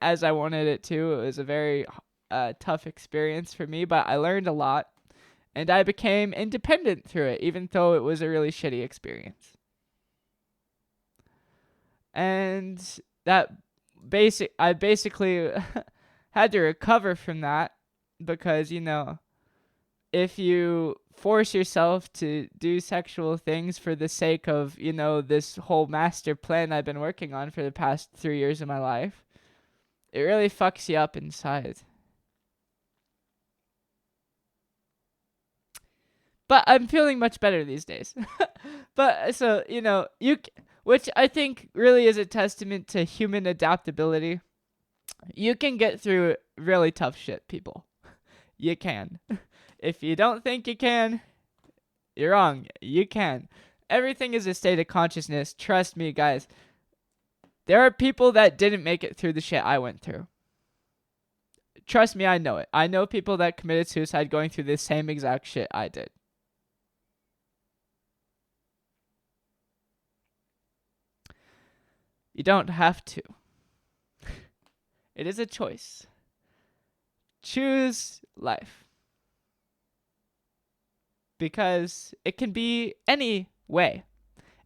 as I wanted it to. It was a very tough experience for me, but I learned a lot, and I became independent through it, even though it was a really shitty experience. And I basically had to recover from that because, if you force yourself to do sexual things for the sake of, this whole master plan I've been working on for the past 3 years of my life, it really fucks you up inside. But I'm feeling much better these days. But so, which I think really is a testament to human adaptability. You can get through really tough shit, people. You can. If you don't think you can, you're wrong. You can. Everything is a state of consciousness. Trust me, guys. There are people that didn't make it through the shit I went through. Trust me, I know it. I know people that committed suicide going through the same exact shit I did. You don't have to. It is a choice. Choose life. Because it can be any way.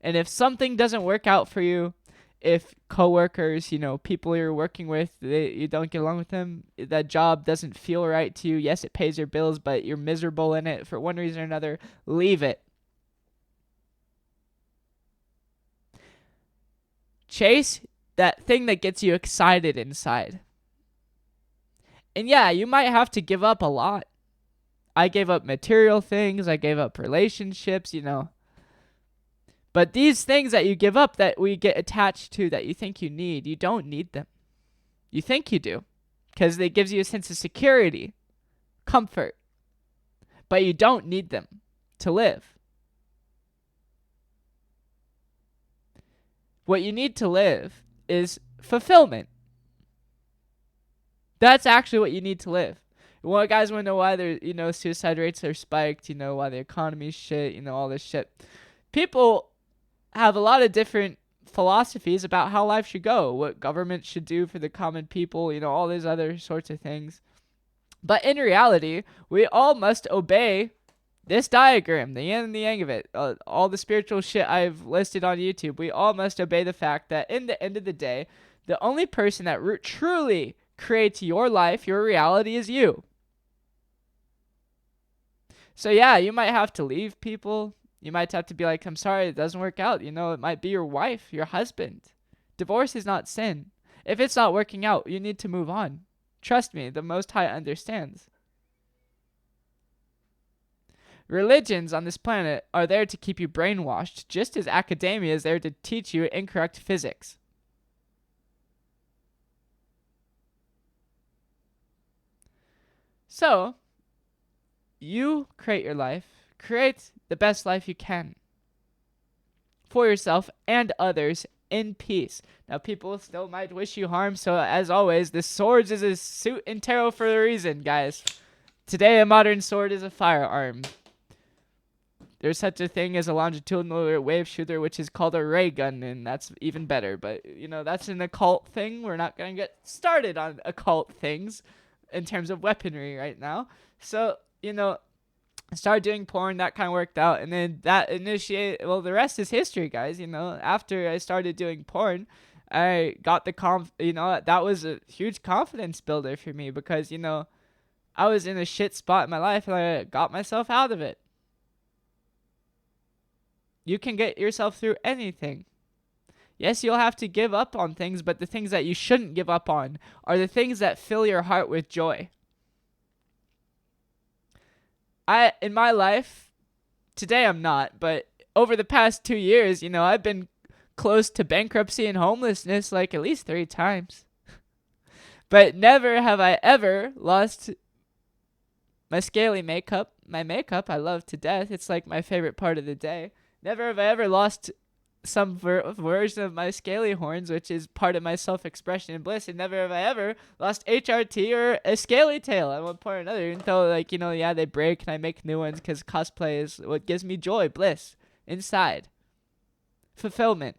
And if something doesn't work out for you, if coworkers, people you're working with, you don't get along with them, that job doesn't feel right to you, yes, it pays your bills, but you're miserable in it for one reason or another, leave it. Chase that thing that gets you excited inside. And yeah, you might have to give up a lot. I gave up material things. I gave up relationships, But these things that you give up that we get attached to that you think you need, you don't need them. You think you do. Because they gives you a sense of security, comfort. But you don't need them to live. What you need to live is fulfillment. That's actually what you need to live. Well, guys want to know why their, suicide rates are spiked, why the economy's shit, all this shit. People have a lot of different philosophies about how life should go, what government should do for the common people, all these other sorts of things. But in reality, we all must obey this diagram, the yin and the yang of it, all the spiritual shit I've listed on YouTube. We all must obey the fact that in the end of the day, the only person that truly creates your life, your reality, is you. So yeah, you might have to leave people. You might have to be like, I'm sorry, it doesn't work out. It might be your wife, your husband. Divorce is not sin. If it's not working out, you need to move on. Trust me, the Most High understands. Religions on this planet are there to keep you brainwashed, just as academia is there to teach you incorrect physics. So, you create your life. Create the best life you can for yourself and others in peace. Now, people still might wish you harm, so as always, the swords is a suit in tarot for a reason, guys. Today, a modern sword is a firearm. There's such a thing as a longitudinal wave shooter, which is called a ray gun, and that's even better. But, that's an occult thing. We're not going to get started on occult things in terms of weaponry right now. So, I started doing porn, that kind of worked out, and then that the rest is history, guys. After I started doing porn, I got the that was a huge confidence builder for me because, I was in a shit spot in my life and I got myself out of it. You can get yourself through anything. Yes, you'll have to give up on things, but the things that you shouldn't give up on are the things that fill your heart with joy. In my life, today I'm not, but over the past 2 years, I've been close to bankruptcy and homelessness like at least 3 times. But never have I ever lost my scaly makeup. My makeup I love to death. It's like my favorite part of the day. Never have I ever lost some version of my scaly horns, which is part of my self-expression and bliss, and never have I ever lost HRT or a scaly tail at one point or another, even though, they break and I make new ones because cosplay is what gives me joy, bliss, inside, fulfillment.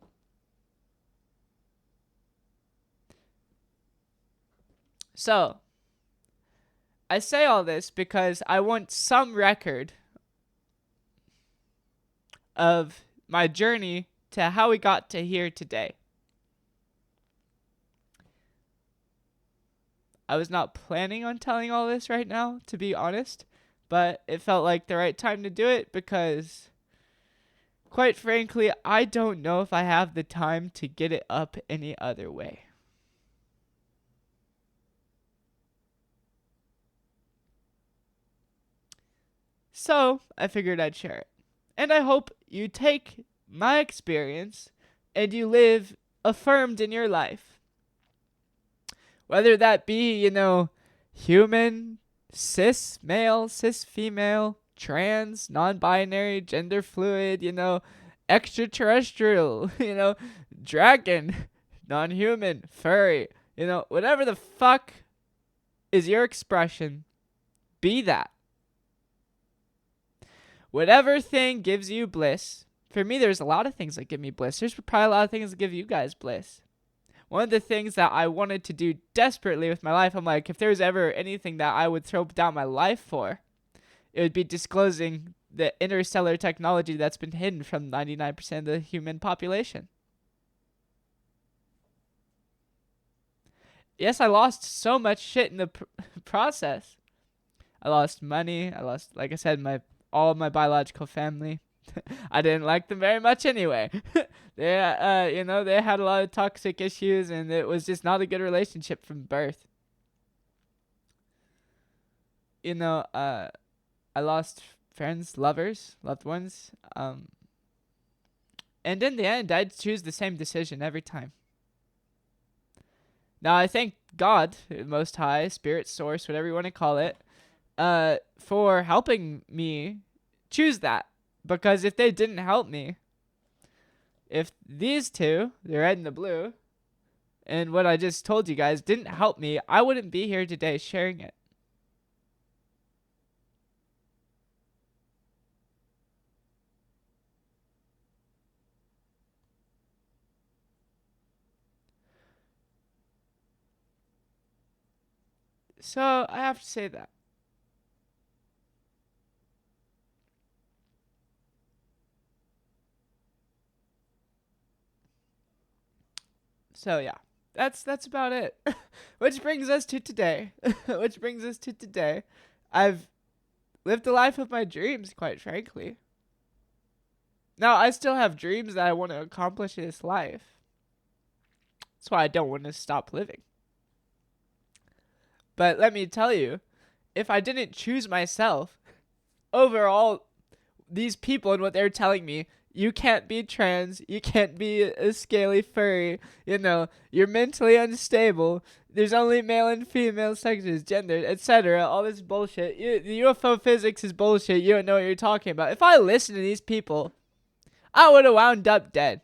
So, I say all this because I want some record of my journey to how we got to here today. I was not planning on telling all this right now, to be honest, but it felt like the right time to do it because, quite frankly, I don't know if I have the time to get it up any other way. So, I figured I'd share it. And I hope you take my experience and you live affirmed in your life. Whether that be, human, cis male, cis female, trans, non-binary, gender fluid, extraterrestrial, dragon, non-human, furry, whatever the fuck is your expression, be that. Whatever thing gives you bliss. For me, there's a lot of things that give me bliss. There's probably a lot of things that give you guys bliss. one of the things that I wanted to do desperately with my life, I'm like, if there's ever anything that I would throw down my life for, it would be disclosing the interstellar technology that's been hidden from 99% of the human population. Yes, I lost so much shit in the process. I lost money. I lost, like I said, all of my biological family. I didn't like them very much anyway. They, they had a lot of toxic issues, and it was just not a good relationship from birth. I lost friends, lovers, loved ones. And in the end, I'd choose the same decision every time. Now, I thank God, Most High, Spirit, Source, whatever you want to call it, for helping me choose that. Because if they didn't help me, if these two, the red and the blue, and what I just told you guys didn't help me, I wouldn't be here today sharing it. So I have to say that. So yeah, that's about it. Which brings us to today. I've lived the life of my dreams, quite frankly. Now, I still have dreams that I want to accomplish in this life. That's why I don't want to stop living. But let me tell you, if I didn't choose myself over all these people and what they're telling me, you can't be trans, you can't be a scaly furry, you're mentally unstable, there's only male and female sexes, gender, etc., all this bullshit. The UFO physics is bullshit, you don't know what you're talking about. If I listened to these people, I would have wound up dead.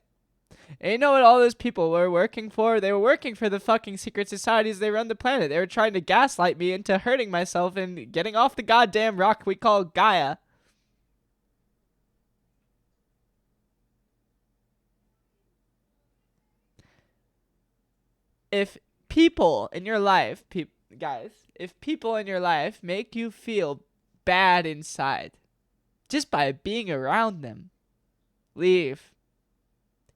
And you know what all those people were working for? They were working for the fucking secret societies they run the planet. They were trying to gaslight me into hurting myself and getting off the goddamn rock we call Gaia. If people in your life, if people in your life make you feel bad inside just by being around them, leave.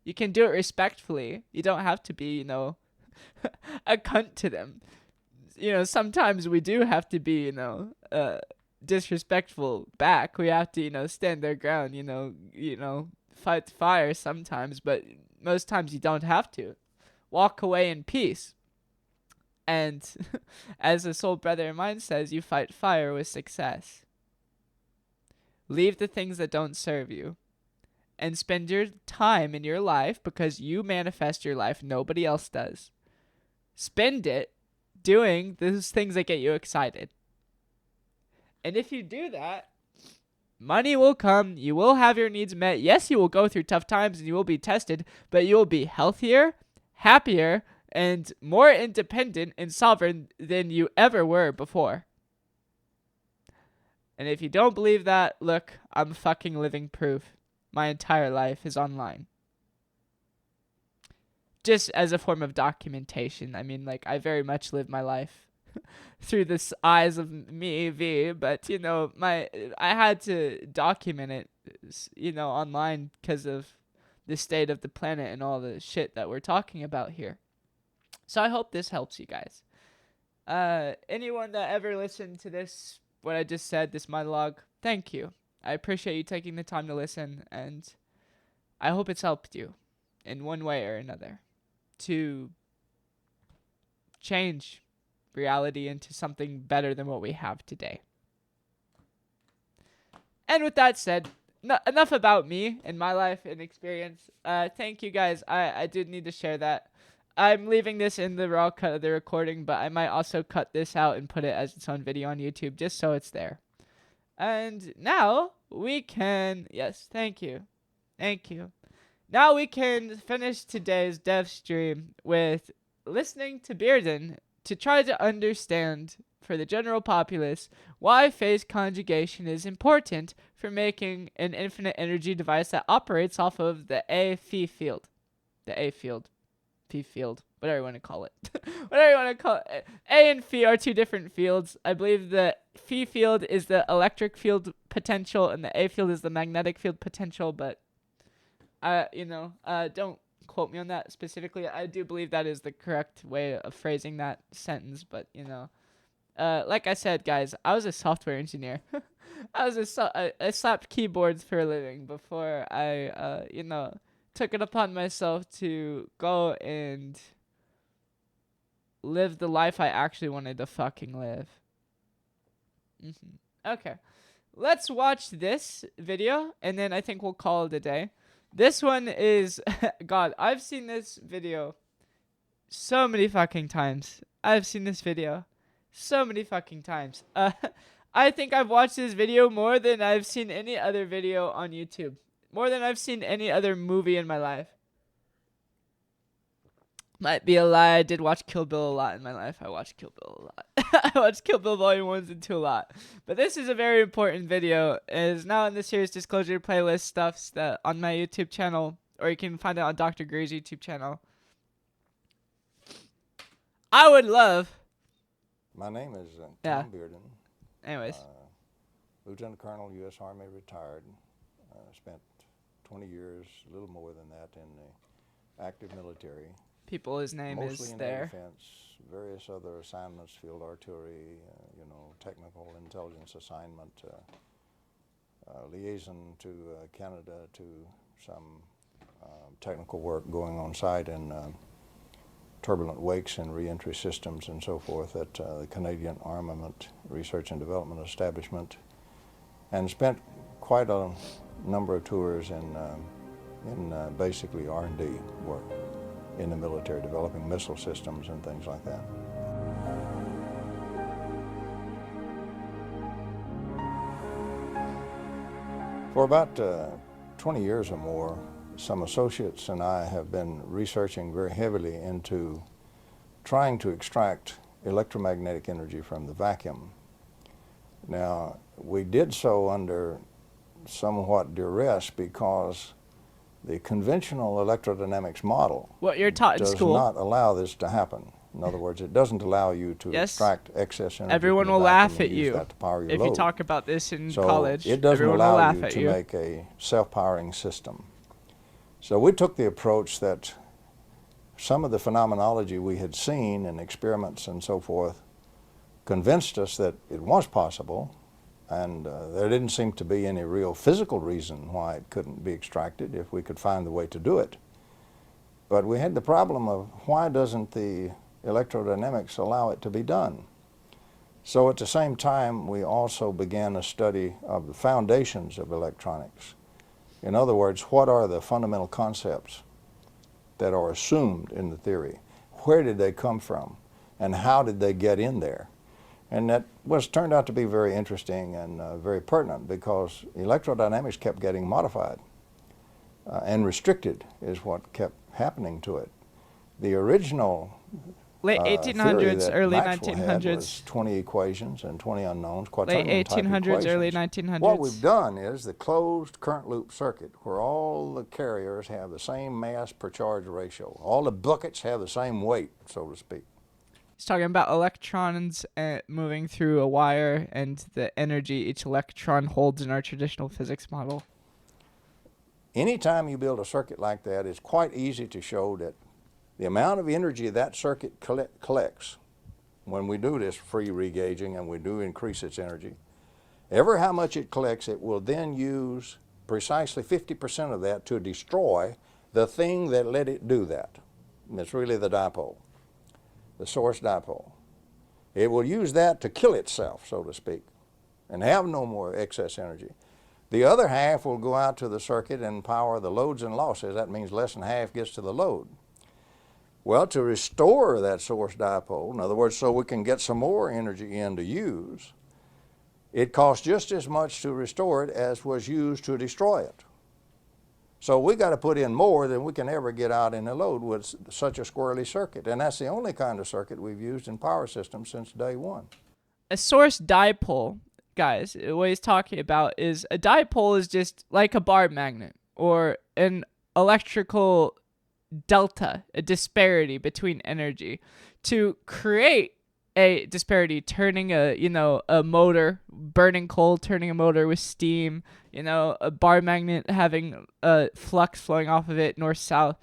You can do it respectfully. You don't have to be, a cunt to them. Sometimes we do have to be, disrespectful back. We have to, stand their ground, fight the fire sometimes, but most times you don't have to. Walk away in peace. And as a soul brother of mine says, you fight fire with success. Leave the things that don't serve you. And spend your time in your life, because you manifest your life, nobody else does. Spend it doing those things that get you excited. And if you do that, money will come, you will have your needs met. Yes, you will go through tough times and you will be tested, but you will be healthier, happier, and more independent and sovereign than you ever were before. And if you don't believe that, look, I'm fucking living proof. My entire life is online. Just as a form of documentation. I mean, I very much live my life through the eyes of me, V, but, I had to document it, online because of the state of the planet and all the shit that we're talking about here. So I hope this helps you guys. Anyone that ever listened to this, what I just said, this monologue, thank you. I appreciate you taking the time to listen, and I hope it's helped you in one way or another to change reality into something better than what we have today. And with that said, enough about me and my life and experience. Thank you guys. I did need to share that. I'm leaving this in the raw cut of the recording, but I might also cut this out and put it as its own video on YouTube just so it's there. And now we can, yes, thank you. Now we can finish today's dev stream with listening to Bearden to try to understand, for the general populace, why phase conjugation is important for making an infinite energy device that operates off of the A-Phi field. The A field. P field. whatever you want to call it. Whatever you want to call it. A and Phi are two different fields. I believe the Phi field is the electric field potential and the A field is the magnetic field potential, but don't quote me on that specifically. I do believe that is the correct way of phrasing that sentence, but like I said, guys, I was a software engineer. I slapped keyboards for a living before I took it upon myself to go and live the life I actually wanted to fucking live. Okay. Let's watch this video, and then I think we'll call it a day. This one is... God, I've seen this video so many fucking times. I've seen this video so many fucking times. I think I've watched this video more than I've seen any other video on YouTube. More than I've seen any other movie in my life. Might be a lie. I did watch Kill Bill a lot in my life. I watched Kill Bill a lot. I watched Kill Bill Volume 1 and 2 a lot. But this is a very important video. It is now in the Serious Disclosure playlist stuffs that on my YouTube channel. Or you can find it on Dr. Gray's YouTube channel. I would love... My name is Tom Bearden. Anyways. Lieutenant Colonel, U.S. Army, retired. Spent 20 years, a little more than that, in the active military. People, his name mostly is in there. Air defense, various other assignments, field artillery, technical intelligence assignment, liaison to Canada, to some technical work going on site in turbulent wakes and reentry systems and so forth at the Canadian Armament Research and Development Establishment, and spent quite a number of tours in basically R&D work in the military, developing missile systems and things like that. For about 20 years or more, some associates and I have been researching very heavily into trying to extract electromagnetic energy from the vacuum. Now, we did so under somewhat duress because the conventional electrodynamics model What you're taught in does school. not allow this to happen. In other words, it doesn't allow you to extract excess energy. Everyone from the will vacuum laugh and at use you that to power your if load. you talk about this in So college. it doesn't Everyone will allow laugh you at to you. make a self-powering system. So we took the approach that some of the phenomenology we had seen in experiments and so forth convinced us that it was possible, and there didn't seem to be any real physical reason why it couldn't be extracted if we could find the way to do it. But we had the problem of why doesn't the electrodynamics allow it to be done? So at the same time, we also began a study of the foundations of electronics. In other words, what are the fundamental concepts that are assumed in the theory? Where did they come from? And how did they get in there? And that turned out to be very interesting and very pertinent, because electrodynamics kept getting modified and restricted is what kept happening to it. The original late theory 1800s, that early Maxwell had 1900s. was 20 equations and 20 unknowns, Late quaternion type 1800s, early equations. 1900s. What we've done is the closed current loop circuit, where all the carriers have the same mass per charge ratio. All the buckets have the same weight, so to speak. He's talking about electrons moving through a wire and the energy each electron holds in our traditional physics model. Anytime you build a circuit like that, it's quite easy to show that the amount of energy that circuit collects, when we do this free regauging and we do increase its energy, ever how much it collects, it will then use precisely 50% of that to destroy the thing that let it do that. And it's really the dipole, the source dipole. It will use that to kill itself, so to speak, and have no more excess energy. The other half will go out to the circuit and power the loads and losses. That means less than half gets to the load. Well, to restore that source dipole, in other words, so we can get some more energy in to use, it costs just as much to restore it as was used to destroy it. So we got to put in more than we can ever get out in the load with such a squirrely circuit. And that's the only kind of circuit we've used in power systems since day one. A source dipole, guys, what he's talking about is a dipole is just like a bar magnet or an electrical delta, a disparity between energy. To create a disparity, turning a motor, burning coal, turning a motor with steam, a bar magnet having a flux flowing off of it north-south.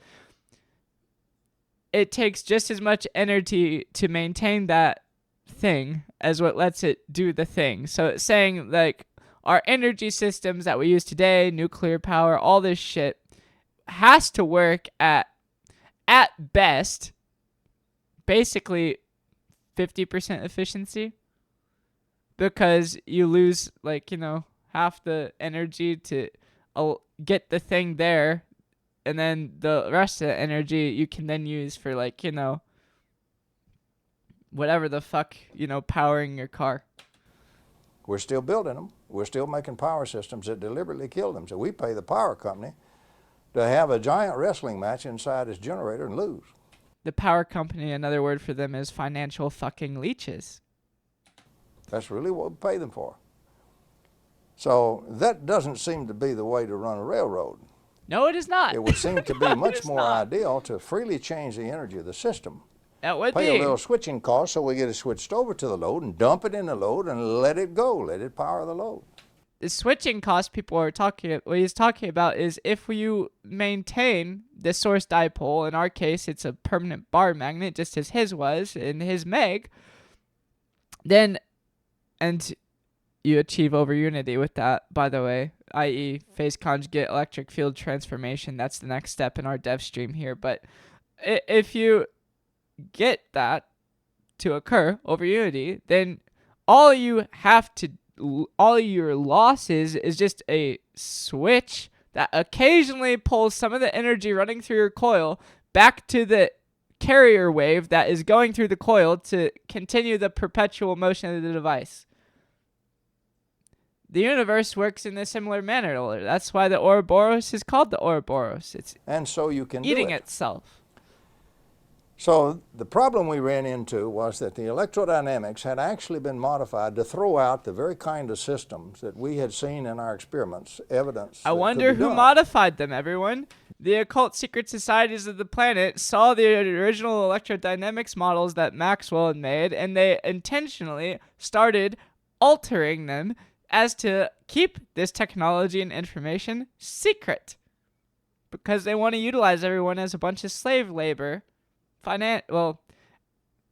It takes just as much energy to maintain that thing as what lets it do the thing. So it's saying, like, our energy systems that we use today, nuclear power, all this shit, has to work at best, basically 50% efficiency, because you lose, like, half the energy to get the thing there, and then the rest of the energy you can then use for, like, whatever the fuck, powering your car. We're still building them. We're still making power systems that deliberately kill them. So we pay the power company to have a giant wrestling match inside his generator and lose. The power company, another word for them, is financial fucking leeches. That's really what we pay them for. So that doesn't seem to be the way to run a railroad. No, it is not. It would seem to be much more ideal to freely change the energy of the system. That would Pay be. a little switching cost so we get it switched over to the load and dump it in the load and let it go. Let it power the load. The switching cost what he's talking about is if you maintain the source dipole, in our case it's a permanent bar magnet, just as his was in his Meg, then, and you achieve over unity with that, by the way, i.e. phase conjugate electric field transformation. That's the next step in our dev stream here. But if you get that to occur over unity, then all your losses is just a switch that occasionally pulls some of the energy running through your coil back to the carrier wave that is going through the coil to continue the perpetual motion of the device. The universe works in a similar manner. That's why the Ouroboros is called the Ouroboros. It's and so you can eating do it. itself. So the problem we ran into was that the electrodynamics had actually been modified to throw out the very kind of systems that we had seen in our experiments, evidence. I wonder who modified them, everyone. The occult secret societies of the planet saw the original electrodynamics models that Maxwell had made, and they intentionally started altering them as to keep this technology and information secret, because they want to utilize everyone as a bunch of slave labor. Well,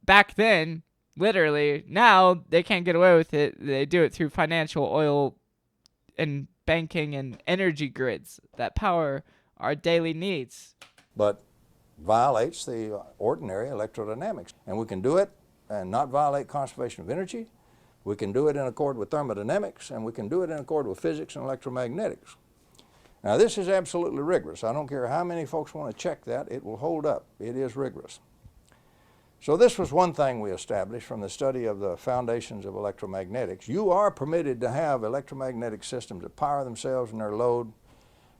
back then, literally. Now they can't get away with it. They do it through financial, oil, and banking and energy grids that power our daily needs. But violates the ordinary electrodynamics. And we can do it and not violate conservation of energy. We can do it in accord with thermodynamics, and we can do it in accord with physics and electromagnetics. Now, this is absolutely rigorous. I don't care how many folks want to check that. It will hold up. It is rigorous. So this was one thing we established from the study of the foundations of electromagnetics. You are permitted to have electromagnetic systems that power themselves and their load,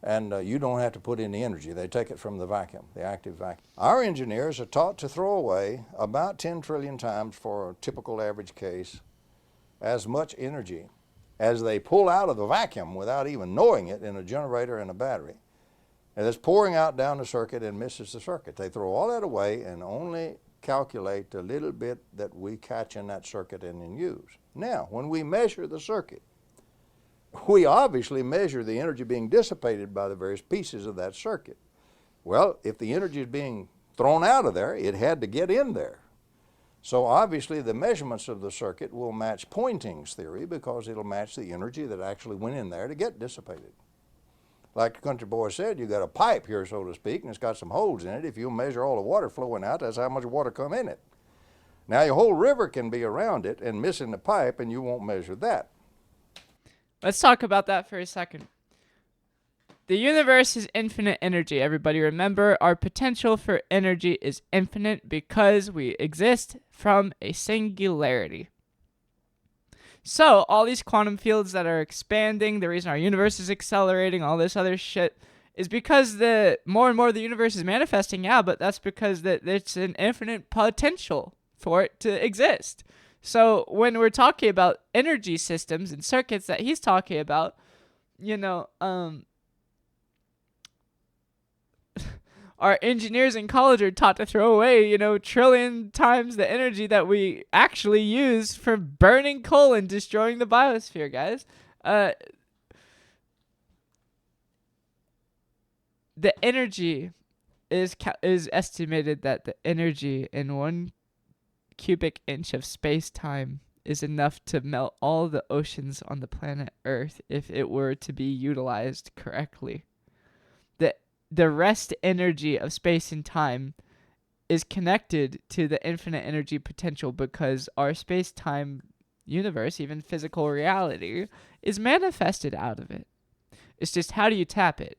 and you don't have to put in the energy. They take it from the vacuum, the active vacuum. Our engineers are taught to throw away about 10 trillion times for a typical average case as much energy as they pull out of the vacuum without even knowing it in a generator and a battery. And it's pouring out down the circuit and misses the circuit. They throw all that away and only calculate the little bit that we catch in that circuit and then use. Now, when we measure the circuit, we obviously measure the energy being dissipated by the various pieces of that circuit. Well, if the energy is being thrown out of there, it had to get in there. So obviously the measurements of the circuit will match Poynting's theory, because it'll match the energy that actually went in there to get dissipated. Like the country boy said, you got a pipe here, so to speak, and it's got some holes in it. If you measure all the water flowing out, that's how much water come in it. Now your whole river can be around it and missing the pipe, and you won't measure that. Let's talk about that for a second. The universe is infinite energy. Everybody remember, our potential for energy is infinite because we exist from a singularity. So all these quantum fields that are expanding, the reason our universe is accelerating, all this other shit, is because the more and more the universe is manifesting. Yeah, but that's because it's an infinite potential for it to exist. So when we're talking about energy systems and circuits that he's talking about, our engineers in college are taught to throw away, trillion times the energy that we actually use for burning coal and destroying the biosphere, guys. The energy is estimated that the energy in 1 cubic inch of space-time is enough to melt all the oceans on the planet Earth if it were to be utilized correctly. The rest energy of space and time is connected to the infinite energy potential because our space-time universe, even physical reality, is manifested out of it. It's just, how do you tap it?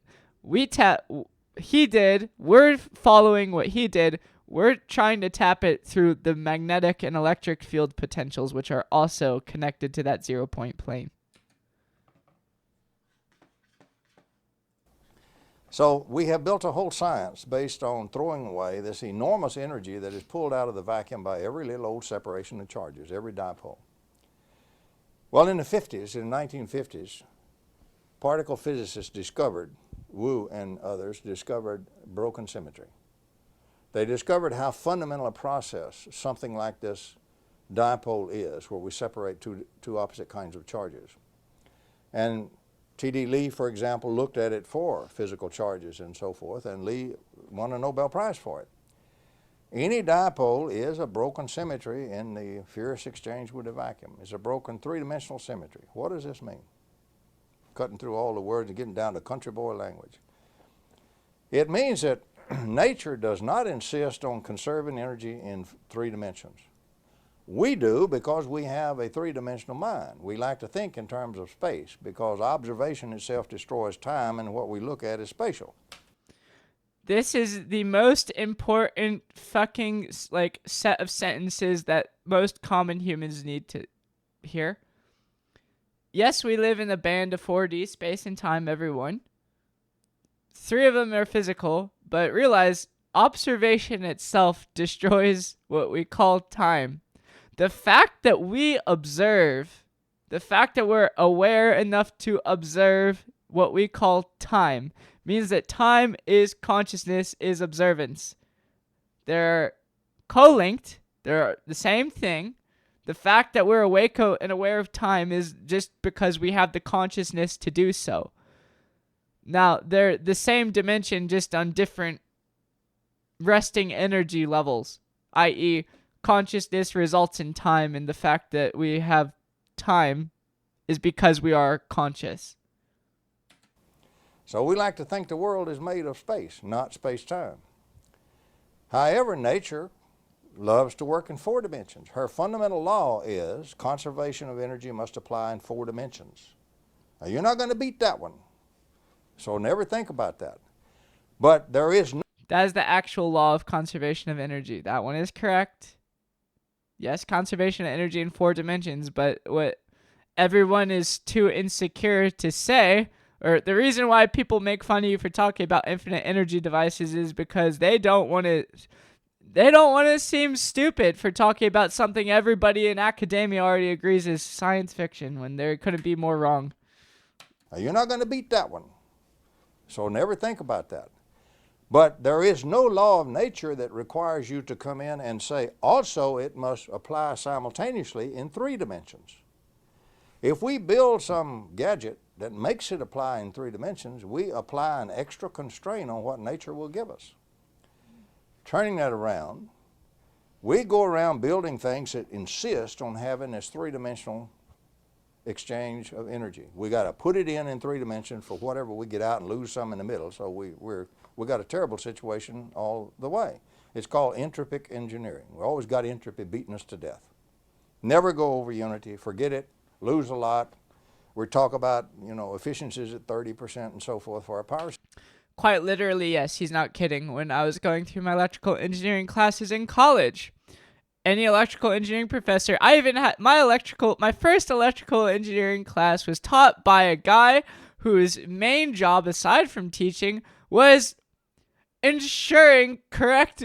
He did. We're following what he did. We're trying to tap it through the magnetic and electric field potentials, which are also connected to that 0-point plane. So we have built a whole science based on throwing away this enormous energy that is pulled out of the vacuum by every little old separation of charges, every dipole. Well, in the 50s, in the 1950s, particle physicists discovered, Wu and others discovered broken symmetry. They discovered how fundamental a process something like this dipole is, where we separate two opposite kinds of charges. And T.D. Lee, for example, looked at it for physical charges and so forth, and Lee won a Nobel Prize for it. Any dipole is a broken symmetry in the furious exchange with a vacuum. It's a broken three-dimensional symmetry. What does this mean? Cutting through all the words and getting down to country boy language. It means that nature does not insist on conserving energy in 3 dimensions. We do because we have a 3-dimensional mind. We like to think in terms of space because observation itself destroys time, and what we look at is spatial. This is the most important fucking set of sentences that most common humans need to hear. Yes, we live in a band of 4D, space and time, everyone. 3 of them are physical, but realize observation itself destroys what we call time. The fact that we observe, the fact that we're aware enough to observe what we call time, means that time is consciousness, is observance. They're co-linked. They're the same thing. The fact that we're awake and aware of time is just because we have the consciousness to do so. Now, they're the same dimension, just on different resting energy levels, i.e., consciousness results in time, and the fact that we have time is because we are conscious. So we like to think the world is made of space, not space-time. However, nature loves to work in 4 dimensions. Her fundamental law is conservation of energy must apply in 4 dimensions. Now, you're not going to beat that one, so never think about that. But there is no... That is the actual law of conservation of energy. That one is correct. Yes, conservation of energy in 4 dimensions, but what everyone is too insecure to say, or the reason why people make fun of you for talking about infinite energy devices, is because they don't want to seem stupid for talking about something everybody in academia already agrees is science fiction, when there couldn't be more wrong. Now, you're not going to beat that one, so never think about that. But there is no law of nature that requires you to come in and say, also it must apply simultaneously in 3 dimensions. If we build some gadget that makes it apply in 3 dimensions, we apply an extra constraint on what nature will give us. Turning that around, we go around building things that insist on having this 3-dimensional exchange of energy. We got to put it in 3 dimensions for whatever we get out and lose some in the middle, so we got a terrible situation all the way. It's called entropic engineering. We always got entropy beating us to death. Never go over unity, forget it, lose a lot. We talk about, efficiencies at 30% and so forth for our power. Quite literally, yes, he's not kidding. When I was going through my electrical engineering classes in college, any electrical engineering professor, I even had my first electrical engineering class was taught by a guy whose main job, aside from teaching, was ensuring correct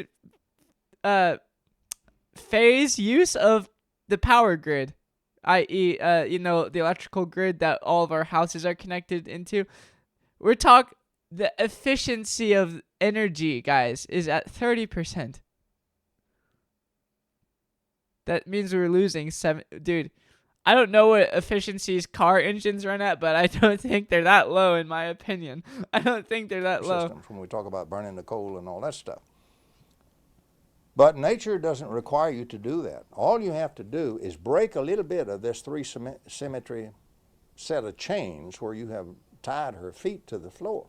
phase use of the power grid, i.e., the electrical grid that all of our houses are connected into. the efficiency of energy, guys, is at 30%. That means we're losing 7. Dude, I don't know what efficiencies car engines run at, but I don't think they're that low, in my opinion. I don't think they're that low. Systems when we talk about burning the coal and all that stuff. But nature doesn't require you to do that. All you have to do is break a little bit of this three-symmetry set of chains where you have tied her feet to the floor.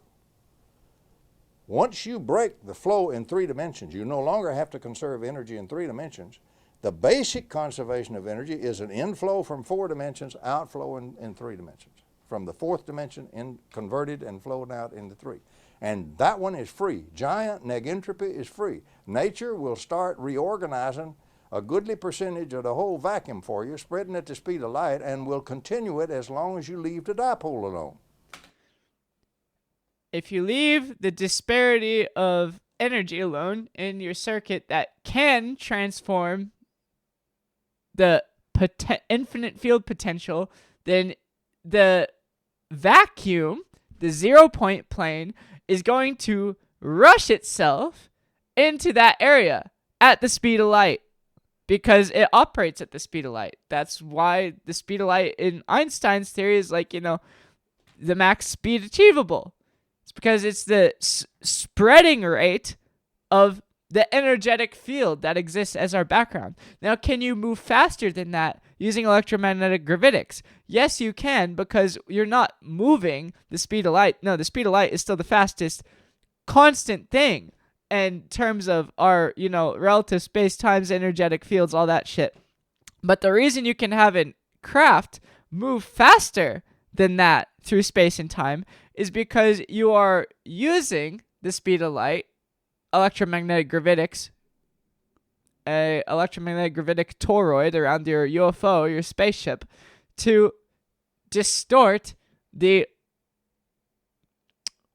Once you break the flow in 3 dimensions, you no longer have to conserve energy in 3 dimensions. The basic conservation of energy is an inflow from 4 dimensions, outflow in 3 dimensions. From the 4th dimension, converted and flowed out into 3. And that one is free. Giant negentropy is free. Nature will start reorganizing a goodly percentage of the whole vacuum for you, spreading at the speed of light, and will continue it as long as you leave the dipole alone. If you leave the disparity of energy alone in your circuit that can transform the infinite field potential, then the vacuum, the 0-point plane, is going to rush itself into that area at the speed of light because it operates at the speed of light. That's why the speed of light in Einstein's theory is like, the max speed achievable. It's because it's the spreading rate of the energetic field that exists as our background. Now, can you move faster than that using electromagnetic gravitics? Yes, you can, because you're not moving the speed of light. No, the speed of light is still the fastest constant thing in terms of our, relative space, times, energetic fields, all that shit. But the reason you can have a craft move faster than that through space and time is because you are using the speed of light, electromagnetic gravitics, a electromagnetic gravitic toroid around your UFO, your spaceship, to distort the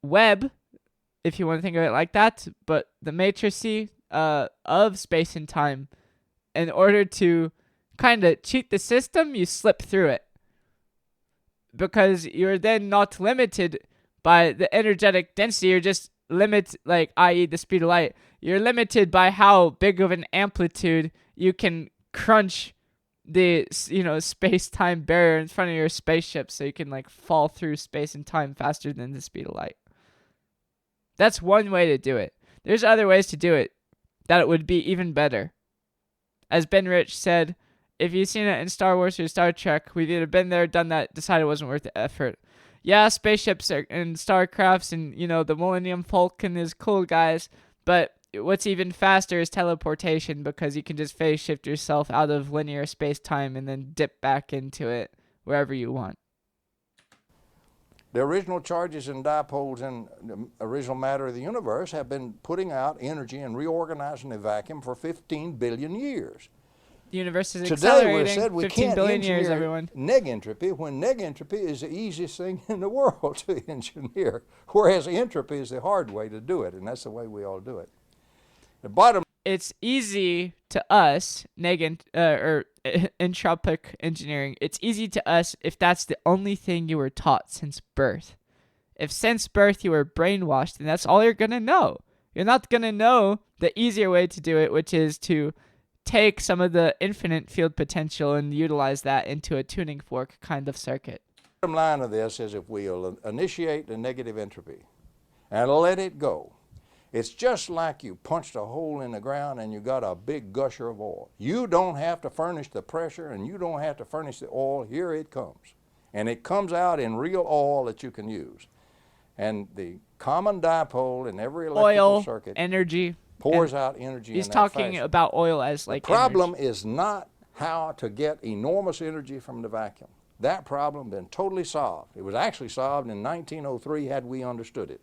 web, if you want to think of it like that, but the matrices of space and time. In order to kind of cheat the system, you slip through it. Because you're then not limited by the energetic density, you're just i.e. the speed of light, you're limited by how big of an amplitude you can crunch the, space-time barrier in front of your spaceship so you can, fall through space and time faster than the speed of light. That's one way to do it. There's other ways to do it that it would be even better. As Ben Rich said, if you've seen it in Star Wars or Star Trek, we've either been there, done that, decided it wasn't worth the effort. Yeah, spaceships and starcrafts and, the Millennium Falcon is cool, guys. But what's even faster is teleportation, because you can just phase shift yourself out of linear space-time and then dip back into it wherever you want. The original charges and dipoles in the original matter of the universe have been putting out energy and reorganizing the vacuum for 15 billion years. The universe is accelerating. Today we said we 15 can't billion years, everyone. Negentropy, when negentropy is the easiest thing in the world to engineer, whereas entropy is the hard way to do it, and that's the way we all do it. The bottom. It's easy to us, entropic engineering. It's easy to us if that's the only thing you were taught since birth. If since birth you were brainwashed, then that's all you're gonna know. You're not gonna know the easier way to do it, which is to take some of the infinite field potential and utilize that into a tuning fork kind of circuit. The bottom line of this is, if we'll initiate the negative entropy and let it go, it's just like you punched a hole in the ground and you got a big gusher of oil. You don't have to furnish the pressure and you don't have to furnish the oil. Here it comes. And it comes out in real oil that you can use. And the common dipole in every electrical circuit, energy, pours out energy. He's talking about oil as the problem is not how to get enormous energy from the vacuum. That problem been totally solved. It was actually solved in 1903 had we understood it.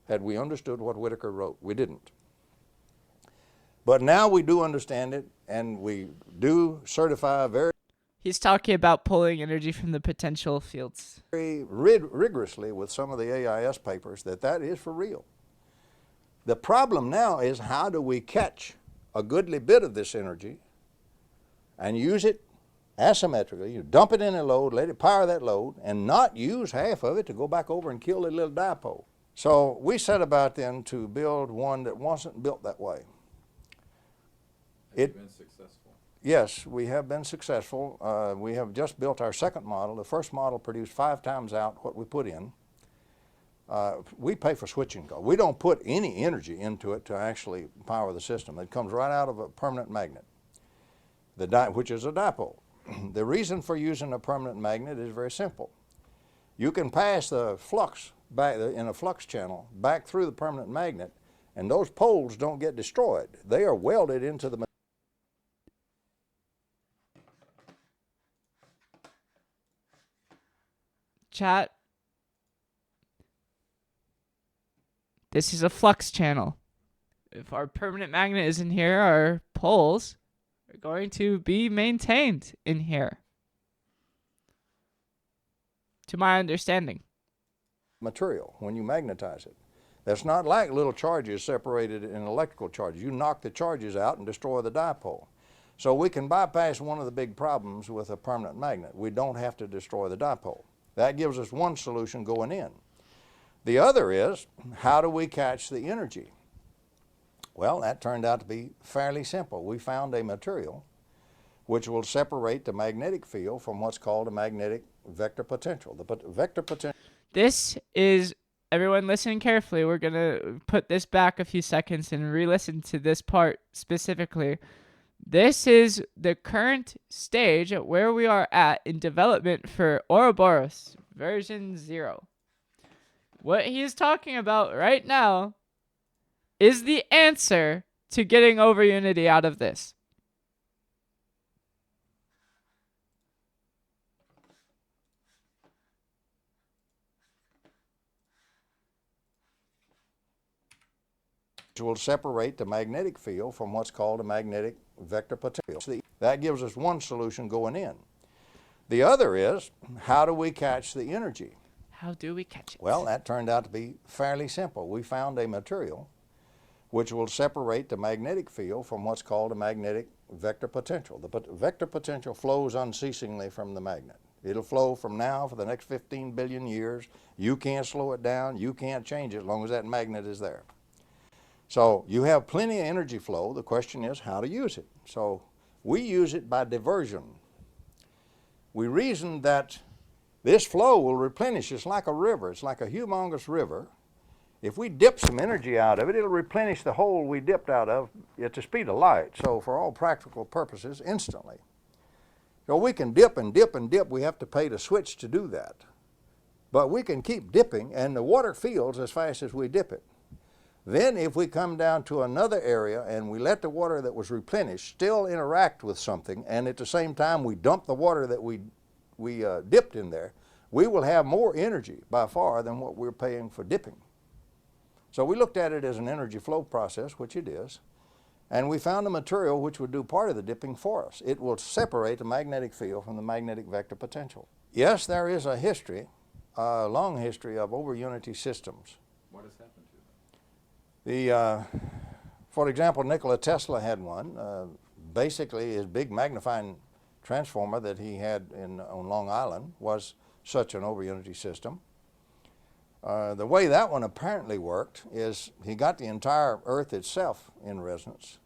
Had we understood what Whittaker wrote. We didn't. But now we do understand it, and we do certify very... He's talking about pulling energy from the potential fields. Very rigorously with some of the AIS papers that is for real. The problem now is, how do we catch a goodly bit of this energy and use it asymmetrically? You dump it in a load, let it power that load, and not use half of it to go back over and kill the little dipole. So we set about then to build one that wasn't built that way. Have you been successful? Yes, we have been successful. We have just built our second model. The first model produced 5 times out what we put in. We pay for switching costs. We don't put any energy into it to actually power the system. It comes right out of a permanent magnet, which is a dipole. The reason for using a permanent magnet is very simple. You can pass the flux back in a flux channel back through the permanent magnet, and those poles don't get destroyed. They are welded into the Chat. This is a flux channel. If our permanent magnet is in here, our poles are going to be maintained in here. To my understanding. material when you magnetize it. That's not like little charges separated in electrical charges. You knock the charges out and destroy the dipole. So we can bypass one of the big problems with a permanent magnet. We don't have to destroy the dipole. That gives us one solution going in. The other is, how do we catch the energy? Well, that turned out to be fairly simple. We found a material which will separate the magnetic field from what's called a magnetic vector potential. The vector potential. This is, everyone listen carefully. We're going to put this back a few seconds and re-listen to this part specifically. This is the current stage at where we are at in development for Ouroboros version 0. What he is talking about right now is the answer to getting over unity out of this. Will separate the magnetic field from what's called a magnetic vector potential. That gives us one solution going in. The other is, how do we catch the energy? How do we catch it? Well, that turned out to be fairly simple. We found a material which will separate the magnetic field from what's called a magnetic vector potential. The vector potential flows unceasingly from the magnet. It'll flow from now for the next 15 billion years. You can't slow it down. You can't change it as long as that magnet is there. So you have plenty of energy flow. The question is how to use it. So we use it by diversion. We reason that this flow will replenish. It's like a river. It's like a humongous river. If we dip some energy out of it, it'll replenish the hole we dipped out of at the speed of light. So for all practical purposes, instantly. So we can dip and dip and dip. We have to pay to switch to do that. But we can keep dipping, and the water fills as fast as we dip it. Then if we come down to another area and we let the water that was replenished still interact with something, and at the same time we dump the water that we dipped in there, we will have more energy by far than what we're paying for dipping. So we looked at it as an energy flow process, which it is, and we found a material which would do part of the dipping for us. It will separate the magnetic field from the magnetic vector potential. Yes, there is a history, a long history of over-unity systems. What has happened to them? For example, Nikola Tesla had one. Basically, his big magnifying transformer that he had on Long Island was such an over-unity system. The way that one apparently worked is he got the entire Earth itself in resonance.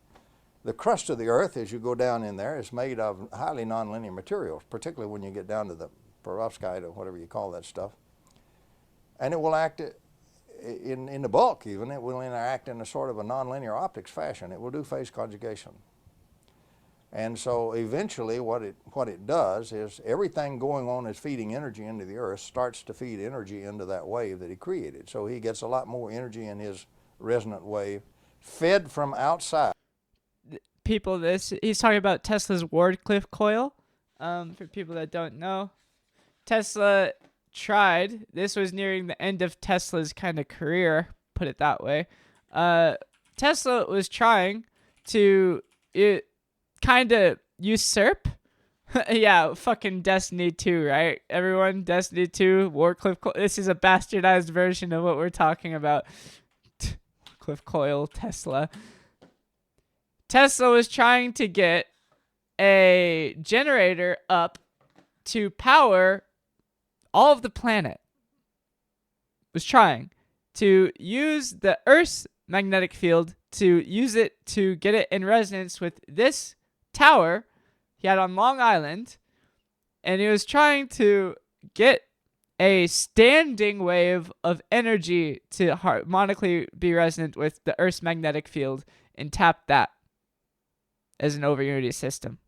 The crust of the Earth, as you go down in there, is made of highly nonlinear materials, particularly when you get down to the perovskite or whatever you call that stuff. And it will act in the bulk even, it will interact in a sort of a nonlinear optics fashion. It will do phase conjugation. And so eventually what it does is everything going on is feeding energy into the Earth starts to feed energy into that wave that he created. So he gets a lot more energy in his resonant wave fed from outside. People, he's talking about Tesla's Wardcliffe coil. For people that don't know, Tesla tried, this was nearing the end of Tesla's kind of career, put it that way. Tesla was trying to kind of usurp yeah, fucking Destiny 2, right? Everyone, Destiny 2, Wardcliffe coil. This is a bastardized version of what we're talking about. Cliff coil, Tesla. Tesla was trying to get a generator up to power all of the planet. Was trying to use the Earth's magnetic field to use it to get it in resonance with this tower he had on Long Island. And he was trying to get a standing wave of energy to harmonically be resonant with the Earth's magnetic field and tap that as an over-unity system.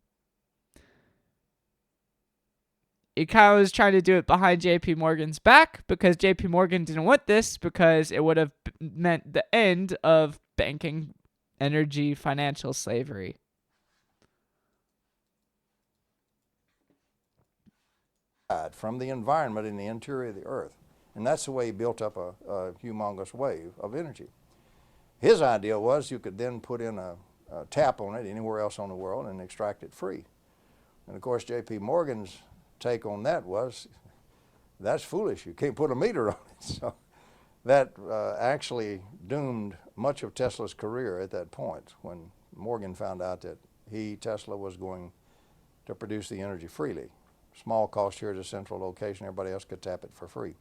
He kind of was trying to do it behind JP Morgan's back because JP Morgan didn't want this because it would have meant the end of banking, energy, financial slavery. From the environment in the interior of the Earth. And that's the way he built up a humongous wave of energy. His idea was you could then put in a tap on it anywhere else on the world and extract it free. And of course JP Morgan's take on that was, that's foolish, you can't put a meter on it. So that actually doomed much of Tesla's career at that point when Morgan found out that Tesla was going to produce the energy freely. Small cost here at a central location, everybody else could tap it for free.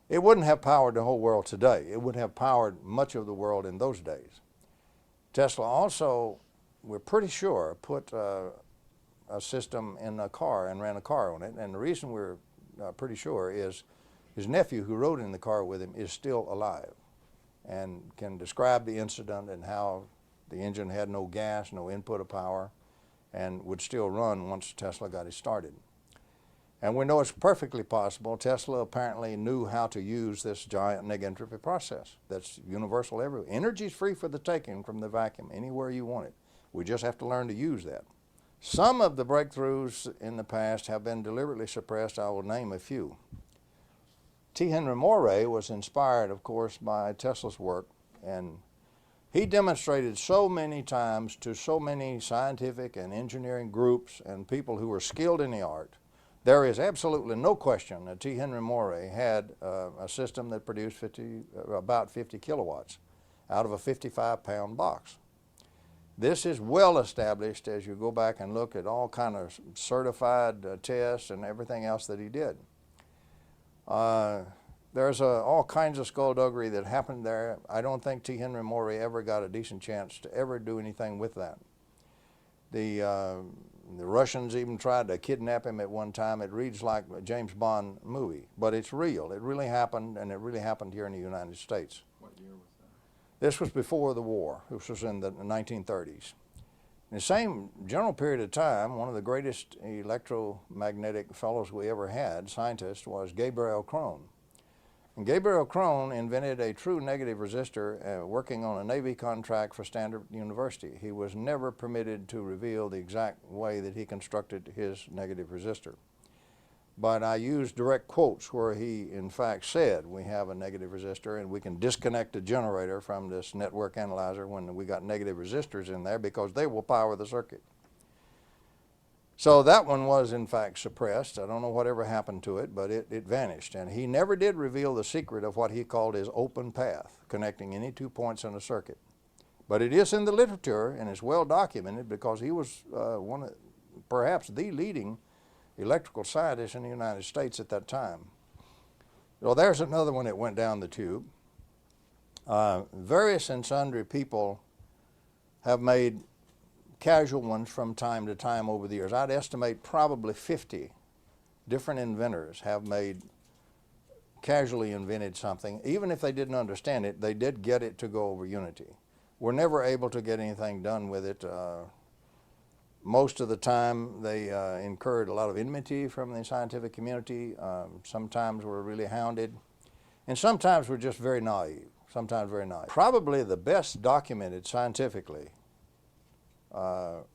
It wouldn't have powered the whole world today. It would have powered much of the world in those days. Tesla also, we're pretty sure, put a system in a car and ran a car on it. And the reason we're pretty sure is his nephew who rode in the car with him is still alive and can describe the incident and how the engine had no gas, no input of power, and would still run once Tesla got it started. And we know it's perfectly possible. Tesla apparently knew how to use this giant negentropy process that's universal everywhere. Energy is free for the taking from the vacuum anywhere you want it. We just have to learn to use that. Some of the breakthroughs in the past have been deliberately suppressed. I will name a few. T. Henry Moray was inspired, of course, by Tesla's work, and he demonstrated so many times to so many scientific and engineering groups and people who were skilled in the art. There is absolutely no question that T. Henry Moray had a system that produced about 50 kilowatts out of a 55-pound box. This is well established as you go back and look at all kind of certified tests and everything else that he did. There's all kinds of skullduggery that happened there. I don't think T. Henry Moray ever got a decent chance to ever do anything with that. The Russians even tried to kidnap him at one time. It reads like a James Bond movie, but it's real. It really happened, and it really happened here in the United States. What year was that? This was before the war. This was in the 1930s. In the same general period of time, one of the greatest electromagnetic fellows we ever had, scientist, was Gabriel Krohn. And Gabriel Krohn invented a true negative resistor working on a Navy contract for Stanford University. He was never permitted to reveal the exact way that he constructed his negative resistor. But I used direct quotes where he, in fact, said, we have a negative resistor and we can disconnect the generator from this network analyzer when we got negative resistors in there because they will power the circuit. So that one was, in fact, suppressed. I don't know whatever happened to it, but it vanished. And he never did reveal the secret of what he called his open path, connecting any 2 points in a circuit. But it is in the literature, and it's well documented because he was perhaps the leading electrical scientist in the United States at that time. Well, there's another one that went down the tube. Various and sundry people have made casual ones from time to time over the years. I'd estimate probably 50 different inventors have casually invented something. Even if they didn't understand it, they did get it to go over unity. We're never able to get anything done with it. Most of the time they incurred a lot of enmity from the scientific community. Sometimes we're really hounded. And sometimes we're just very naive. Sometimes very naive. Probably the best documented scientifically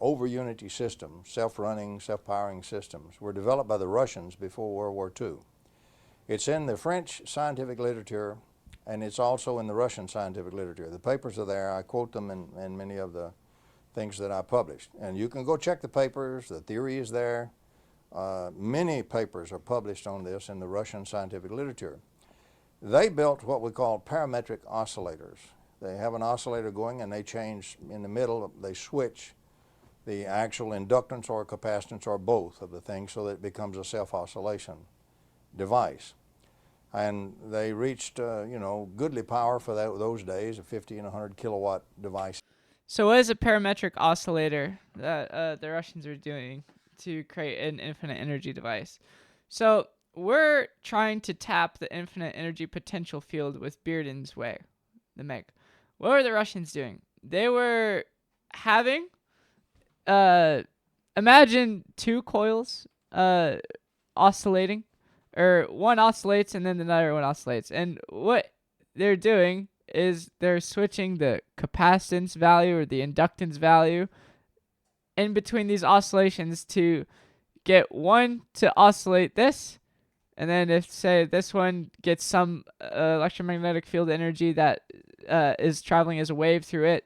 over unity systems, self-running, self-powering systems, were developed by the Russians before World War II. It's in the French scientific literature, and it's also in the Russian scientific literature. The papers are there. I quote them in many of the things that I published. And you can go check the papers. The theory is there. Many papers are published on this in the Russian scientific literature. They built what we call parametric oscillators. They have an oscillator going and they change in the middle, they switch the actual inductance or capacitance or both of the things so that it becomes a self-oscillation device. And they reached, goodly power for those days, a 50 and 100 kilowatt device. So what is a parametric oscillator that the Russians are doing to create an infinite energy device? So we're trying to tap the infinite energy potential field with Bearden's way, the Meg. What were the Russians doing? They were having, imagine two coils oscillating, or one oscillates and then another one oscillates. And what they're doing is they're switching the capacitance value or the inductance value in between these oscillations to get one to oscillate this, and then if, say, this one gets some electromagnetic field energy that is traveling as a wave through it,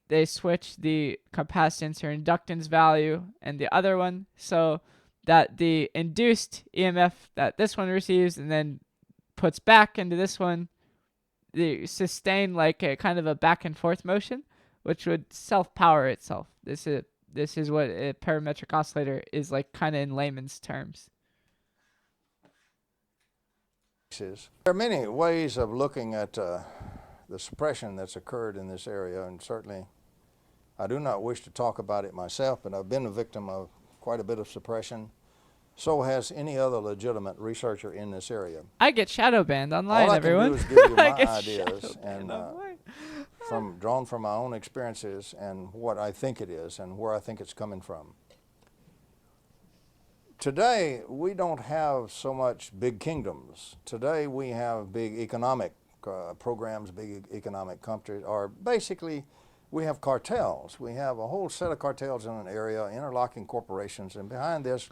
they switch the capacitance or inductance value and the other one so that the induced EMF that this one receives and then puts back into this one, they sustain like a kind of a back and forth motion, which would self-power itself. This is what a parametric oscillator is like, kind of in layman's terms. There are many ways of looking at the suppression that's occurred in this area, and certainly I do not wish to talk about it myself, but I've been a victim of quite a bit of suppression. So has any other legitimate researcher in this area. I get shadow banned online, All I everyone. can do is give you my I get ideas and drawn from my own experiences and what I think it is and where I think it's coming from. Today, we don't have so much big kingdoms. Today, we have big economic programs, big economic countries, or basically, we have cartels. We have a whole set of cartels in an area, interlocking corporations, and behind this,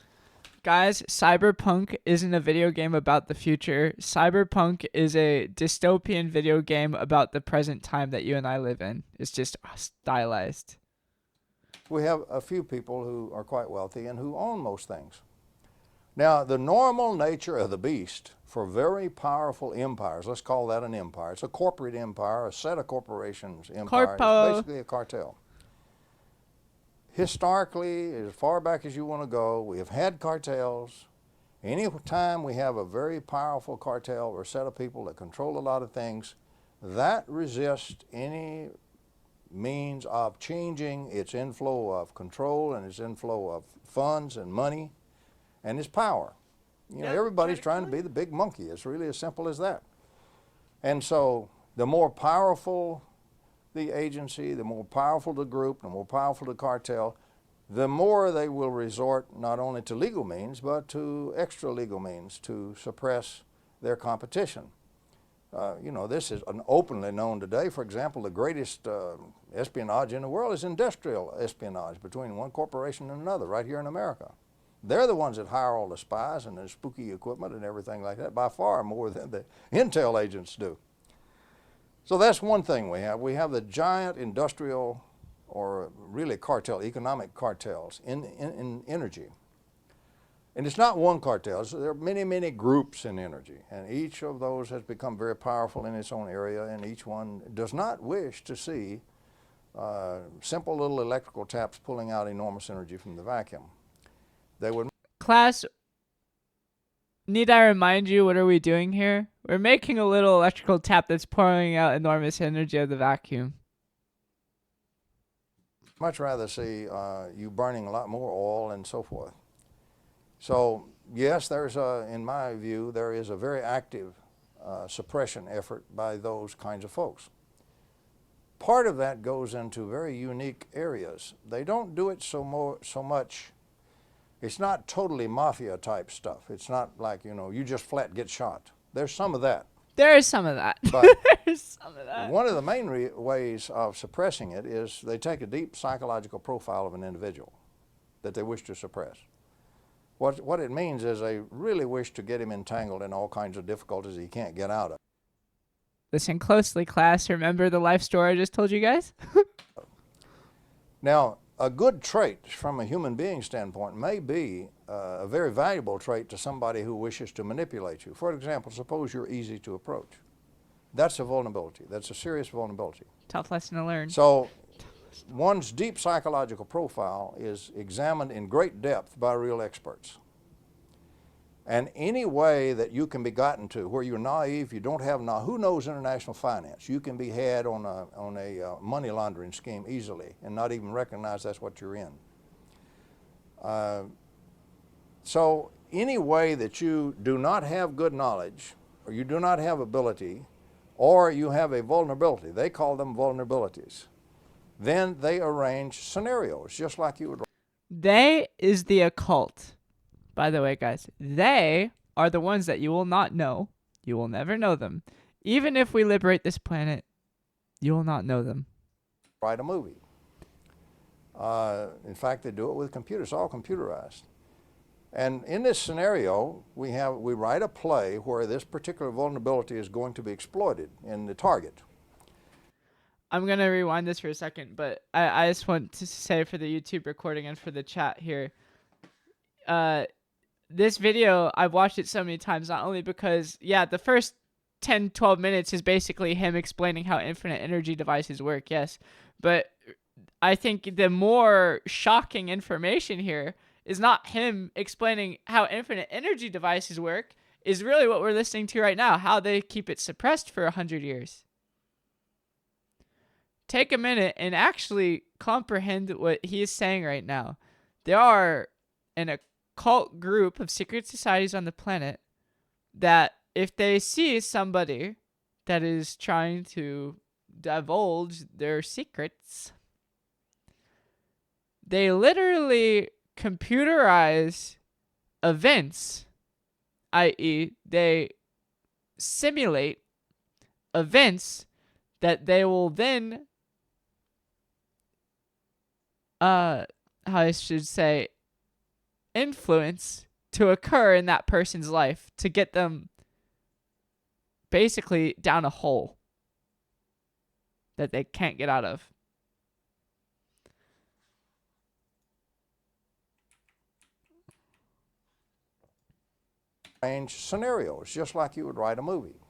guys, Cyberpunk isn't a video game about the future. Cyberpunk is a dystopian video game about the present time that you and I live in. It's just stylized. We have a few people who are quite wealthy and who own most things. Now, the normal nature of the beast for very powerful empires, let's call that an empire. It's a corporate empire, a set of corporations empire. It's basically a cartel. Historically, as far back as you want to go, we have had cartels. Any time we have a very powerful cartel or set of people that control a lot of things, that resists any means of changing its inflow of control and its inflow of funds and money and its power. You know, everybody's trying to be the big monkey. It's really as simple as that. And so the more powerful the agency, the more powerful the group, the more powerful the cartel, the more they will resort not only to legal means, but to extra legal means to suppress their competition. This is openly known today. For example, the greatest espionage in the world is industrial espionage between one corporation and another right here in America. They're the ones that hire all the spies and the spooky equipment and everything like that, by far more than the intel agents do. So that's one thing we have. We have the giant industrial, or really cartel, economic cartels in energy. And it's not one cartel. So there are many, many groups in energy. And each of those has become very powerful in its own area, and each one does not wish to see simple little electrical taps pulling out enormous energy from the vacuum. They would. Class, need I remind you, what are we doing here? We're making a little electrical tap that's pouring out enormous energy of the vacuum. Much rather see you burning a lot more oil and so forth. So yes, in my view, there is a very active suppression effort by those kinds of folks. Part of that goes into very unique areas. They don't do it so much. It's not totally mafia type stuff. It's not like, you just flat get shot. There's some of that. There is some of that. But There's some of that. One of the main ways of suppressing it is they take a deep psychological profile of an individual that they wish to suppress. What it means is they really wish to get him entangled in all kinds of difficulties he can't get out of. Listen closely, class. Remember the life story I just told you guys? Now, a good trait from a human being standpoint may be a very valuable trait to somebody who wishes to manipulate you. For example, suppose you're easy to approach. That's a vulnerability. That's a serious vulnerability. Tough lesson to learn. So one's deep psychological profile is examined in great depth by real experts. And any way that you can be gotten to where you're naive, you don't have who knows international finance? You can be had on a money laundering scheme easily and not even recognize that's what you're in. So any way that you do not have good knowledge, or you do not have ability, or you have a vulnerability, they call them vulnerabilities, then they arrange scenarios just like you would. They is the occult. By the way, guys, they are the ones that you will not know. You will never know them. Even if we liberate this planet, you will not know them. Write a movie. In fact, they do it with computers. It's all computerized. And in this scenario, we write a play where this particular vulnerability is going to be exploited in the target. I'm going to rewind this for a second, but I just want to say for the YouTube recording and for the chat here, this video, I've watched it so many times, not only because, yeah, the first 10, 12 minutes is basically him explaining how infinite energy devices work, yes, but I think the more shocking information here is not him explaining how infinite energy devices work, is really what we're listening to right now, how they keep it suppressed for 100 years. Take a minute and actually comprehend what he is saying right now. There are an occult group of secret societies on the planet that if they see somebody that is trying to divulge their secrets, they literally computerize events, i.e., they simulate events that they will then, how I should say, influence to occur in that person's life to get them basically down a hole that they can't get out of. Arrange scenarios just like you would write a movie.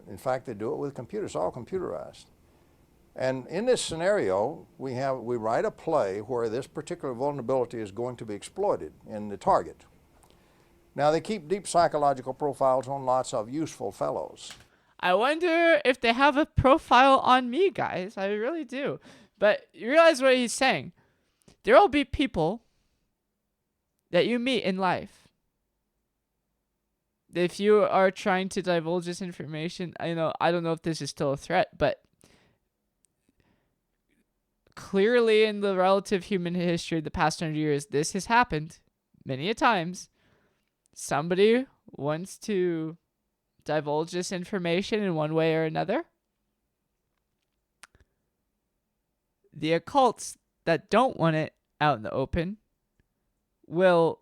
In fact, they do it with computers. It's all computerized. And in this scenario, we write a play where this particular vulnerability is going to be exploited in the target. Now, they keep deep psychological profiles on lots of useful fellows. I wonder if they have a profile on me, guys. I really do. But you realize what he's saying. There will be people that you meet in life. If you are trying to divulge this information, I don't know if this is still a threat, but clearly in the relative human history of the past 100 years, this has happened many a times. Somebody wants to divulge this information in one way or another. The occults that don't want it out in the open will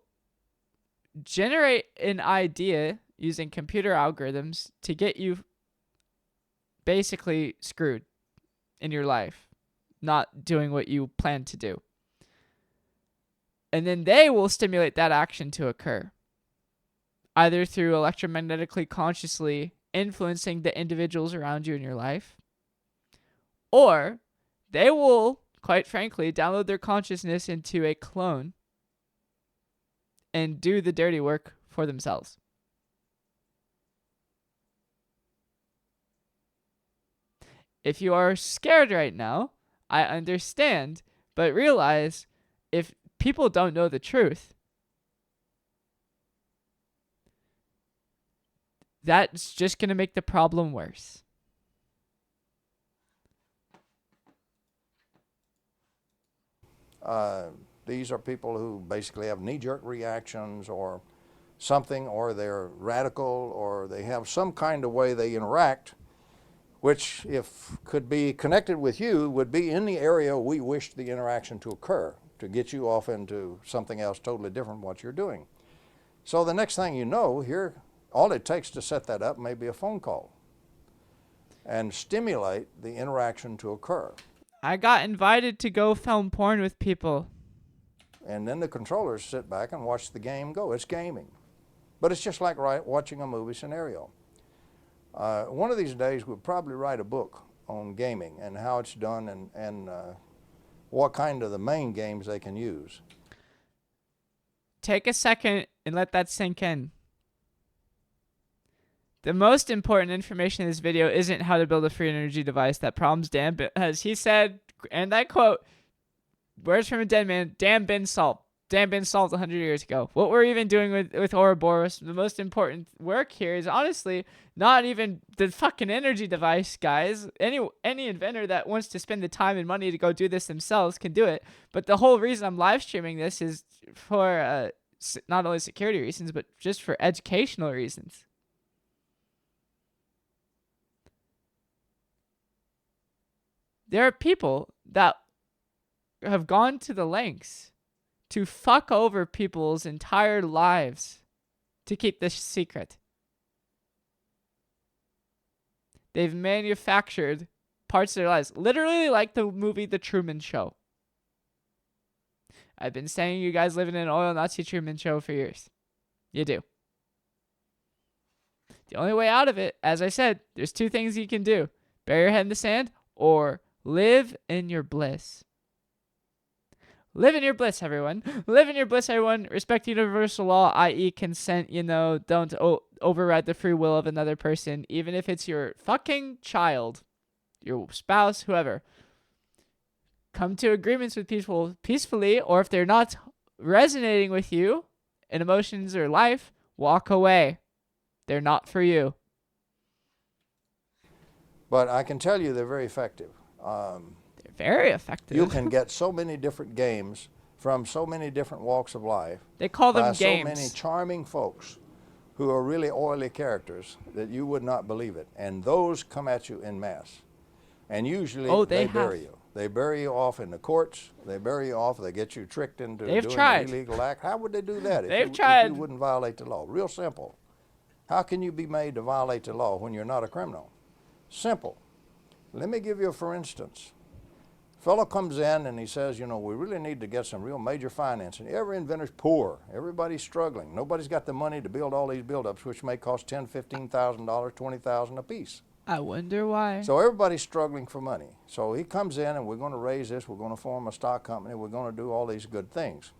generate an idea using computer algorithms to get you basically screwed in your life, not doing what you plan to do. And then they will stimulate that action to occur, either through electromagnetically consciously influencing the individuals around you in your life, or they will, quite frankly, download their consciousness into a clone and do the dirty work for themselves. If you are scared right now, I understand, but realize if people don't know the truth, that's just going to make the problem worse. These are people who basically have knee-jerk reactions or something, or they're radical, or they have some kind of way they interact, which, if could be connected with you, would be in the area we wish the interaction to occur, to get you off into something else totally different from what you're doing. So the next thing you know, here, all it takes to set that up may be a phone call and stimulate the interaction to occur. I got invited to go film porn with people. And then the controllers sit back and watch the game go. It's gaming. But it's just like watching a movie scenario. One of these days we'll probably write a book on gaming and how it's done and what kind of the main games they can use. Take a second and let that sink in. The most important information in this video isn't how to build a free energy device that problems Dan, as he said, and I quote, words from a dead man, Dan been solved. Dan been solved 100 years ago. What we're even doing with Ouroboros, the most important work here is honestly not even the fucking energy device, guys. Any inventor that wants to spend the time and money to go do this themselves can do it. But the whole reason I'm live streaming this is for not only security reasons, but just for educational reasons. There are people that have gone to the lengths to fuck over people's entire lives to keep this secret. They've manufactured parts of their lives, literally like the movie The Truman Show. I've been saying you guys live in an oil Nazi Truman Show for years. You do. The only way out of it, as I said, there's two things you can do. Bury your head in the sand or live in your bliss. Live in your bliss, everyone. Live in your bliss, everyone. Respect universal law, i.e. consent, don't override the free will of another person, even if it's your fucking child, your spouse, whoever. Come to agreements with people peacefully, or if they're not resonating with you in emotions or life, walk away. They're not for you. But I can tell you they're very effective. Very effective. You can get so many different games from so many different walks of life. They call them by games. So many charming folks who are really oily characters that you would not believe it. And those come at you en masse. And usually they bury you. They bury you off in the courts. They bury you off. They get you tricked into doing an illegal act. How would they do that if you wouldn't violate the law? Real simple. How can you be made to violate the law when you're not a criminal? Simple. Let me give you a for instance. Fellow comes in and he says, we really need to get some real major financing. Every inventor's poor. Everybody's struggling. Nobody's got the money to build all these build-ups, which may cost $10,000, $15,000, $20,000 a piece. I wonder why. So everybody's struggling for money. So he comes in and we're going to raise this. We're going to form a stock company. We're going to do all these good things.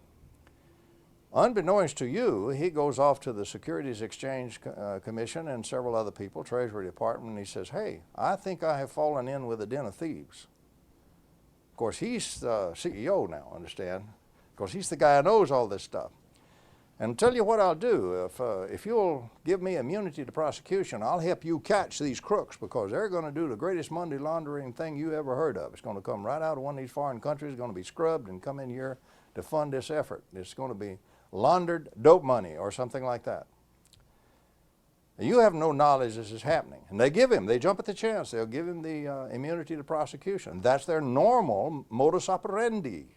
Unbeknownst to you, he goes off to the Securities Exchange Commission and several other people, Treasury Department, and he says, hey, I think I have fallen in with a den of thieves. Of course, he's the CEO now, understand? Of course, he's the guy who knows all this stuff. And I'll tell you what I'll do. If you'll give me immunity to prosecution, I'll help you catch these crooks because they're going to do the greatest money laundering thing you ever heard of. It's going to come right out of one of these foreign countries. It's going to be scrubbed and come in here to fund this effort. It's going to be laundered dope money or something like that. You have no knowledge this is happening. And they jump at the chance. They'll give him the immunity to prosecution. That's their normal modus operandi.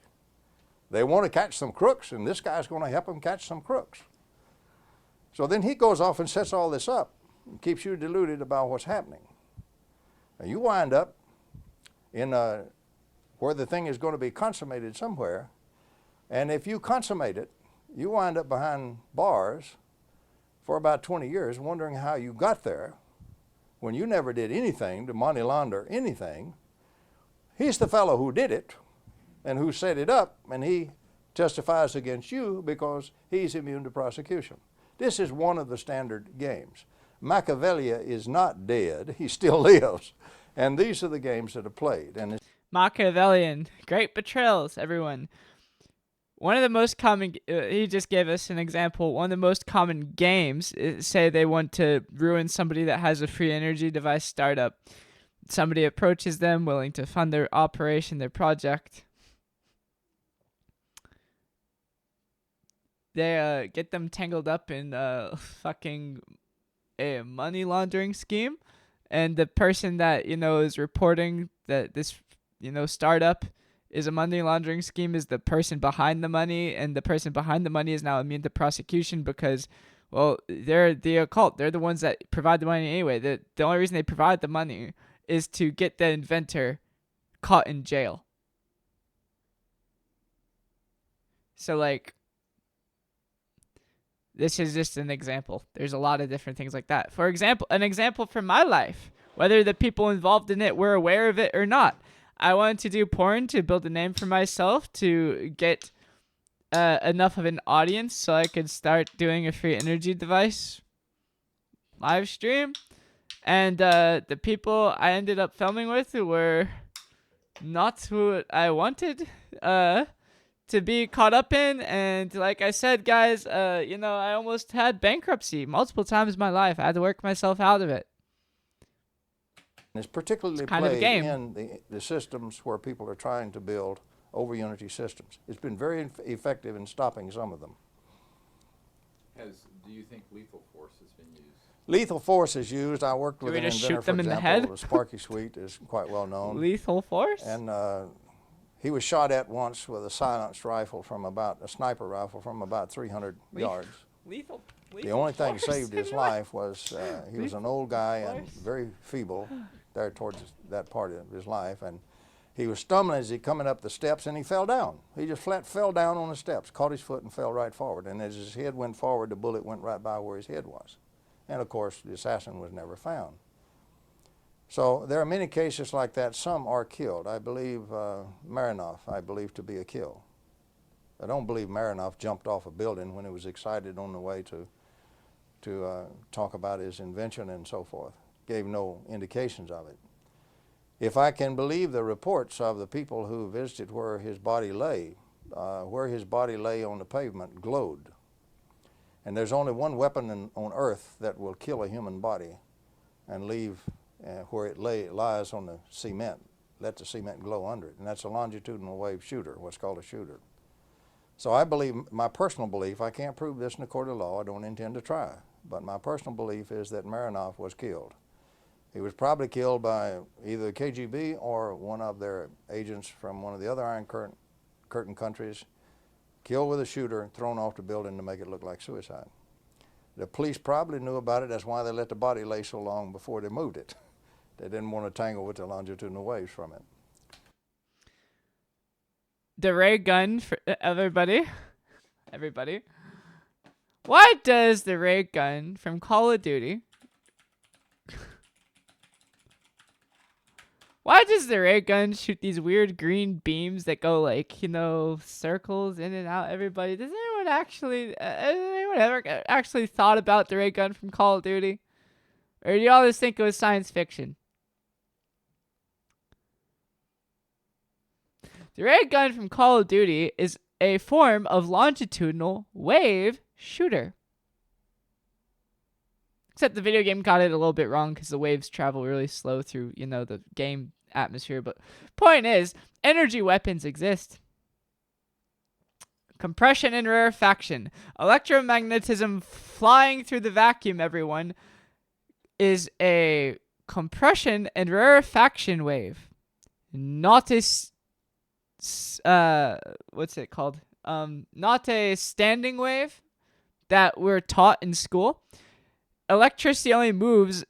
They want to catch some crooks, and this guy's going to help them catch some crooks. So then he goes off and sets all this up and keeps you deluded about what's happening. And you wind up in where the thing is going to be consummated somewhere, and if you consummate it, you wind up behind bars for about 20 years wondering how you got there when you never did anything to money launder anything. He's the fellow who did it and who set it up, and he testifies against you because he's immune to prosecution. This is one of the standard games. Machiavelli is not dead, he still lives, and these are the games that are played. And Machiavellian, great betrayals, everyone. One of the most common, he just gave us an example, one of the most common games, say they want to ruin somebody that has a free energy device startup. Somebody approaches them willing to fund their operation, their project. They get them tangled up in fucking a money laundering scheme. And the person that, is reporting that this, startup is a money laundering scheme is the person behind the money, and the person behind the money is now immune to prosecution because, well, they're the occult. They're the ones that provide the money anyway. The only reason they provide the money is to get the inventor caught in jail. So, this is just an example. There's a lot of different things like that. For example, an example from my life, whether the people involved in it were aware of it or not. I wanted to do porn to build a name for myself, to get enough of an audience so I could start doing a free energy device live stream. And the people I ended up filming with were not who I wanted to be caught up in. And like I said, guys, you know, I almost had bankruptcy multiple times in my life. I had to work myself out of it. It's particularly kind of a played game. in the systems where people are trying to build over Unity systems. It's been very effective in stopping some of them. Do you think lethal force has been used? Lethal force is used. I worked with we an just inventor, shoot for them in the example. head? The Sparky Sweet is quite well known. Lethal force? And he was shot at once with a silenced rifle a sniper rifle from about 300 yards. Lethal. The only thing that force? saved his life was he was an old guy and very feeble there towards that part of his life, and he was stumbling as he coming up the steps, and he fell down. He just flat fell down on the steps, caught his foot and fell right forward, and as his head went forward, the bullet went right by where his head was. And of course, the assassin was never found. So there are many cases like that. Some are killed. I believe Marinoff, I believe to be a kill. I don't believe Marinoff jumped off a building when he was excited on the way to talk about his invention and so forth. Gave no indications of it. If I can believe the reports of the people who visited where his body lay on the pavement glowed. And there's only one weapon on earth that will kill a human body and leave where it lies on the cement, let the cement glow under it, and that's a longitudinal wave shooter, what's called a shooter. So I believe, my personal belief, I can't prove this in a court of law, I don't intend to try, but my personal belief is that Marinoff was killed. He was probably killed by either the KGB or one of their agents from one of the other Iron Curtain countries, killed with a shooter and thrown off the building to make it look like suicide. The police probably knew about it, that's why they let the body lay so long before they moved it. They didn't want to tangle with the longitudinal waves from it. The ray gun for everybody. Why does the ray gun from Call of Duty? Why does the ray gun shoot these weird green beams that go like, you know, circles in and out? Everybody, does anyone ever actually thought about the ray gun from Call of Duty? Or do y'all just think it was science fiction? The ray gun from Call of Duty is a form of longitudinal wave shooter. Except the video game got it a little bit wrong because the waves travel really slow through, you know, the game atmosphere. But point is, energy weapons exist. Compression and rarefaction. Electromagnetism flying through the vacuum, everyone, is a compression and rarefaction wave. Not a what's it called? Not a standing wave that we're taught in school. Electricity only moves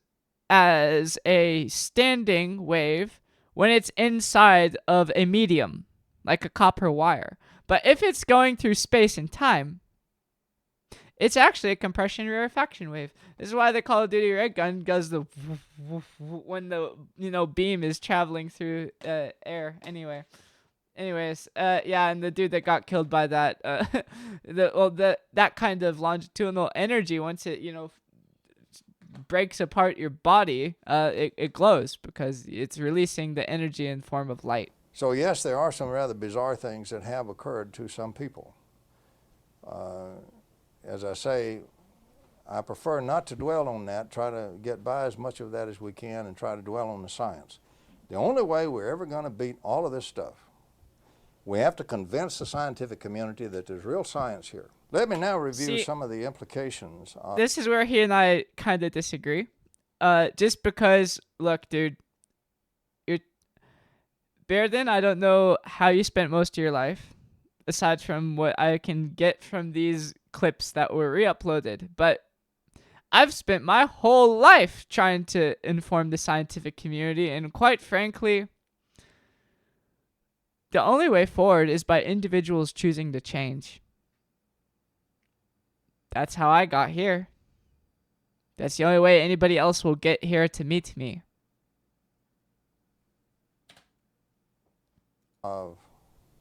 as a standing wave when it's inside of a medium, like a copper wire. But if it's going through space and time, it's actually a compression rarefaction wave. This is why the Call of Duty ray gun does the when the beam is traveling through air. Anyways, yeah, and the dude that got killed by that, that kind of longitudinal energy, once it breaks apart your body, it glows because it's releasing the energy in form of light. So yes, there are some rather bizarre things that have occurred to some people. As I say, I prefer not to dwell on that, try to get by as much of that as we can and try to dwell on the science. The only way we're ever going to beat all of this stuff, we have to convince the scientific community that there's real science here. Let me now review some of the implications. This is where he and I kind of disagree. Just because, look, dude, Bearden, I don't know how you spent most of your life, aside from what I can get from these clips that were re-uploaded, but I've spent my whole life trying to inform the scientific community, and quite frankly, the only way forward is by individuals choosing to change. That's how I got here. That's the only way anybody else will get here to meet me. Of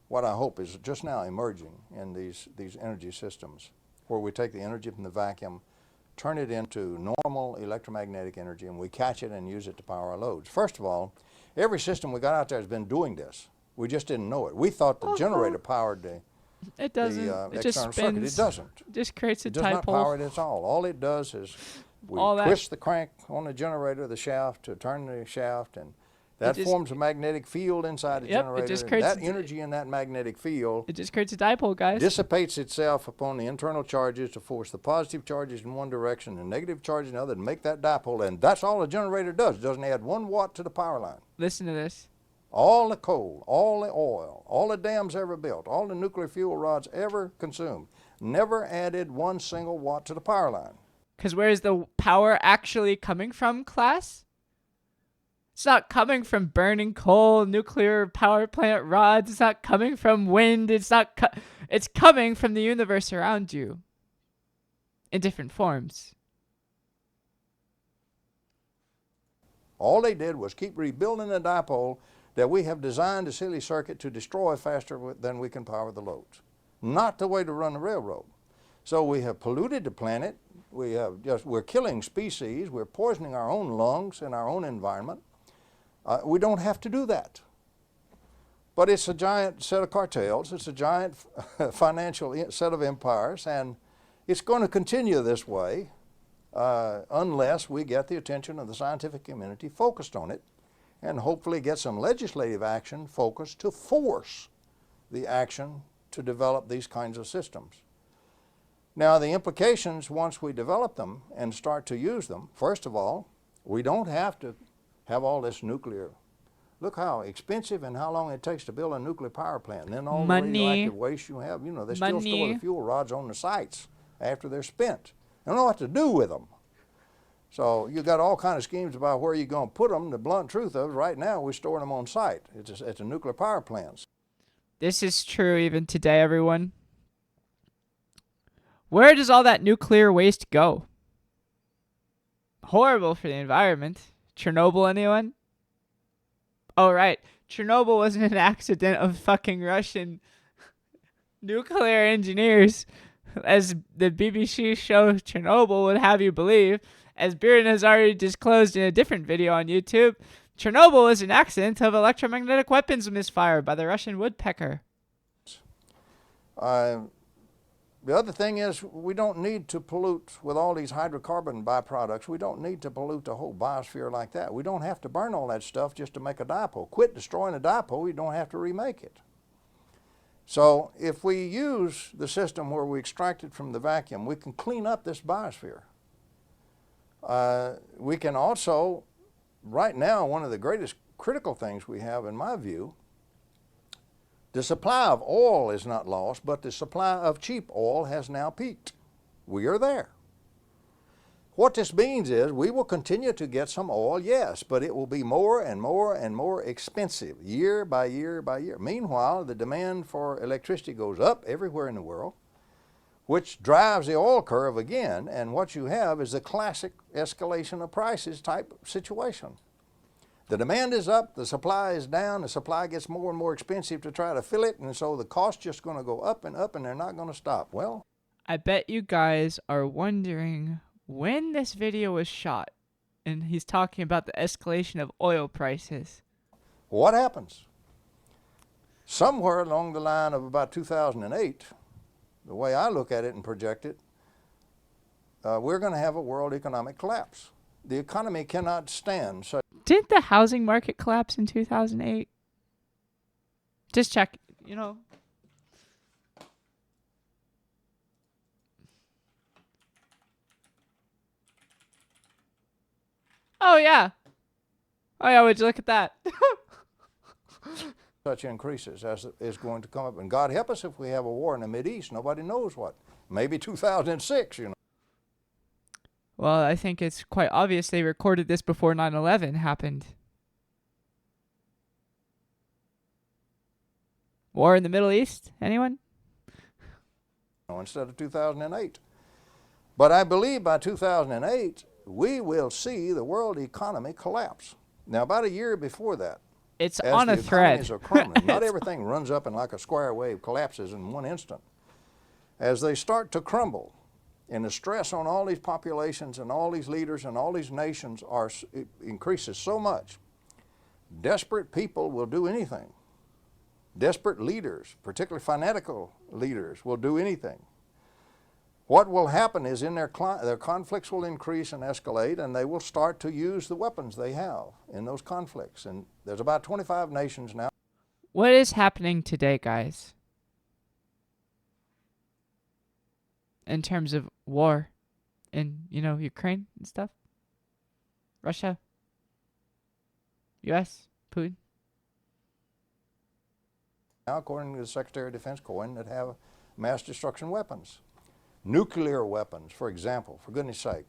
what I hope is just now emerging in these energy systems, where we take the energy from the vacuum, turn it into normal electromagnetic energy, and we catch it and use it to power our loads. First of all, every system we got out there has been doing this. We just didn't know it. We thought the generator powered the It doesn't. It just external spins. circuit. It doesn't. It just creates a It does not dipole. power it at all. All it does is we All that- twist the crank on the generator, the shaft, to turn the shaft, and that just- forms a magnetic field inside the Yep, it generator. just and creates that a- energy in that magnetic field It just creates a dipole, guys. dissipates itself upon the internal charges to force the positive charges in one direction and negative charges in the other to make that dipole. And that's all the generator does. It doesn't add 1 watt to the power line. Listen to this. All the coal, all the oil, all the dams ever built, all the nuclear fuel rods ever consumed, never added 1 single watt to the power line. Because where's the power actually coming from, class? It's not coming from burning coal, nuclear power plant rods. It's not coming from wind. It's not. It's coming from the universe around you. In different forms. All they did was keep rebuilding the dipole that we have designed a silly circuit to destroy faster than we can power the loads. Not the way to run the railroad. So we have polluted the planet. We're killing species. We're poisoning our own lungs and our own environment. We don't have to do that. But it's a giant set of cartels. It's a giant financial set of empires, and it's going to continue this way unless we get the attention of the scientific community focused on it, and hopefully get some legislative action focused to force the action to develop these kinds of systems. Now, the implications once we develop them and start to use them, first of all, we don't have to have all this nuclear. Look how expensive and how long it takes to build a nuclear power plant. And then all the radioactive waste you have, they still store the fuel rods on the sites after they're spent. They don't know what to do with them. So you got all kind of schemes about where you're going to put them. The blunt truth of it, right now, we're storing them on site. It's a nuclear power plants. This is true even today, everyone. Where does all that nuclear waste go? Horrible for the environment. Chernobyl, anyone? Oh, right. Chernobyl wasn't an accident of fucking Russian nuclear engineers, as the BBC show Chernobyl would have you believe. As Bearden has already disclosed in a different video on YouTube, Chernobyl was an accident of electromagnetic weapons misfire by the Russian woodpecker. The other thing is, we don't need to pollute with all these hydrocarbon byproducts. We don't need to pollute the whole biosphere like that. We don't have to burn all that stuff just to make a dipole. Quit destroying a dipole, you don't have to remake it. So if we use the system where we extract it from the vacuum, we can clean up this biosphere. We can also, right now, one of the greatest critical things we have, in my view, the supply of oil is not lost, but the supply of cheap oil has now peaked. We are there. What this means is we will continue to get some oil, yes, but it will be more and more and more expensive year by year by year. Meanwhile, the demand for electricity goes up everywhere in the world, which drives the oil curve again, and what you have is a classic escalation of prices type situation. The demand is up, the supply is down, the supply gets more and more expensive to try to fill it, and so the cost just going to go up, and they're not going to stop. Well, I bet you guys are wondering when this video was shot, and he's talking about the escalation of oil prices. what happens? Somewhere along the line of about 2008, the way I look at it and project it, we're going to have a world economic collapse. The economy cannot stand such. Didn't the housing market collapse in 2008? Just check, Oh, yeah. Oh, yeah, would you look at that? Such increases as is going to come up. And God help us if we have a war in the Mideast. Nobody knows what. Maybe 2006, Well, I think it's quite obvious they recorded this before 9/11 happened. War in the Middle East? Anyone? Instead of 2008. But I believe by 2008, we will see the world economy collapse. Now, about a year before that, It's as on the a thread. economies are crumbling. Not everything runs up and like a square wave collapses in one instant. As they start to crumble, and the stress on all these populations and all these leaders and all these nations it increases so much, desperate people will do anything. Desperate leaders, particularly fanatical leaders, will do anything. What will happen is their conflicts will increase and escalate, and they will start to use the weapons they have in those conflicts. And there's about 25 nations now. What is happening today, guys? In terms of war in, Ukraine and stuff? Russia? US? Putin? Now, according to the Secretary of Defense, that have mass destruction weapons. Nuclear weapons, for example, for goodness sake.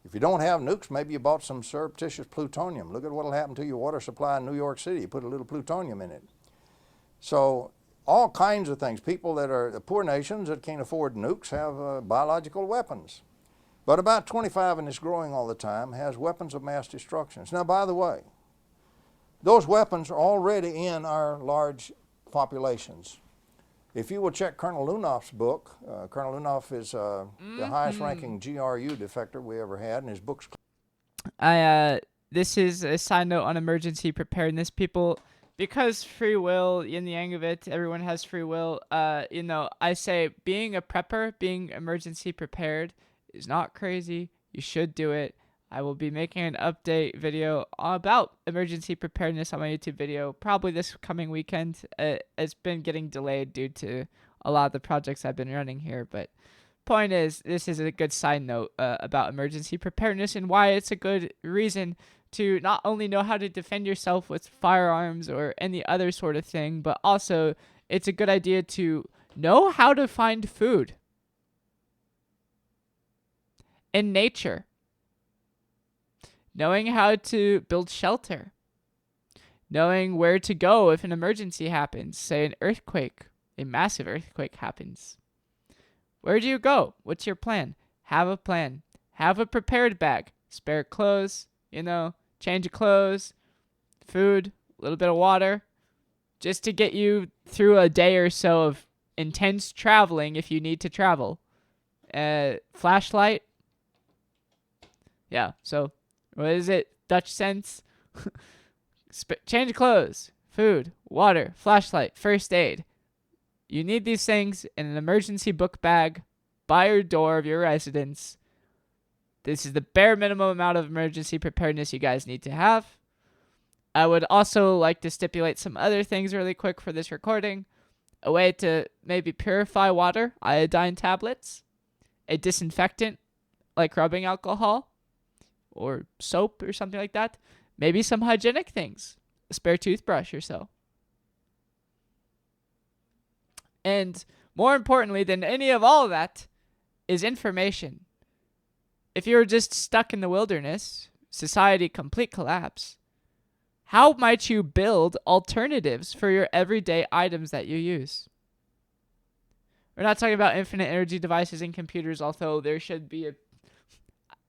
If you don't have nukes, maybe you bought some surreptitious plutonium. Look at what will happen to your water supply in New York City. You put a little plutonium in it. So all kinds of things. People that are the poor nations that can't afford nukes have biological weapons. But about 25, and it's growing all the time, has weapons of mass destruction. Now, by the way, those weapons are already in our large populations. If you will check Colonel Lunoff's book, Colonel Lunoff is the highest ranking GRU defector we ever had, and his book's... This is a side note on emergency preparedness, people. Because free will, in the yang of it, everyone has free will. I say being a prepper, being emergency prepared is not crazy. You should do it. I will be making an update video about emergency preparedness on my YouTube video probably this coming weekend. It's been getting delayed due to a lot of the projects I've been running here. But point is, this is a good side note about emergency preparedness and why it's a good reason to not only know how to defend yourself with firearms or any other sort of thing, but also it's a good idea to know how to find food in nature. Knowing how to build shelter. Knowing where to go if an emergency happens, say an earthquake, a massive earthquake happens. Where do you go? What's your plan? Have a plan. Have a prepared bag. Spare clothes, change of clothes, food, a little bit of water, just to get you through a day or so of intense traveling if you need to travel. Flashlight. Yeah, so what is it? Dutch sense? Change of clothes, food, water, flashlight, first aid. You need these things in an emergency book bag by your door of your residence. This is the bare minimum amount of emergency preparedness you guys need to have. I would also like to stipulate some other things really quick for this recording. A way to maybe purify water, iodine tablets, a disinfectant like rubbing alcohol or soap or something like that. Maybe some hygienic things, a spare toothbrush or so. And more importantly than any of all of that is information. If you were just stuck in the wilderness, society complete collapse, how might you build alternatives for your everyday items that you use? We're not talking about infinite energy devices and computers, although there should be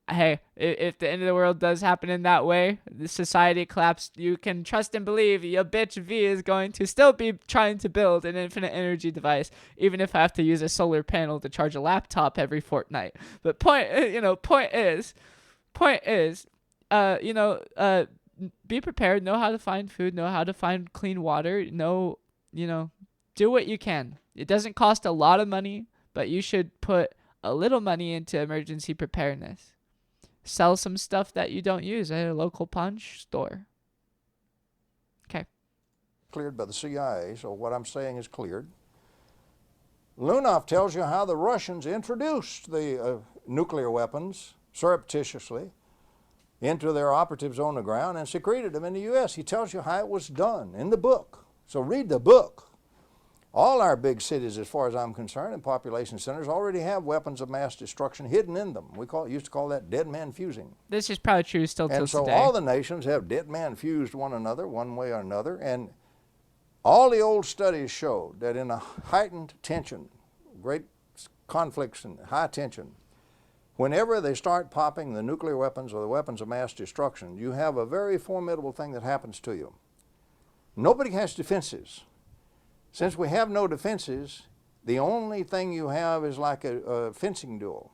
hey, if the end of the world does happen in that way, the society collapse, you can trust and believe your bitch V is going to still be trying to build an infinite energy device, even if I have to use a solar panel to charge a laptop every fortnight. But point is, be prepared, know how to find food, know how to find clean water, do what you can. It doesn't cost a lot of money, but you should put a little money into emergency preparedness. Sell some stuff that you don't use at a local pawn store. Okay. Cleared by the CIA, so what I'm saying is cleared. Lunoff tells you how the Russians introduced the nuclear weapons surreptitiously into their operatives on the ground and secreted them in the U.S. He tells you how it was done in the book. So read the book. All our big cities, as far as I'm concerned, and population centers already have weapons of mass destruction hidden in them. Used to call that dead man fusing. This is probably true still till today. And so today. all the nations have dead man fused one another, one way or another, and all the old studies showed that in a heightened tension, great conflicts and high tension, whenever they start popping the nuclear weapons or the weapons of mass destruction, you have a very formidable thing that happens to you. Nobody has defenses. Since we have no defenses, the only thing you have is like a fencing duel.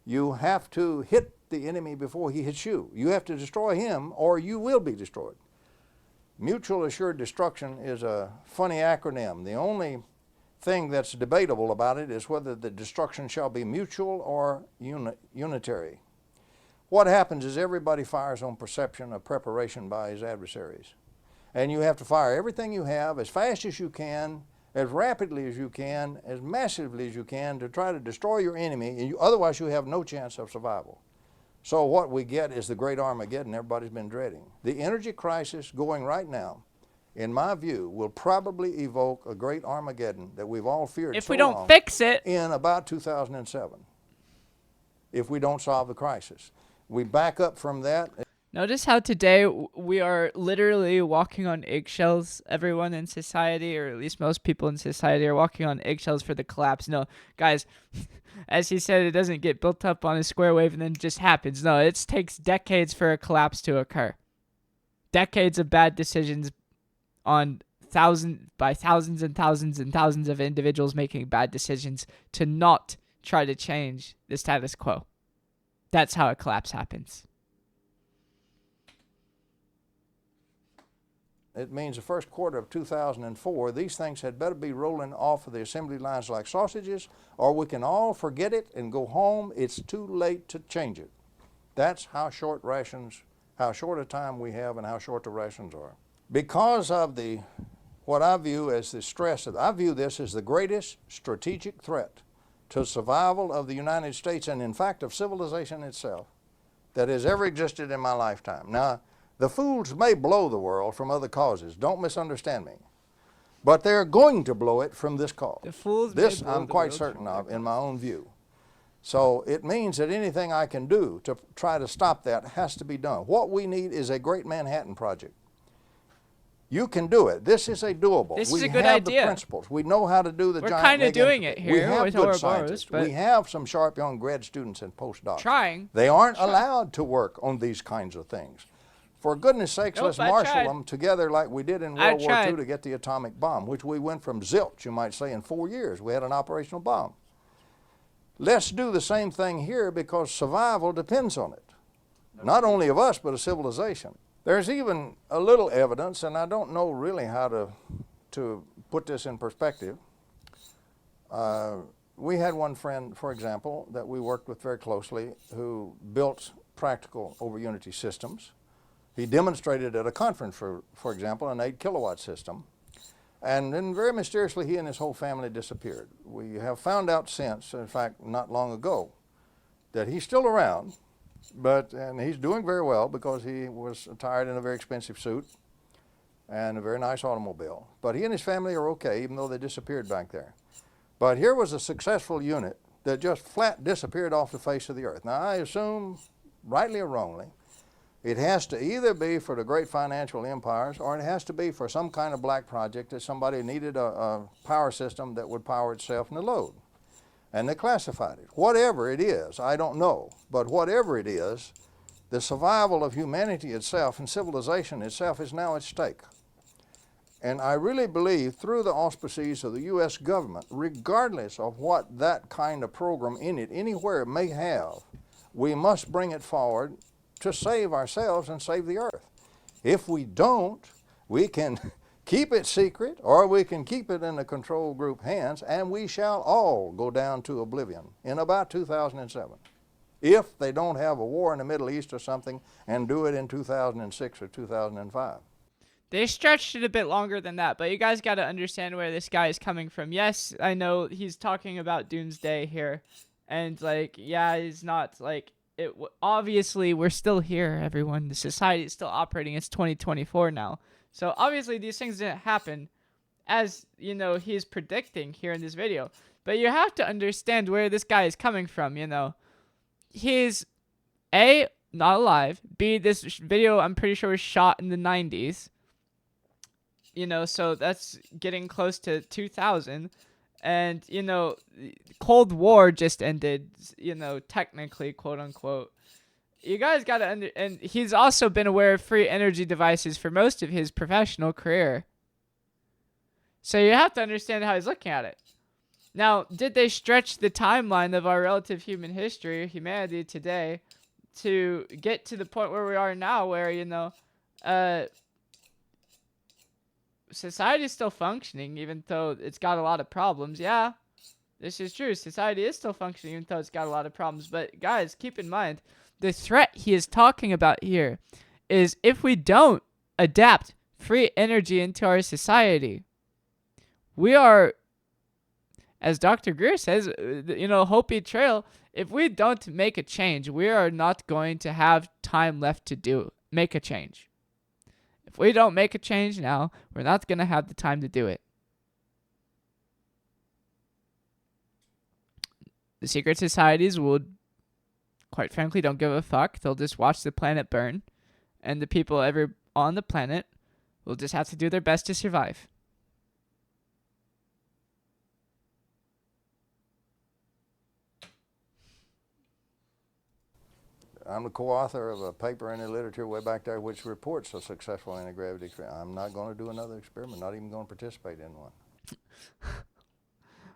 You have to hit the enemy before he hits you. You have to destroy him or you will be destroyed. Mutual assured destruction is a funny acronym. The only thing that's debatable about it is whether the destruction shall be mutual or unitary. What happens is everybody fires on perception of preparation by his adversaries. And you have to fire everything you have as fast as you can, as rapidly as you can, as massively as you can to try to destroy your enemy, and otherwise you have no chance of survival. So what we get is the great Armageddon everybody's been dreading. The energy crisis going right now, in my view, will probably evoke a great Armageddon that we've all feared If so we don't long fix it. in about 2007, if we don't solve the crisis. We back up from that. Notice how today we are literally walking on eggshells. Everyone in society, or at least most people in society, are walking on eggshells for the collapse. No, guys, as he said, it doesn't get built up on a square wave and then just happens. No, it takes decades for a collapse to occur. Decades of bad decisions on thousands and thousands and thousands of individuals making bad decisions to not try to change the status quo. That's how a collapse happens. It means the first quarter of 2004, these things had better be rolling off of the assembly lines like sausages, or we can all forget it and go home. It's too late to change it. That's how short a time we have and how short the rations are. Because of what I view as the stress, I view this as the greatest strategic threat to survival of the United States and in fact of civilization itself that has ever existed in my lifetime. Now, the fools may blow the world from other causes. Don't misunderstand me. But they're going to blow it from this cause. The fools this may blow I'm the quite world certain from of their in my own view. So it means that anything I can do to try to stop that has to be done. What we need is a great Manhattan Project. You can do it. This is a doable. This is a good We have idea. the principles. We know how to do the We're giant kind of mega doing it enterprise. We here have with good Ouroboros, scientists. but We have some sharp young grad students and postdocs. trying. They aren't allowed to work on these kinds of things. For goodness sakes, Nope, let's I marshal tried. them together like we did in I World War II tried. to get the atomic bomb, which we went from zilch, you might say, in 4 years. We had an operational bomb. Let's do the same thing here because survival depends on it. Not only of us, but of civilization. There's even a little evidence, and I don't know really how to put this in perspective. We had one friend, for example, that we worked with very closely who built practical over unity systems. He demonstrated at a conference, for example, an 8 kilowatt system. And then very mysteriously, he and his whole family disappeared. We have found out since, in fact, not long ago, that he's still around, and he's doing very well because he was attired in a very expensive suit and a very nice automobile. But he and his family are okay, even though they disappeared back there. But here was a successful unit that just flat disappeared off the face of the earth. Now, I assume, rightly or wrongly, it has to either be for the great financial empires or it has to be for some kind of black project that somebody needed a power system that would power itself in the load. And they classified it. Whatever it is, I don't know, but whatever it is, the survival of humanity itself and civilization itself is now at stake. And I really believe through the auspices of the U.S. government, regardless of what that kind of program in it, anywhere it may have, we must bring it forward to save ourselves and save the earth. If we don't, we can keep it secret or we can keep it in the control group hands and we shall all go down to oblivion in about 2007. If they don't have a war in the Middle East or something and do it in 2006 or 2005. They stretched it a bit longer than that, but you guys got to understand where this guy is coming from. Yes, I know he's talking about doomsday here, and yeah, he's not obviously we're still here, everyone. The society is still operating. It's 2024 now, so obviously these things didn't happen, as he's predicting here in this video. But you have to understand where this guy is coming from. He's A, not alive. B, this video I'm pretty sure was shot in the 90s. So that's getting close to 2000. And, Cold War just ended, technically, quote unquote. you guys got to and he's also been aware of free energy devices for most of his professional career. So you have to understand how he's looking at it. Now, did they stretch the timeline of our relative human history, humanity today, to get to the point where we are now, where, you know, society is still functioning, even though it's got a lot of problems? Yeah, this is true. Society is still functioning, even though it's got a lot of problems. But guys, keep in mind, the threat he is talking about here is if we don't adapt free energy into our society, we are, as Dr. Greer says, you know, Hopi Trail, if we don't make a change, we are not going to have time left to make a change. If we don't make a change now, we're not going to have the time to do it. The secret societies will, quite frankly, don't give a fuck. They'll just watch the planet burn. And the people ever on the planet will just have to do their best to survive. I'm the co-author of a paper in the literature way back there which reports a successful anti-gravity experiment. I'm not going to do another experiment, not even going to participate in one.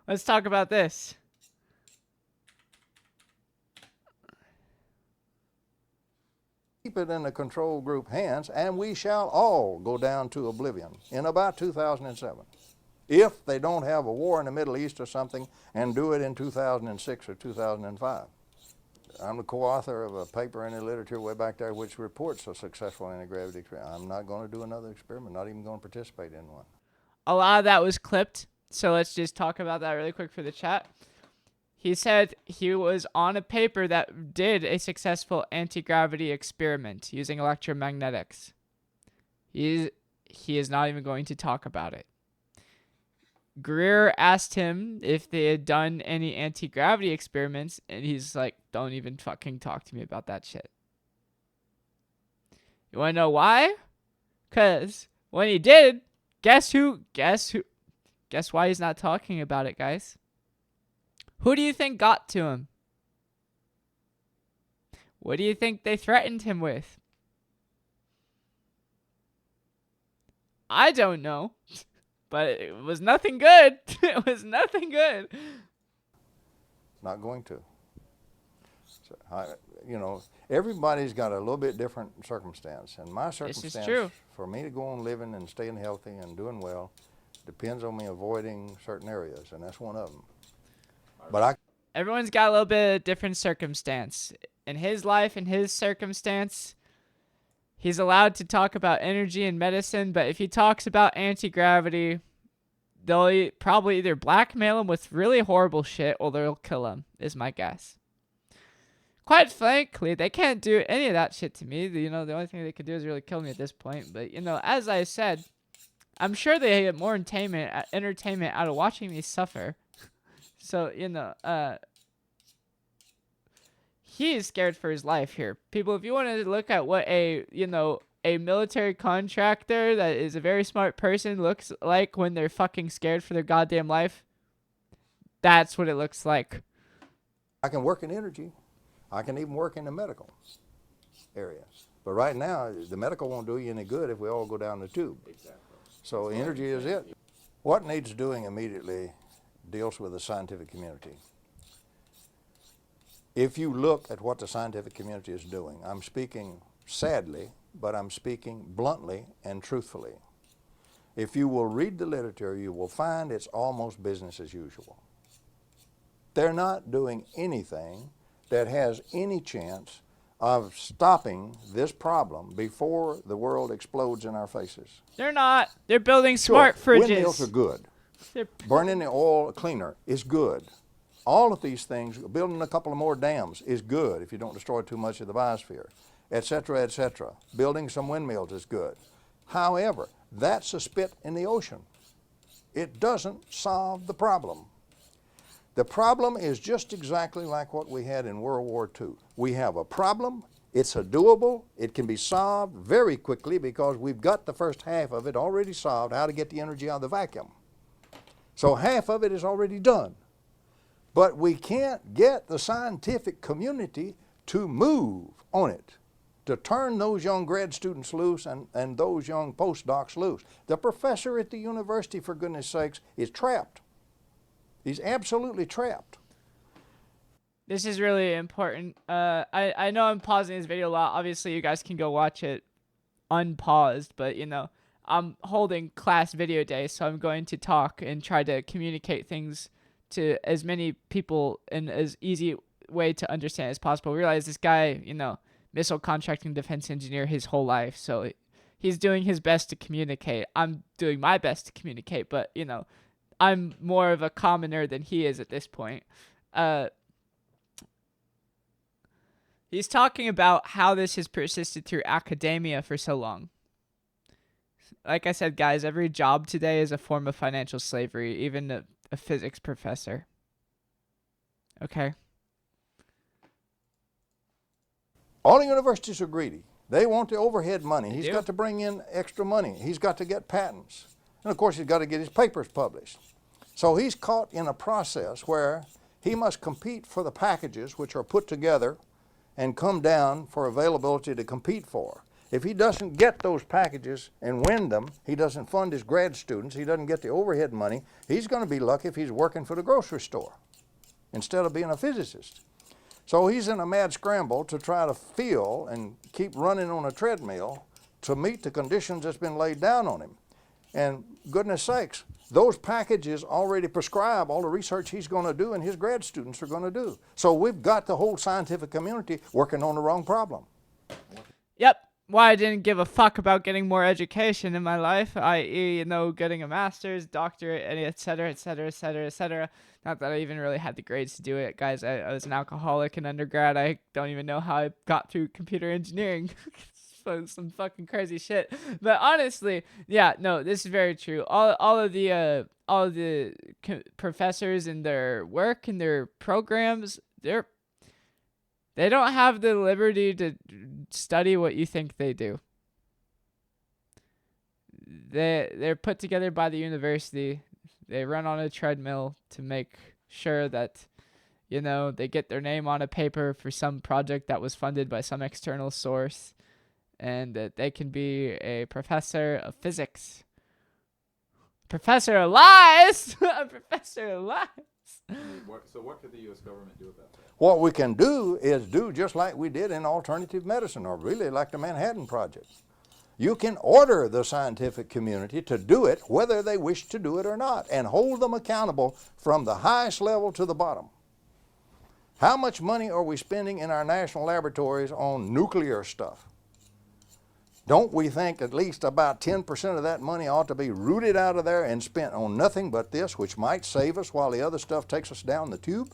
Let's talk about this. Keep it in the control group hands, and we shall all go down to oblivion in about 2007. If they don't have a war in the Middle East or something and do it in 2006 or 2005. I'm the co-author of a paper in the literature way back there which reports a successful anti-gravity experiment. I'm not going to do another experiment, not even going to participate in one. A lot of that was clipped, so let's just talk about that really quick for the chat. He said he was on a paper that did a successful anti-gravity experiment using electromagnetics. He is not even going to talk about it. Greer asked him if they had done any anti-gravity experiments, and he's like, don't even fucking talk to me about that shit. You want to know why? Because when he did, guess why he's not talking about it, guys? Who do you think got to him? What do you think they threatened him with? I don't know. But it was nothing good. It was nothing good. Not going to. So, you know, everybody's got a little bit different circumstance. And my circumstance, this is true. For me to go on living and staying healthy and doing well, depends on me avoiding certain areas, and that's one of them. But everyone's got a little bit of different circumstance. In his life, in his circumstance, he's allowed to talk about energy and medicine, but if he talks about anti-gravity, they'll probably either blackmail him with really horrible shit or they'll kill him, is my guess. Quite frankly, they can't do any of that shit to me. You know, the only thing they could do is really kill me at this point. But, you know, as I said, I'm sure they get more entertainment out of watching me suffer. So, you know, he is scared for his life here. People, if you want to look at what a military contractor that is a very smart person looks like when they're fucking scared for their goddamn life, that's what it looks like. I can work in energy. I can even work in the medical area. But right now, the medical won't do you any good if we all go down the tube. Exactly. So energy is it. What needs doing immediately deals with the scientific community. If you look at what the scientific community is doing, I'm speaking sadly, but I'm speaking bluntly and truthfully. If you will read the literature, you will find it's almost business as usual. They're not doing anything that has any chance of stopping this problem before the world explodes in our faces. They're not. They're building smart fridges. Windmills are good. Burning the oil cleaner is good. All of these things, building a couple of more dams is good if you don't destroy too much of the biosphere, et cetera, et cetera. Building some windmills is good. However, that's a spit in the ocean. It doesn't solve the problem. The problem is just exactly like what we had in World War II. We have a problem, it's a doable, it can be solved very quickly because we've got the first half of it already solved, how to get the energy out of the vacuum. So half of it is already done. But we can't get the scientific community to move on it, to turn those young grad students loose and those young postdocs loose. The professor at the university, for goodness sakes, is trapped. He's absolutely trapped. This is really important. I know I'm pausing this video a lot. Obviously, you guys can go watch it unpaused, but, you know, I'm holding class video day, so I'm going to talk and try to communicate things to as many people in as easy way to understand as possible. Realize this guy, you know, missile contracting defense engineer his whole life, so he's doing his best to communicate. I'm doing my best to communicate, but, you know, I'm more of a commoner than he is at this point. He's talking about how this has persisted through academia for so long. Like I said, guys, every job today is a form of financial slavery, even a physics professor. Okay? All the universities are greedy. They want the overhead money. He's do. got to bring in extra money. He's got to get patents. And of course, he's got to get his papers published. So he's caught in a process where he must compete for the packages which are put together and come down for availability to compete for. If he doesn't get those packages and win them, he doesn't fund his grad students, he doesn't get the overhead money, he's going to be lucky if he's working for the grocery store instead of being a physicist. So he's in a mad scramble to try to feel and keep running on a treadmill to meet the conditions that's been laid down on him. And goodness sakes, those packages already prescribe all the research he's going to do and his grad students are going to do. So we've got the whole scientific community working on the wrong problem. Yep. Why I didn't give a fuck about getting more education in my life, i.e., you know, getting a master's, doctorate, and et cetera, et cetera, et cetera, et cetera. Not that I even really had the grades to do it. Guys, I was an alcoholic in undergrad. I don't even know how I got through computer engineering. Some fucking crazy shit. But honestly, yeah, no, this is very true. All of the professors in their work and their programs, they don't have the liberty to study what you think they do. They're put together by the university. They run on a treadmill to make sure that, you know, they get their name on a paper for some project that was funded by some external source, and that they can be a professor of physics. Professor of lies! A professor of lies! So what could the U.S. government do about that? What we can do is do just like we did in alternative medicine, or really like the Manhattan Project. You can order the scientific community to do it whether they wish to do it or not, and hold them accountable from the highest level to the bottom. How much money are we spending in our national laboratories on nuclear stuff? Don't we think at least about 10% of that money ought to be rooted out of there and spent on nothing but this, which might save us while the other stuff takes us down the tube?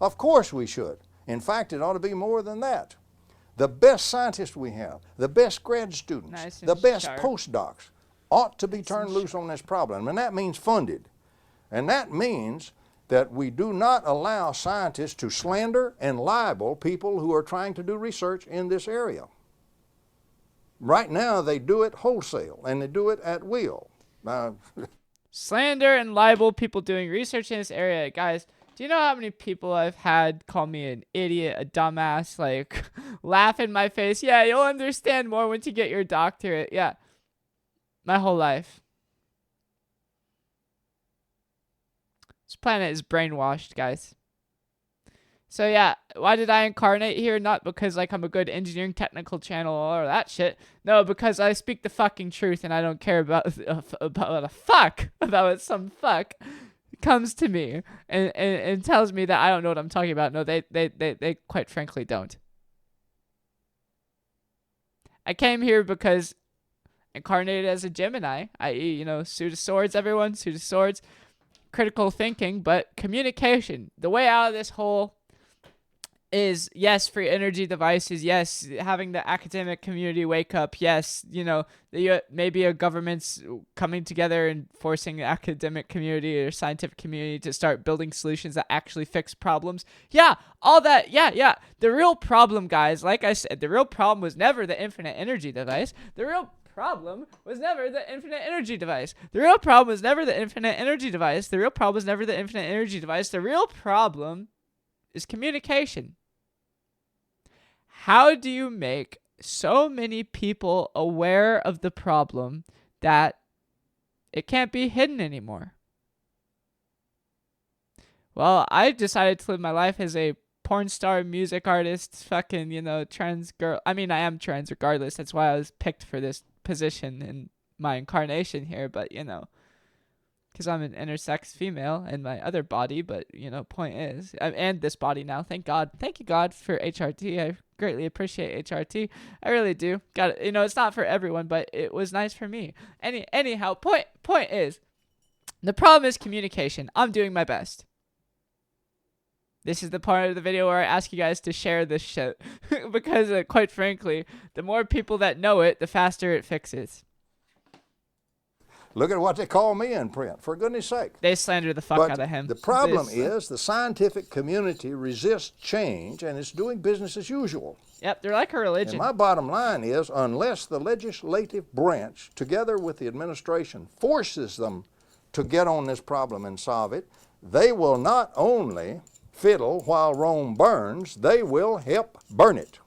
Of course we should. In fact, it ought to be more than that. The best scientists we have, the best grad students, the best postdocs ought to be turned loose on this problem, and that means funded. And that means that we do not allow scientists to slander and libel people who are trying to do research in this area. Right now, they do it wholesale, and they do it at will. Slander and libel people doing research in this area. Guys, do you know how many people I've had call me an idiot, a dumbass, like, laugh in my face? Yeah, you'll understand more once you get your doctorate. Yeah, my whole life. This planet is brainwashed, guys. So yeah, why did I incarnate here? Not because like I'm a good engineering technical channel or that shit. No, because I speak the fucking truth and I don't care about what some fuck comes to me and tells me that I don't know what I'm talking about. No, they quite frankly don't. I came here because incarnated as a Gemini, i.e., you know, suit of swords, everyone, suit of swords, critical thinking, but communication. The way out of this hole is, yes, free energy devices, yes, having the academic community wake up, yes, you know, maybe a government's coming together and forcing the academic community or scientific community to start building solutions that actually fix problems. Yeah, all that, yeah. The real problem, guys, like I said, the real problem was never the infinite energy device. The real problem was never the infinite energy device. The real problem was never the infinite energy device. The real problem was never the infinite energy device. The real problem is communication. How do you make so many people aware of the problem that it can't be hidden anymore? Well, I decided to live my life as a porn star, music artist, fucking, trans girl. I mean, I am trans regardless. That's why I was picked for this position in my incarnation here. But, because I'm an intersex female in my other body. But, point is, and this body now. Thank God. Thank you, God, for HRT. I greatly appreciate HRT. I really do. Got it. It's not for everyone, but it was nice for me. Anyhow, point is, the problem is communication. I'm doing my best. This is the part of the video where I ask you guys to share this shit. Because, quite frankly, the more people that know it, the faster it fixes. Look at what they call me in print, for goodness sake. They slander the fuck out of him. The problem is the scientific community resists change, and it's doing business as usual. Yep, they're like a religion. And my bottom line is, unless the legislative branch, together with the administration, forces them to get on this problem and solve it, they will not only fiddle while Rome burns, they will help burn it.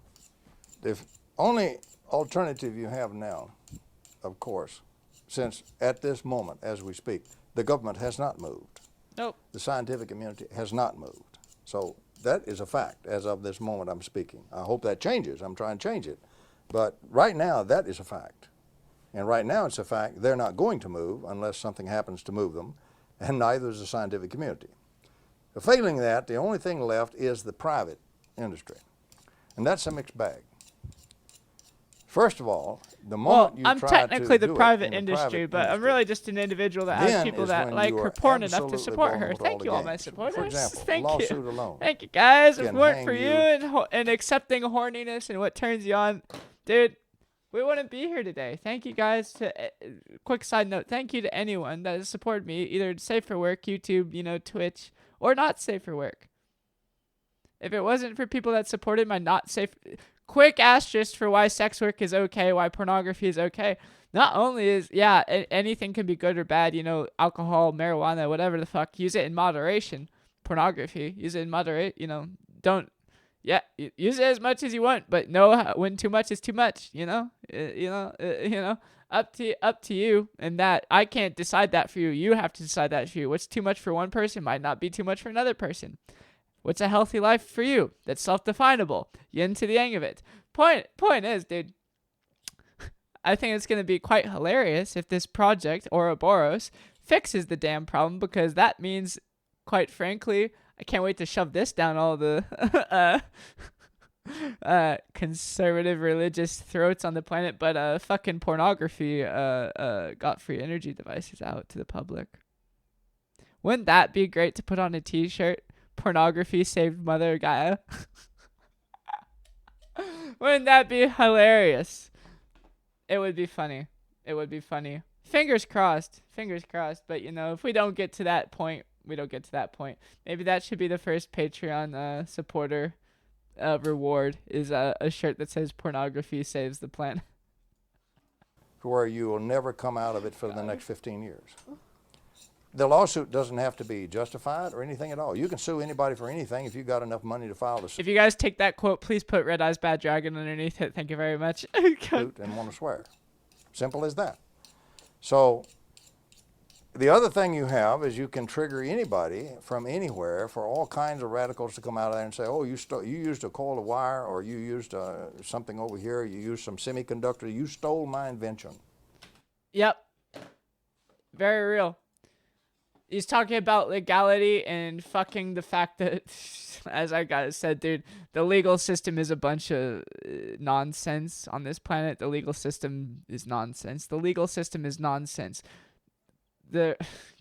The only alternative you have now, of course, since at this moment, as we speak, the government has not moved. Nope. The scientific community has not moved. So that is a fact as of this moment I'm speaking. I hope that changes. I'm trying to change it. But right now, that is a fact. And right now it's a fact they're not going to move unless something happens to move them, and neither is the scientific community. Failing that, the only thing left is the private industry. And that's a mixed bag. First of all, the moment you try to do it in the I'm technically the private industry, industry, but I'm really just an individual that has people that like her porn enough to support her. Thank you, all my supporters. For example, Thank lawsuit you. alone. Thank you, guys. If it can weren't hang for you you. and accepting horniness and what turns you on, dude, we wouldn't be here today. Thank you, guys. Quick side note, thank you to anyone that has supported me, either Safe for Work, YouTube, Twitch, or not safe for work. If it wasn't for people that supported my not safe, quick asterisk for why sex work is okay, why pornography is okay. Not only is, anything can be good or bad, alcohol, marijuana, whatever the fuck, use it in moderation. Pornography, use it in moderate, don't, use it as much as you want, but know when too much is too much, up to you, and that I can't decide that for you. You have to decide that for you. What's too much for one person might not be too much for another person. What's a healthy life for you? That's self-definable. Yin to the yang of it. Point is, dude, I think it's going to be quite hilarious if this project, Ouroboros, fixes the damn problem, because that means, quite frankly, I can't wait to shove this down all the conservative religious throats on the planet, but fucking pornography got free energy devices out to the public. Wouldn't that be great to put on a t-shirt? Pornography saved Mother Gaia. Wouldn't that be hilarious? It would be funny. It would be funny. Fingers crossed. Fingers crossed. But, if we don't get to that point, we don't get to that point. Maybe that should be the first Patreon supporter reward, is a shirt that says pornography saves the planet. Where you will never come out of it for the next 15 years. The lawsuit doesn't have to be justified or anything at all. You can sue anybody for anything if you got enough money to file a suit. If you guys take that quote, please put RedEyesBadDragon underneath it. Thank you very much. And want to swear. Simple as that. So the other thing you have is you can trigger anybody from anywhere for all kinds of radicals to come out of there and say, oh, you used a coil of wire, or you used something over here, you used some semiconductor, you stole my invention. Yep. Very real. He's talking about legality and fucking the fact that, as I said, dude, the legal system is a bunch of nonsense on this planet. The legal system is nonsense. The legal system is nonsense. The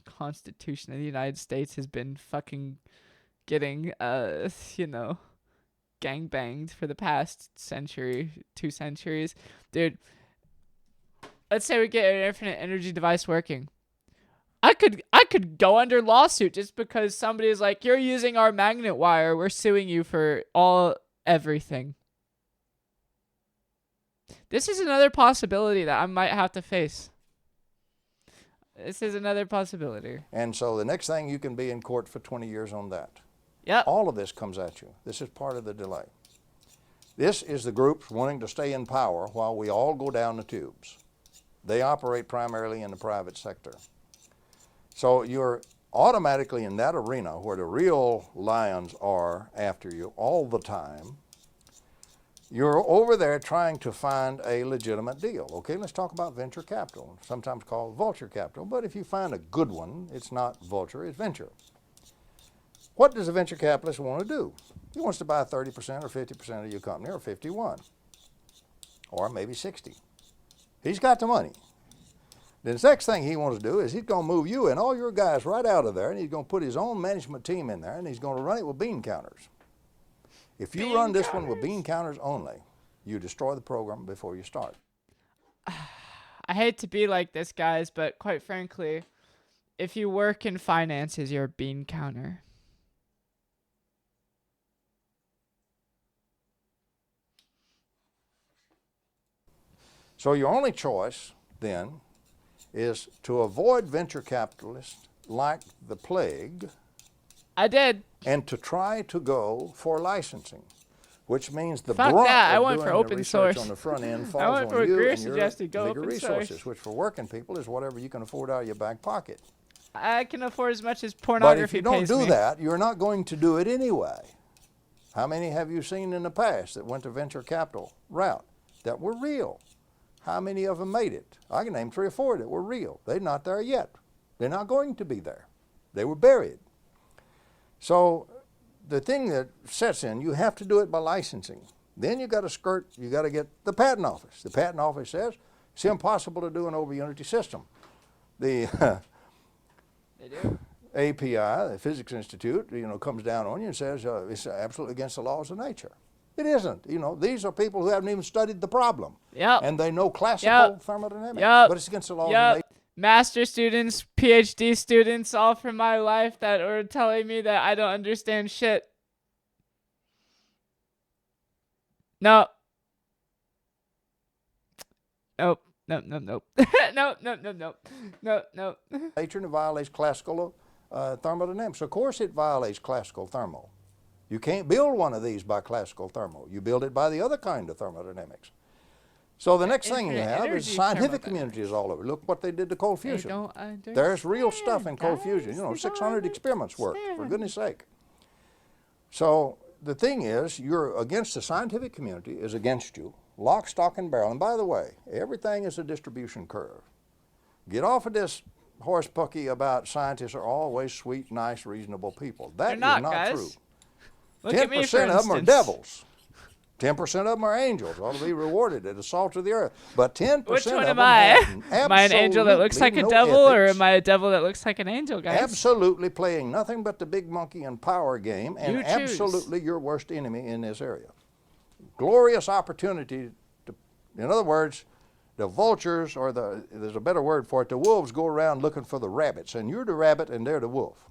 Constitution of the United States has been fucking getting, gangbanged for the past century, 2 centuries. Dude, let's say we get an infinite energy device working. I could go under lawsuit just because somebody's like, you're using our magnet wire, we're suing you for everything. This is another possibility that I might have to face. This is another possibility. And so the next thing, you can be in court for 20 years on that. Yep. All of this comes at you. This is part of the delay. This is the groups wanting to stay in power while we all go down the tubes. They operate primarily in the private sector. So you're automatically in that arena where the real lions are after you all the time. You're over there trying to find a legitimate deal. Okay, let's talk about venture capital, sometimes called vulture capital. But if you find a good one, it's not vulture, it's venture. What does a venture capitalist want to do? He wants to buy 30% or 50% of your company, or 51, or maybe 60. He's got the money. Then the next thing he wants to do is he's going to move you and all your guys right out of there, and he's going to put his own management team in there, and he's going to run it with bean counters. If you run this one with bean counters only, you destroy the program before you start. I hate to be like this, guys, but quite frankly, if you work in finances, you're a bean counter. So your only choice, then, is to avoid venture capitalists like the plague. I did. And to try to go for licensing, which means the Fuck brunt that. I of went doing for the open research source. on the front end I falls went on for what you Greer and your suggested, go bigger open resources, source. which for working people is whatever you can afford out of your back pocket. I can afford as much as But pornography if you don't pays do me. that, you're not going to do it anyway. How many have you seen in the past that went the venture capital route that were real? How many of them made it? I can name 3 or 4 that were real. They're not there yet. They're not going to be there. They were buried. So the thing that sets in, you have to do it by licensing. Then you got to get the patent office. The patent office says it's impossible to do an over unity system. The They do. API, the Physics Institute, comes down on you and says it's absolutely against the laws of nature. It isn't. These are people who haven't even studied the problem. Yep. And they know classical thermodynamics, but it's against the laws of nature. Master students, PhD students, all from my life that are telling me that I don't understand shit. No. Nope. Nope. Nope. Nope. Nope. Nope. Nope. Nope. Nope. Nope. Nature, and it violates classical thermodynamics. Of course it violates classical thermo. You can't build one of these by classical thermo. You build it by the other kind of thermodynamics. So the next thing you have is scientific communities all over. Look what they did to cold fusion. There's real stuff in cold fusion. 600 experiments worked, for goodness sake. So the thing is, you're against the scientific community is against you, lock, stock, and barrel. And by the way, everything is a distribution curve. Get off of this horse pucky about scientists are always sweet, nice, reasonable people. That is not guys. true. Look at me, for 10% of them are instance. devils. 10% of them are angels, ought to be rewarded at the salt of the earth. But 10% Which one of am them I? have Am I an angel that looks like a absolutely devil, no or ethics, am I a devil that looks like an angel, guys? absolutely playing nothing but the big monkey and power game, and You choose. absolutely your worst enemy in this area. Glorious opportunity to, in other words, the vultures, or there's a better word for it, the wolves go around looking for the rabbits, and you're the rabbit and they're the wolf.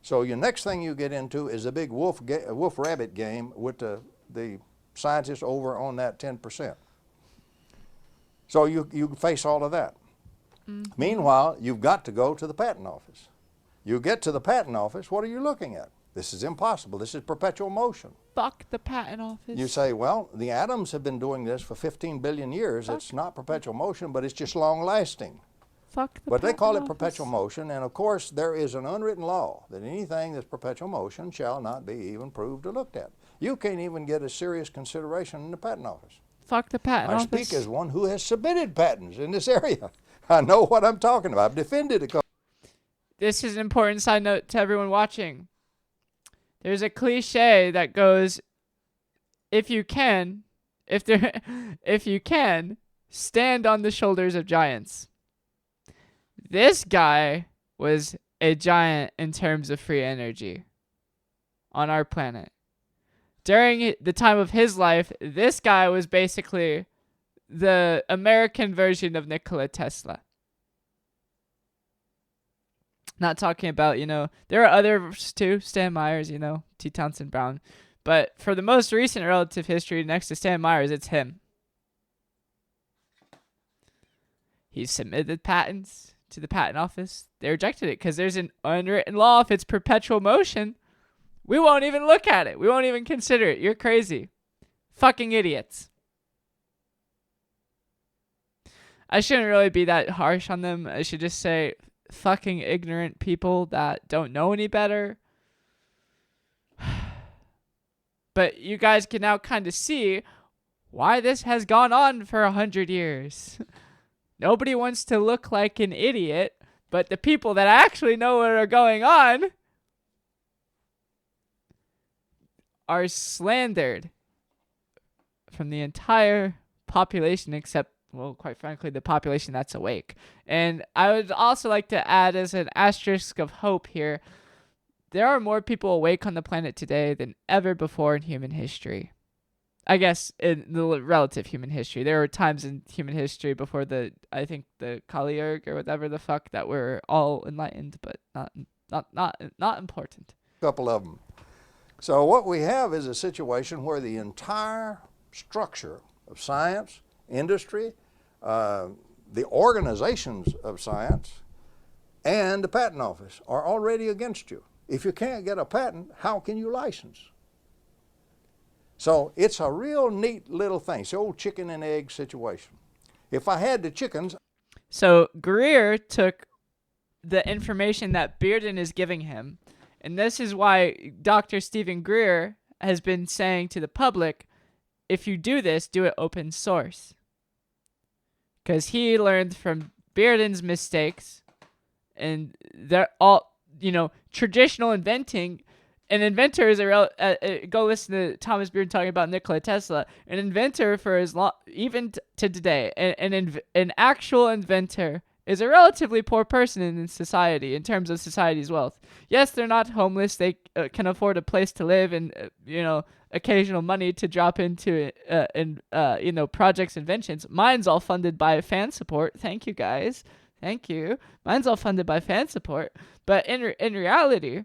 So your next thing you get into is a big wolf-rabbit game with the scientists over on that 10%. So you face all of that. Mm-hmm. Meanwhile, you've got to go to the patent office. You get to the patent office, what are you looking at? This is impossible. This is perpetual motion. Fuck the patent office. You say, well, the atoms have been doing this for 15 billion years. It's not perpetual motion, but it's just long-lasting. Fuck the But they call it patent perpetual office. motion, and of course there is an unwritten law that anything that's perpetual motion shall not be even proved or looked at. You can't even get a serious consideration in the patent office. Fuck the patent I office. speak as one who has submitted patents in this area. I know what I'm talking about. I've defended a couple. This is an important side note to everyone watching. There's a cliche that goes, if you can, stand on the shoulders of giants. This guy was a giant in terms of free energy on our planet. During the time of his life, this guy was basically the American version of Nikola Tesla. Not talking about, there are others too, Stan Myers, T. Townsend Brown. But for the most recent relative history next to Stan Myers, it's him. He submitted patents to the patent office. They rejected it because there's an unwritten law. If it's perpetual motion, we won't even look at it. We won't even consider it. You're crazy. Fucking idiots. I shouldn't really be that harsh on them. I should just say fucking ignorant people that don't know any better. But you guys can now kind of see why this has gone on for 100 years. Nobody wants to look like an idiot, but the people that actually know what are going on are slandered from the entire population except, well, quite frankly, the population that's awake. And I would also like to add as an asterisk of hope here, there are more people awake on the planet today than ever before in human history. I guess in the relative human history. There were times in human history before the Kali-Yuga or whatever the fuck that were all enlightened, but not important. Couple of them. So what we have is a situation where the entire structure of science, industry, the organizations of science, and the patent office are already against you. If you can't get a patent, how can you license? So it's a real neat little thing. It's the old chicken and egg situation. If I had the chickens... So Greer took the information that Bearden is giving him, and this is why Dr. Stephen Greer has been saying to the public, if you do this, do it open source. Because he learned from Bearden's mistakes, and they're all, traditional inventing. An inventor is go listen to Thomas Bearden talking about Nikola Tesla. An inventor for as long, even to today, an actual inventor is a relatively poor person in society in terms of society's wealth. Yes, they're not homeless. They can afford a place to live and occasional money to drop into projects, inventions. Mine's all funded by fan support. Thank you guys. Thank you. Mine's all funded by fan support. But in reality,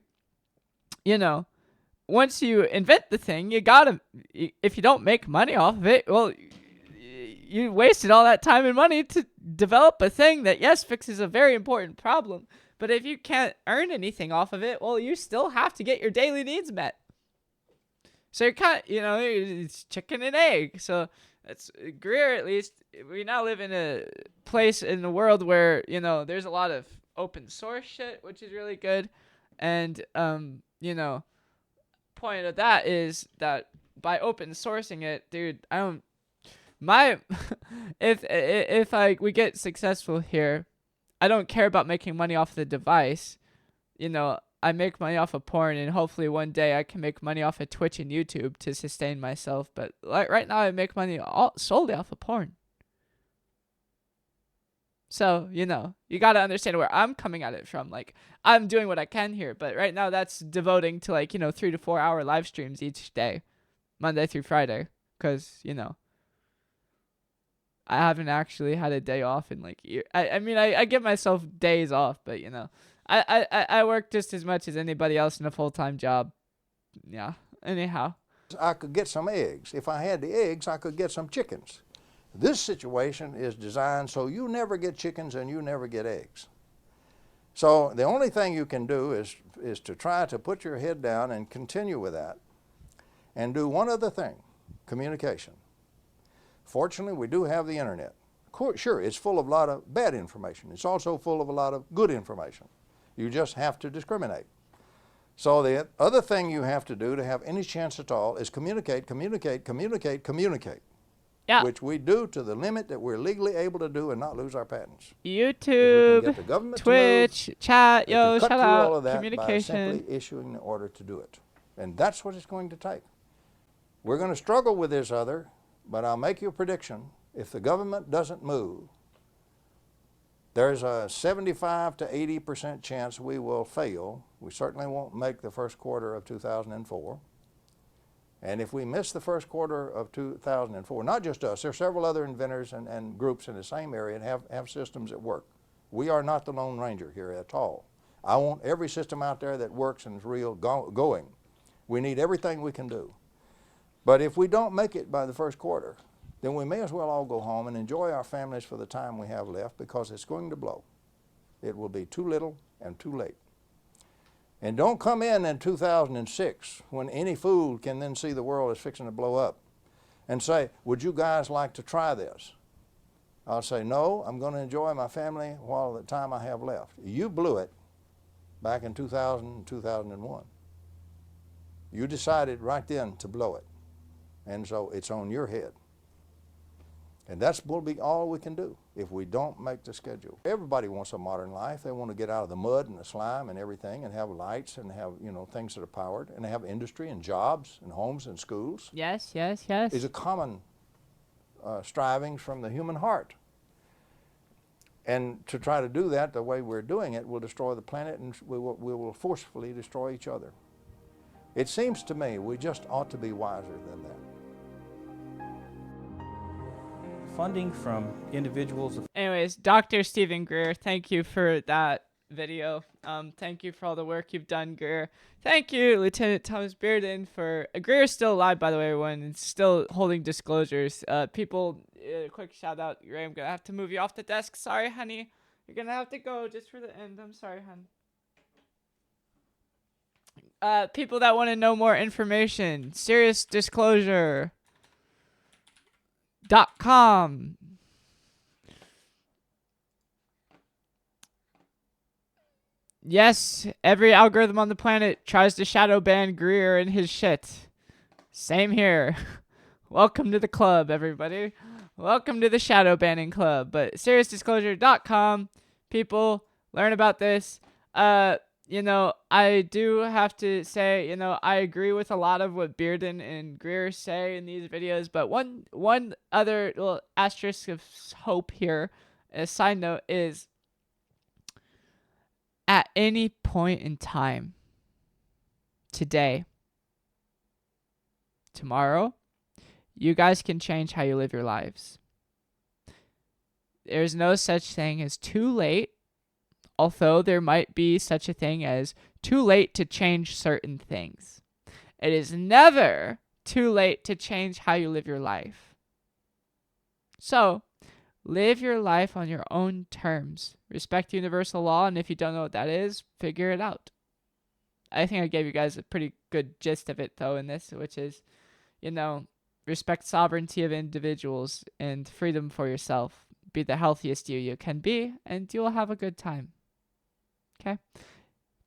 once you invent the thing, if you don't make money off of it, well, you wasted all that time and money to develop a thing that, yes, fixes a very important problem. But if you can't earn anything off of it, well, you still have to get your daily needs met. So you're it's chicken and egg. So that's Greer, at least. We now live in a place in the world where, there's a lot of open source shit, which is really good. And, point of that is that by open sourcing it, dude, if we get successful here, I don't care about making money off the device. I make money off of porn, and hopefully one day I can make money off of Twitch and YouTube to sustain myself. But right now I make money solely off of porn. So, you got to understand where I'm coming at it from. Like, I'm doing what I can here, but right now that's devoting to 3 to 4 hour live streams each day, Monday through Friday. Because, I haven't actually had a day off in years. I give myself days off, but, I work just as much as anybody else in a full-time job. Yeah, anyhow. I could get some eggs. If I had the eggs, I could get some chickens. This situation is designed so you never get chickens and you never get eggs. So the only thing you can do is to try to put your head down and continue with that and do one other thing, communication. Fortunately, we do have the internet. Sure, it's full of a lot of bad information. It's also full of a lot of good information. You just have to discriminate. So the other thing you have to do to have any chance at all is communicate. Yeah. Which we do to the limit that we're legally able to do and not lose our patents. YouTube, Twitch, chat, shout out, all of that communication. By simply issuing the order to do it. And that's what it's going to take. We're going to struggle with this other, but I'll make you a prediction. If the government doesn't move, there's a 75 to 80% chance we will fail. We certainly won't make the first quarter of 2004. And if we miss the first quarter of 2004, not just us, there are several other inventors and groups in the same area and have systems that work. We are not the Lone Ranger here at all. I want every system out there that works and is real going. We need everything we can do. But if we don't make it by the first quarter, then we may as well all go home and enjoy our families for the time we have left, because it's going to blow. It will be too little and too late. And don't come in 2006 when any fool can then see the world is fixing to blow up and say, would you guys like to try this? I'll say, no, I'm going to enjoy my family while the time I have left. You blew it back in 2000, 2001. You decided right then to blow it. And so it's on your head. And that's will be all we can do if we don't make the schedule. Everybody wants a modern life. They want to get out of the mud and the slime and everything and have lights and have, you know, things that are powered and have industry and jobs and homes and schools. Yes, yes, yes. Is a common strivings from the human heart. And to try to do that the way we're doing it will destroy the planet, and we will forcefully destroy each other. It seems to me we just ought to be wiser than that. Funding from individuals. Anyways, Dr. Stephen Greer, thank you for that video. Thank you for all the work you've done, Greer. Thank you, Lieutenant Thomas Bearden, for Greer's still alive, by the way, everyone, and still holding disclosures. People, quick shout out, Ray, I'm gonna have to move you off the desk. Sorry, honey. You're gonna have to go just for the end. I'm sorry, hon. People that want to know more information, seriousdisclosure.com. Yes, every algorithm on the planet tries to shadow ban Greer and his shit. Same here. Welcome to the club, everybody. Welcome to the shadow banning club. But seriousdisclosure.com, people, learn about this. You know, I do have to say, you know, I agree with a lot of what Bearden and Greer say in these videos, but one other little asterisk of hope here, a side note, is at any point in time, today, tomorrow, you guys can change how you live your lives. There's no such thing as too late, although there might be such a thing as too late to change certain things. It is never too late to change how you live your life. So, live your life on your own terms. Respect universal law, and if you don't know what that is, figure it out. I think I gave you guys a pretty good gist of it, though, in this, which is, you know, respect sovereignty of individuals and freedom for yourself. Be the healthiest you can be, and you'll have a good time. Okay?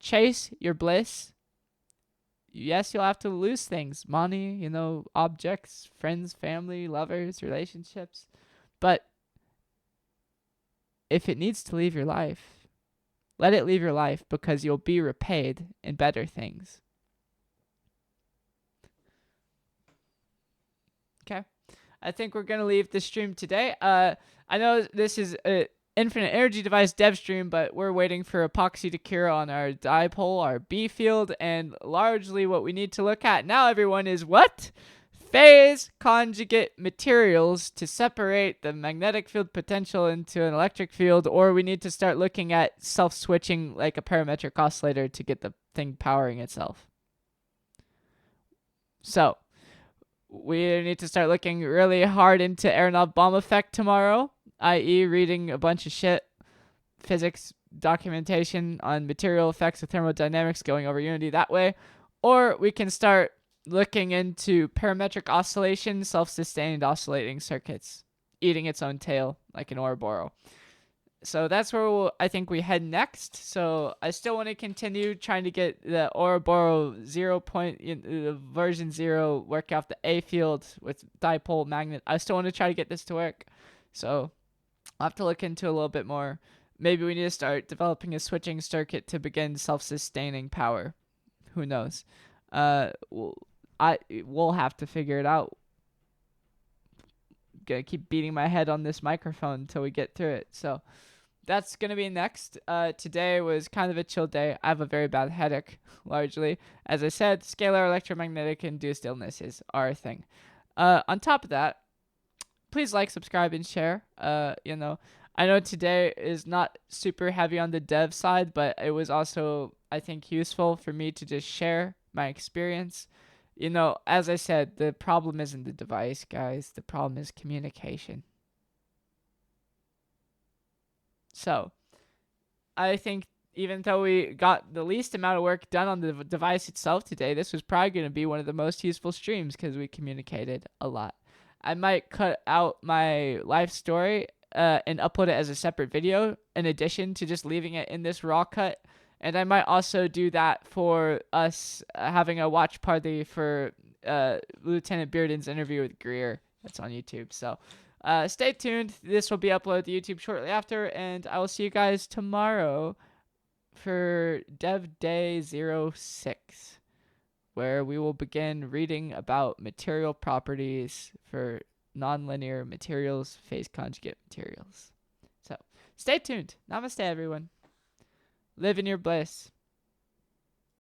Chase your bliss. Yes, you'll have to lose things. Money, you know, objects, friends, family, lovers, relationships. But if it needs to leave your life, let it leave your life, because you'll be repaid in better things. Okay? I think we're going to leave the stream today. I know this is an infinite energy device dev stream, but we're waiting for epoxy to cure on our dipole, our B field, and largely what we need to look at now, everyone, is what? Phase conjugate materials to separate the magnetic field potential into an electric field, or we need to start looking at self-switching like a parametric oscillator to get the thing powering itself. So, we need to start looking really hard into Aronoff-Bohm effect tomorrow, i.e. reading a bunch of shit, physics documentation on material effects of thermodynamics, going over unity that way, or we can start looking into parametric oscillation, self-sustained oscillating circuits, eating its own tail like an Ouroboros. So that's where I think we head next. So I still want to continue trying to get the Ouroboros version 0 work out the A field with dipole magnet. I still want to try to get this to work. So I'll have to look into a little bit more. Maybe we need to start developing a switching circuit to begin self-sustaining power. Who knows? We'll have to figure it out. Gonna keep beating my head on this microphone until we get through it. So that's gonna be next. Today was kind of a chill day. I have a very bad headache, largely. As I said, scalar electromagnetic induced illnesses are a thing. On top of that, please like, subscribe, and share. You know, I know today is not super heavy on the dev side, but it was also, I think, useful for me to just share my experience. You know, as I said, the problem isn't the device, guys. The problem is communication. So, I think even though we got the least amount of work done on the device itself today, this was probably going to be one of the most useful streams because we communicated a lot. I might cut out my life story and upload it as a separate video in addition to just leaving it in this raw cut. And I might also do that for us having a watch party for Lieutenant Bearden's interview with Greer. That's on YouTube. So stay tuned. This will be uploaded to YouTube shortly after, and I will see you guys tomorrow for Dev Day 06, where we will begin reading about material properties for nonlinear materials, phase conjugate materials. So stay tuned. Namaste, everyone. Live in your bliss.